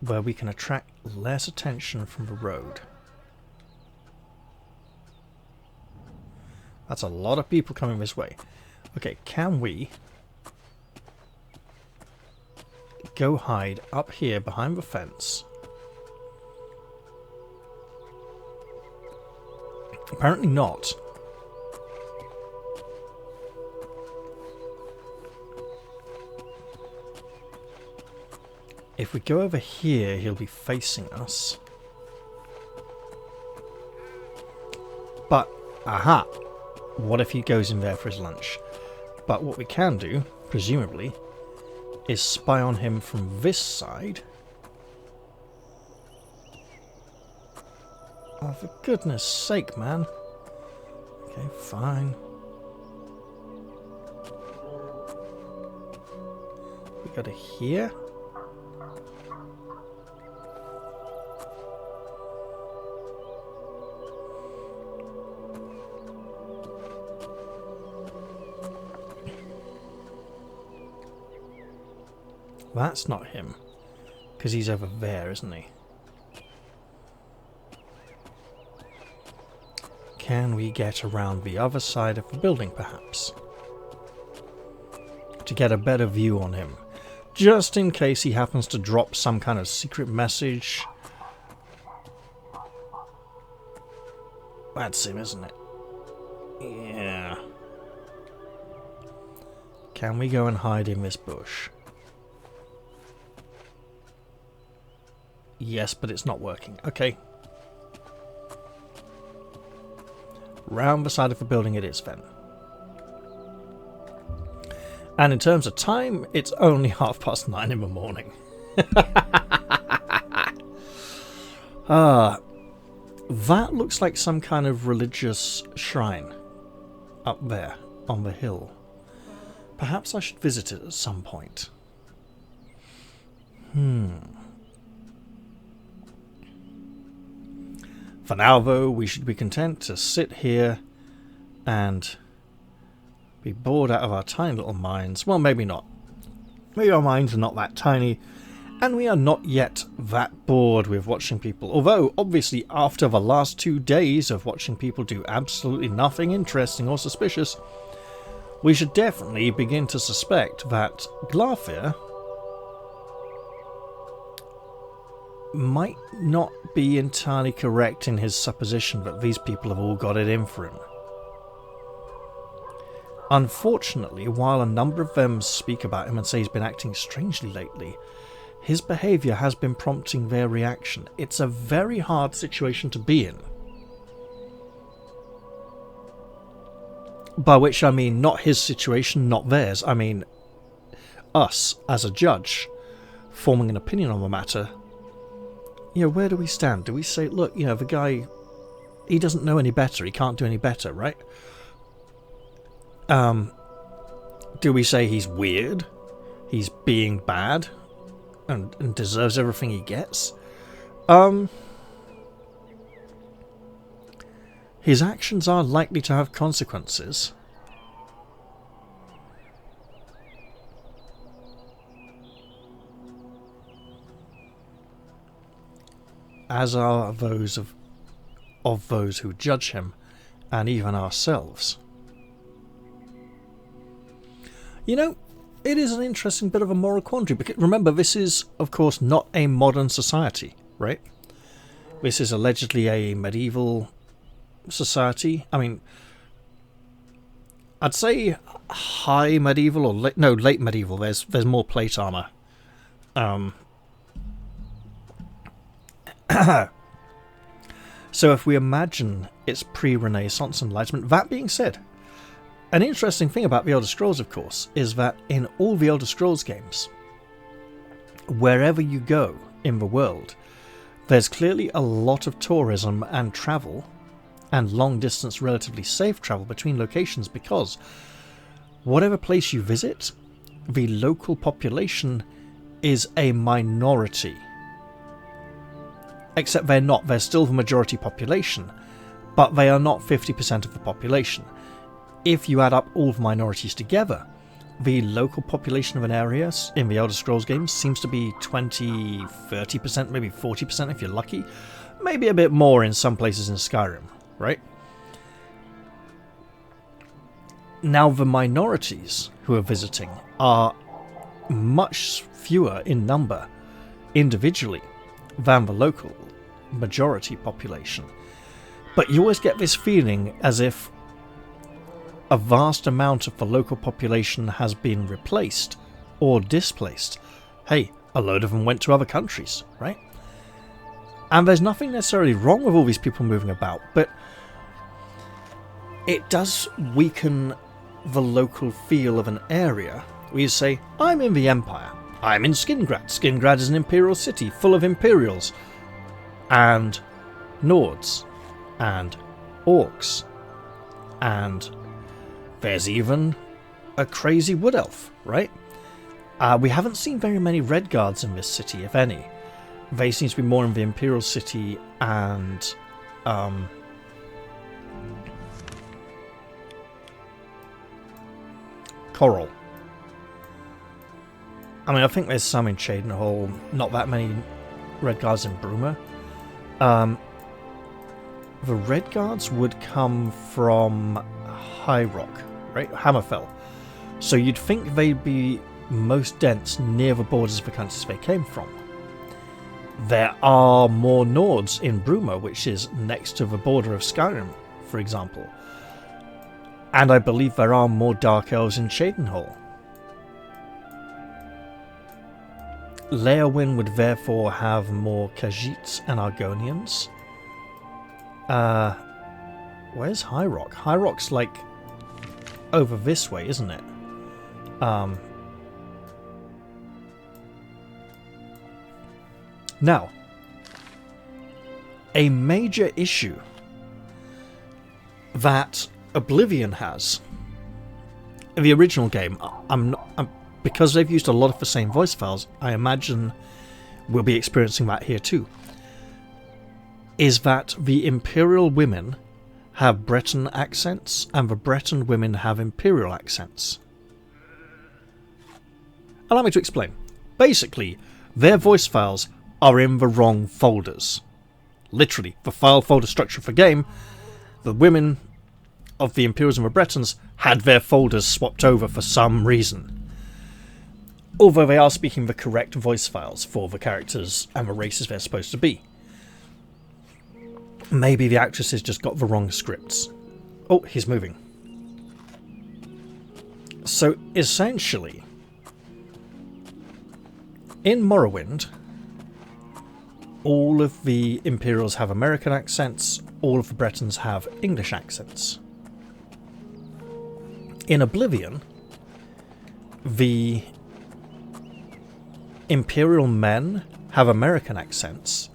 where we can attract less attention from the road? That's a lot of people coming this way. Okay, can we go hide up here behind the fence? Apparently not. If we go over here, he'll be facing us. But, aha! What if he goes in there for his lunch? But what we can do, presumably, is spy on him from this side. Oh, for goodness sake, man. Okay, fine. We go to here. That's not him, because he's over there, isn't he? Can we get around the other side of the building, perhaps? To get a better view on him, just in case he happens to drop some kind of secret message. That's him, isn't it? Yeah. Can we go and hide in this bush? Yes, but it's not working. Okay. Round the side of the building it is then. And in terms of time, it's only 9:30 in the morning. That looks like some kind of religious shrine up there on the hill. Perhaps I should visit it at some point. For now, though, we should be content to sit here and be bored out of our tiny little minds. Well, maybe not. Maybe our minds are not that tiny, and we are not yet that bored with watching people. Although, obviously, after the last 2 days of watching people do absolutely nothing interesting or suspicious, we should definitely begin to suspect that Glarthir might not be entirely correct in his supposition that these people have all got it in for him. Unfortunately, while a number of them speak about him and say he's been acting strangely lately, his behaviour has been prompting their reaction. It's a very hard situation to be in. By which I mean not his situation, not theirs. I mean us, as a judge, forming an opinion on the matter. You know, where do we stand? Do we say, look, you know, the guy, he doesn't know any better, he can't do any better, right? Do we say he's weird? He's being bad? And deserves everything he gets? His actions are likely to have consequences. As are those of those who judge him, and even ourselves. You know, it is an interesting bit of a moral quandary, because remember, this is, of course, not a modern society, right? This is allegedly a medieval society. I mean, I'd say high medieval, or late medieval. There's more plate armor. So if we imagine it's pre-Renaissance Enlightenment, that being said, an interesting thing about the Elder Scrolls, of course, is that in all the Elder Scrolls games, wherever you go in the world, there's clearly a lot of tourism and travel, and long-distance, relatively safe travel between locations, because whatever place you visit, the local population is a minority. Except they're not, they're still the majority population, but they are not 50% of the population. If you add up all the minorities together, the local population of an area in the Elder Scrolls games seems to be 20, 30%, maybe 40% if you're lucky. Maybe a bit more in some places in Skyrim, right? Now the minorities who are visiting are much fewer in number, individually, than the local majority population. But you always get this feeling as if a vast amount of the local population has been replaced or displaced. Hey, a load of them went to other countries, right? And there's nothing necessarily wrong with all these people moving about, but it does weaken the local feel of an area where you say, I'm in the Empire. I'm in Skingrad. Skingrad is an imperial city full of Imperials and Nords and Orcs, and there's even a crazy wood elf, right? We haven't seen very many Red Guards in this city, if any. They seem to be more in the Imperial city and Coral. I mean, I think there's some in Cheydinhal, not that many Red Guards in Bruma. The Red Guards would come from High Rock, right? Hammerfell. So you'd think they'd be most dense near the borders of the countries they came from. There are more Nords in Bruma, which is next to the border of Skyrim, for example. And I believe there are more Dark Elves in Cheydinhal. Leowyn would therefore have more Khajiits and Argonians. Where's High Rock? High Rock's like over this way, isn't it? Now, a major issue that Oblivion has, the original game, because they've used a lot of the same voice files, I imagine we'll be experiencing that here too, is that the Imperial women have Breton accents and the Breton women have Imperial accents. Allow me to explain. Basically, their voice files are in the wrong folders. Literally, the file folder structure for game, the women of the Imperials and the Bretons had their folders swapped over for some reason. Although they are speaking the correct voice files for the characters and the races they're supposed to be. Maybe the actresses just got the wrong scripts. Oh, he's moving. So essentially, in Morrowind, all of the Imperials have American accents, all of the Bretons have English accents. In Oblivion, the Imperial men have American accents,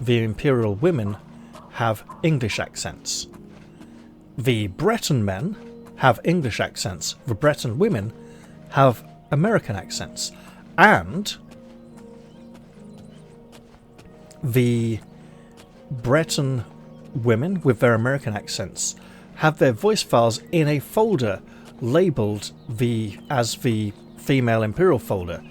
the Imperial women have English accents. The Breton men have English accents, the Breton women have American accents, and the Breton women with their American accents have their voice files in a folder labelled as the female Imperial folder,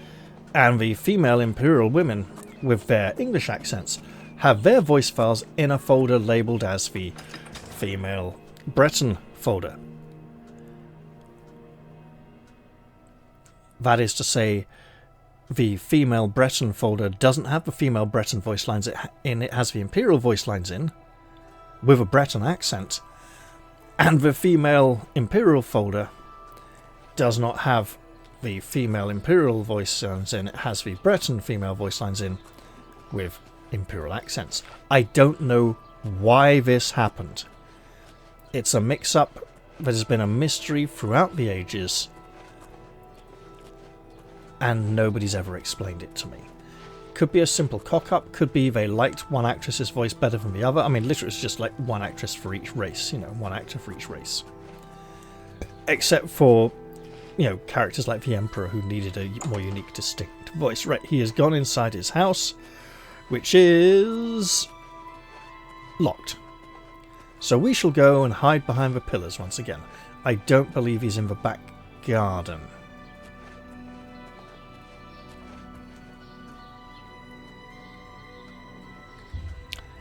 and the female Imperial women with their English accents have their voice files in a folder labelled as the female Breton folder. That is to say, the female Breton folder doesn't have the female Breton voice lines in, it has the Imperial voice lines in, with a Breton accent, and the female Imperial folder does not have the female Imperial voice lines in, it has the Breton female voice lines in, with Imperial accents. I don't know why this happened. It's a mix-up that has been a mystery throughout the ages, and nobody's ever explained it to me. Could be a simple cock-up, could be they liked one actress's voice better than the other. I mean, literally it's just like one actress for each race, you know, one actor for each race. Except for, you know, characters like the Emperor who needed a more unique, distinct voice. Right, he has gone inside his house, which is locked. So we shall go and hide behind the pillars once again. I don't believe he's in the back garden.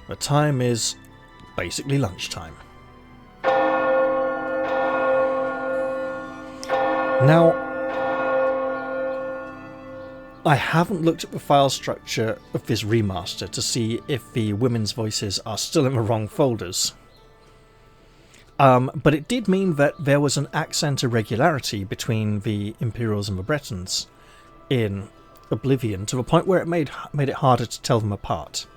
The time is basically lunchtime. Now, I haven't looked at the file structure of this remaster to see if the women's voices are still in the wrong folders. But it did mean that there was an accent irregularity between the Imperials and the Bretons in Oblivion, to the point where it made it harder to tell them apart.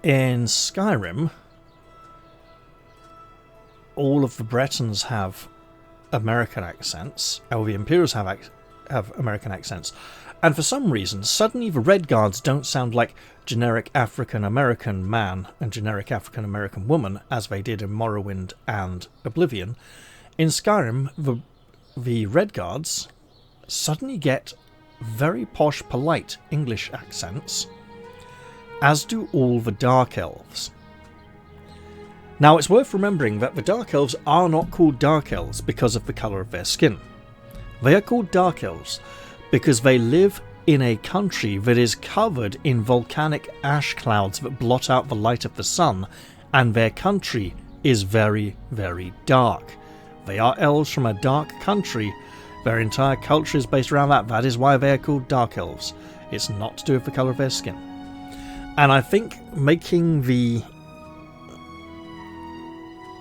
In Skyrim, all of the Bretons have American accents, or the Imperials have American accents, and for some reason, suddenly the Red Guards don't sound like generic African-American man and generic African-American woman, as they did in Morrowind and Oblivion. In Skyrim, the Red Guards suddenly get very posh, polite English accents, as do all the Dark Elves. Now, it's worth remembering that the Dark Elves are not called Dark Elves because of the colour of their skin. They are called Dark Elves because they live in a country that is covered in volcanic ash clouds that blot out the light of the sun, and their country is very, very dark. They are elves from a dark country. Their entire culture is based around that. That is why they are called Dark Elves. It's not to do with the colour of their skin. And I think making the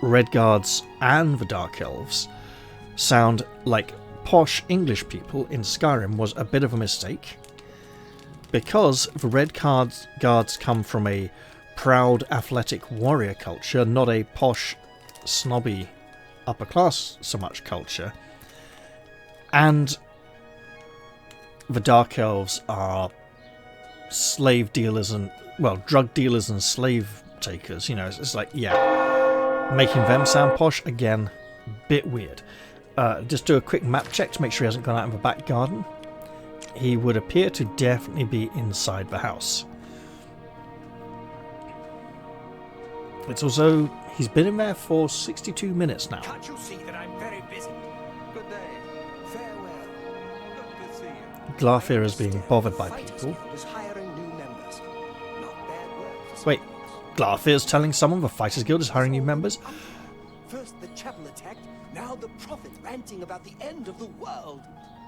Red Guards and the Dark Elves sound like posh English people in Skyrim was a bit of a mistake, because the Red Guards come from a proud, athletic warrior culture, not a posh, snobby, upper class so much culture, and the Dark Elves are slave dealers and, well, drug dealers and slave takers. You know, it's like, yeah, making them sound posh, again, bit weird. Just do a quick map check to make sure he hasn't gone out in the back garden. He would appear to definitely be inside the house. It's also, he's been in there for 62 minutes now. Can't you see that I'm very busy? Good day. Farewell. Good to see you. Glarfir is being bothered by people. Wait, Glarfir's telling someone the Fighters Guild is hiring new members? First the chapel attacked, now the prophet ranting about the end of the world.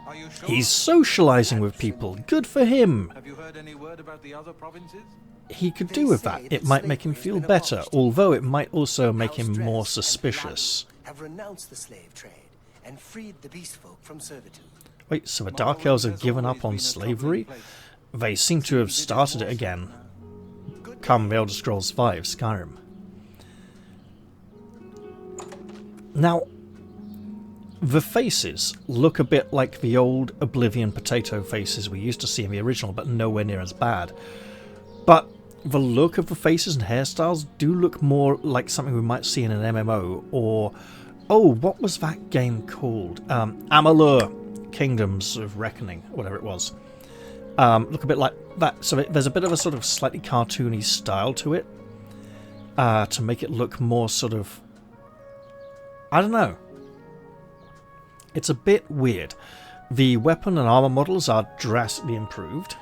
Are you sure? He's socialising with people. Good for him. Have you heard any word about the other provinces? He could do with that. It might make him feel better, although it might also make him more suspicious. Have renounced the slave trade. and freed the beast folk from servitude. Wait, so the Dark Elves have given up on slavery? They seem to have started it again. Come the Elder Scrolls V, Skyrim. Now, the faces look a bit like the old Oblivion potato faces we used to see in the original, but nowhere near as bad. But the look of the faces and hairstyles do look more like something we might see in an MMO, or... oh, what was that game called? Amalur Kingdoms of Reckoning, whatever it was. Look a bit like that. So there's a bit of a sort of slightly cartoony style to it, to make it look more sort of... I don't know. It's a bit weird. The weapon and armor models are drastically improved.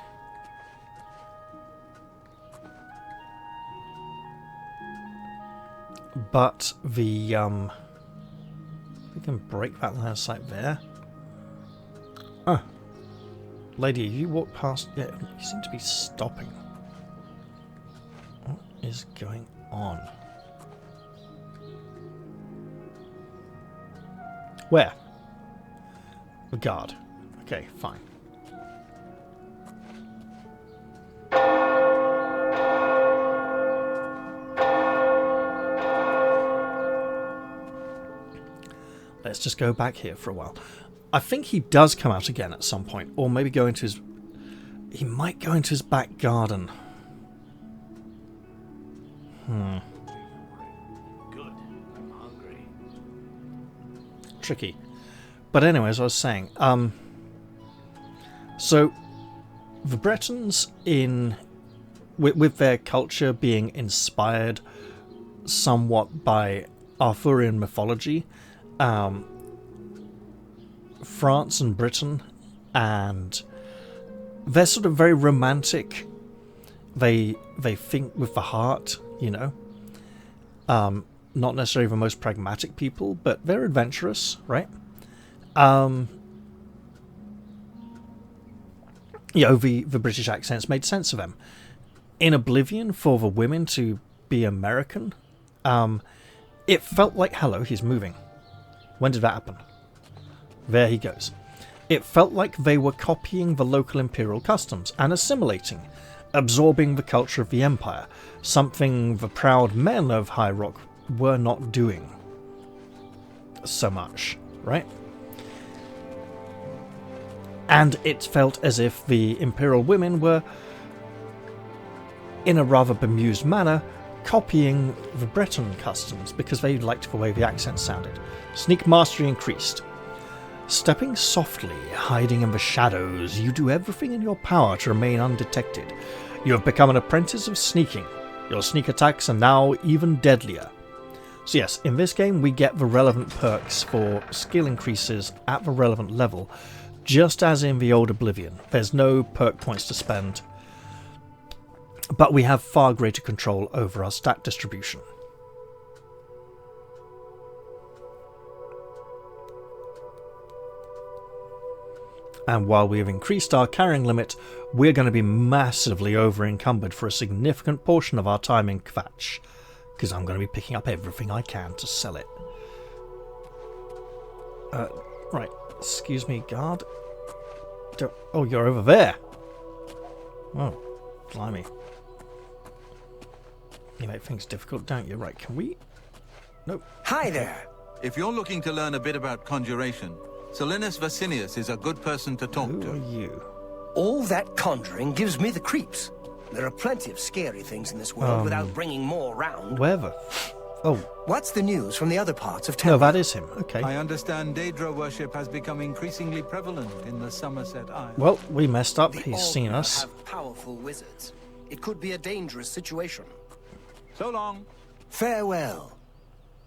But the, we can break that line of sight there. Oh. Lady, you walk past... yeah, you seem to be stopping. What is going on? Where? The guard. Okay, fine. Let's just go back here for a while. I think he does come out again at some point, or maybe go into his... he might go into his back garden. Good. I'm hungry. Tricky. But anyway, as I was saying, so the Bretons with their culture being inspired somewhat by Arthurian mythology, France and Britain, and they're sort of very romantic. They think with the heart, you know. Not necessarily the most pragmatic people, but they're adventurous, right? You know, the British accents made sense of them. In Oblivion, for the women to be American, it felt like... hello, he's moving. When did that happen? There he goes. It felt like they were copying the local imperial customs and assimilating, absorbing the culture of the empire, something the proud men of High Rock were not doing so much, right? And it felt as if the imperial women were, in a rather bemused manner, copying the Breton customs because they liked the way the accent sounded. Sneak mastery increased. Stepping softly, hiding in the shadows, you do everything in your power to remain undetected. You have become an apprentice of sneaking. Your sneak attacks are now even deadlier. So yes, in this game we get the relevant perks for skill increases at the relevant level, just as in the old Oblivion. There's no perk points to spend, but we have far greater control over our stat distribution. And while we have increased our carrying limit, we're going to be massively over-encumbered for a significant portion of our time in Kvatch, because I'm going to be picking up everything I can to sell it. Right, excuse me, guard. Oh, you're over there. Oh, blimey. You make things difficult, don't you? Right, can we... Nope. Hi there. If you're looking to learn a bit about conjuration, Solinus Vasinius is a good person to talk to. Who are you? All that conjuring gives me the creeps. There are plenty of scary things in this world without bringing more round. Where the... Oh. What's the news from the other parts of town? No, that is him. Okay. I understand Daedra worship has become increasingly prevalent in the Somerset Isles. Well, we messed up. The He's seen us. have powerful wizards. It could be a dangerous situation. So long. Farewell.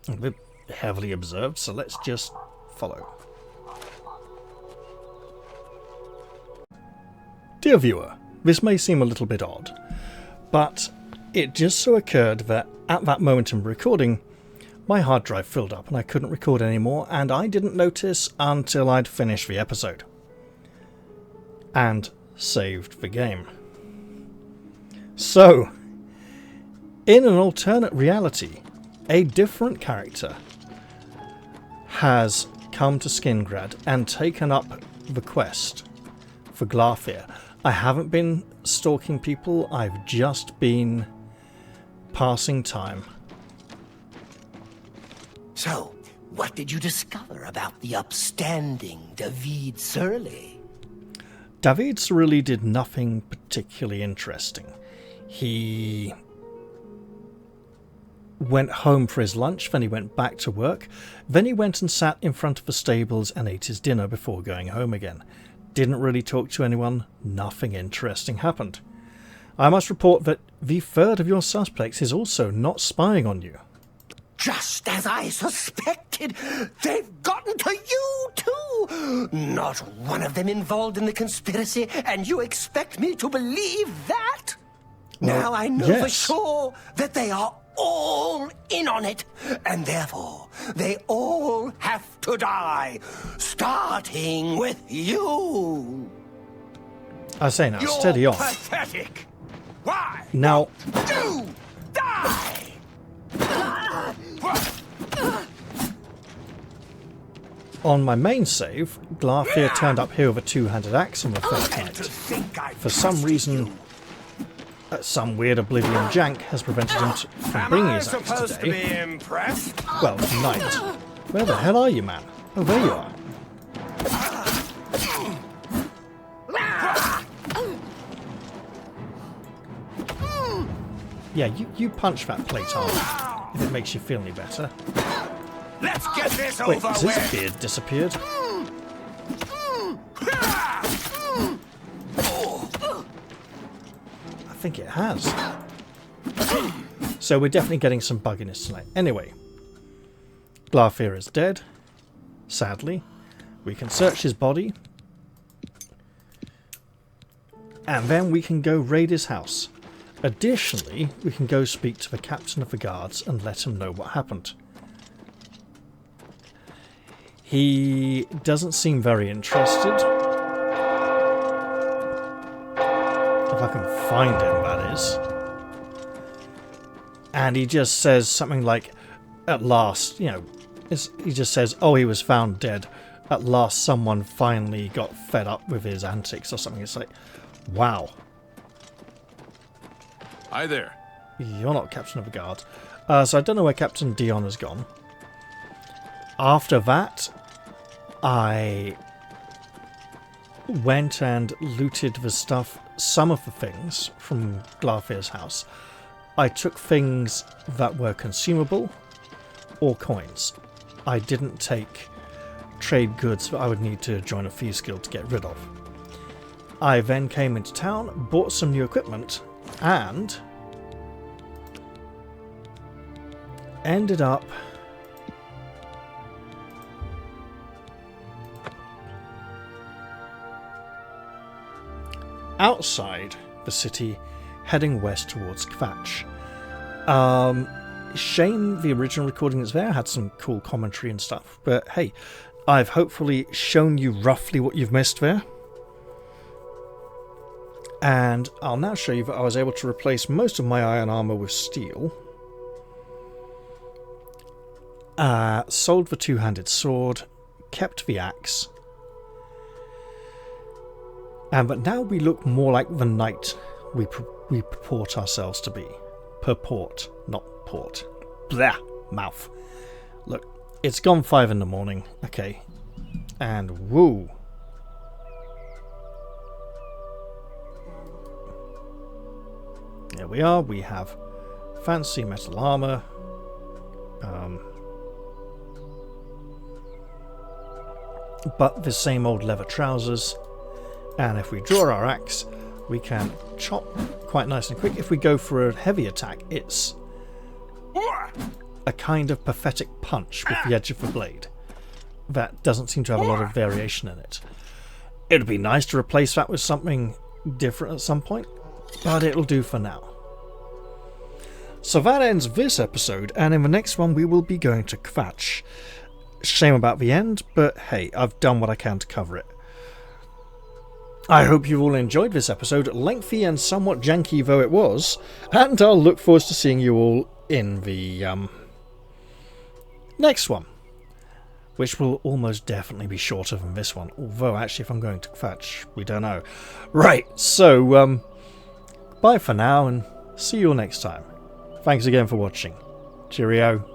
We're heavily observed, so let's just follow. Dear viewer, this may seem a little bit odd, but it just so occurred that at that moment in recording, my hard drive filled up and I couldn't record anymore, and I didn't notice until I'd finished the episode. And saved the game. So, in an alternate reality, a different character has come to Skingrad and taken up the quest for Glarfir. I haven't been stalking people, I've just been passing time. So, what did you discover about the upstanding David Surly? David Surly did nothing particularly interesting. He went home for his lunch, then he went back to work, then he went and sat in front of the stables and ate his dinner before going home again. Didn't really talk to anyone, nothing interesting happened. I must report that the third of your suspects is also not spying on you. Just as I suspected, they've gotten to you too! Not one of them involved in the conspiracy, and you expect me to believe that? Well, now I know for sure that they are all in on it, and therefore they all have to die, starting with you. I say now, You're steady off. Pathetic. Why? Now, do die. on my main save, Glarfir turned up here with a two-handed axe on the first night. For some reason, some weird Oblivion jank has prevented him from bringing his axe today. Well, tonight. Where the hell are you, man? Oh, there you are. Yeah, you punch that plate armor, if it makes you feel any better. Let's get this Wait, over has his with. beard disappeared? I think it has. So we're definitely getting some bugginess tonight. Anyway, Glarfir is dead, sadly. We can search his body. And then we can go raid his house. Additionally, we can go speak to the captain of the guards and let him know what happened. He doesn't seem very interested. If I can find him, that is. And he just says something like, at last, you know, he just says, oh, he was found dead. At last someone finally got fed up with his antics or something. It's like, wow. Hi there. You're not captain of the guard. So I don't know where Captain Dion has gone. After that, I went and looted the stuff, some of the things from Glarfir's house. I took things that were consumable or coins. I didn't take trade goods that I would need to join a thieves guild to get rid of. I then came into town, bought some new equipment, and ended up outside the city, heading west towards Kvatch. Shame the original recording that's there had some cool commentary and stuff, but hey, I've hopefully shown you roughly what you've missed there. And I'll now show you that I was able to replace most of my iron armor with steel. Sold the two-handed sword, kept the axe. But now we look more like the knight we purport ourselves to be. Purport, not port. Blah, mouth. Look, it's gone 5 in the morning. Okay. And woo. There we are. We have fancy metal armor. But the same old leather trousers. And if we draw our axe, we can chop quite nice and quick. If we go for a heavy attack, it's a kind of pathetic punch with the edge of the blade. That doesn't seem to have a lot of variation in it. It would be nice to replace that with something different at some point, but it'll do for now. So that ends this episode, and in the next one we will be going to Kvatch. Shame about the end, but hey, I've done what I can to cover it. I hope you all enjoyed this episode, lengthy and somewhat janky though it was, and I'll look forward to seeing you all in the next one. which will almost definitely be shorter than this one. Although, actually, if I'm going to fetch, we don't know. Right, so, bye for now, and see you all next time. Thanks again for watching. Cheerio.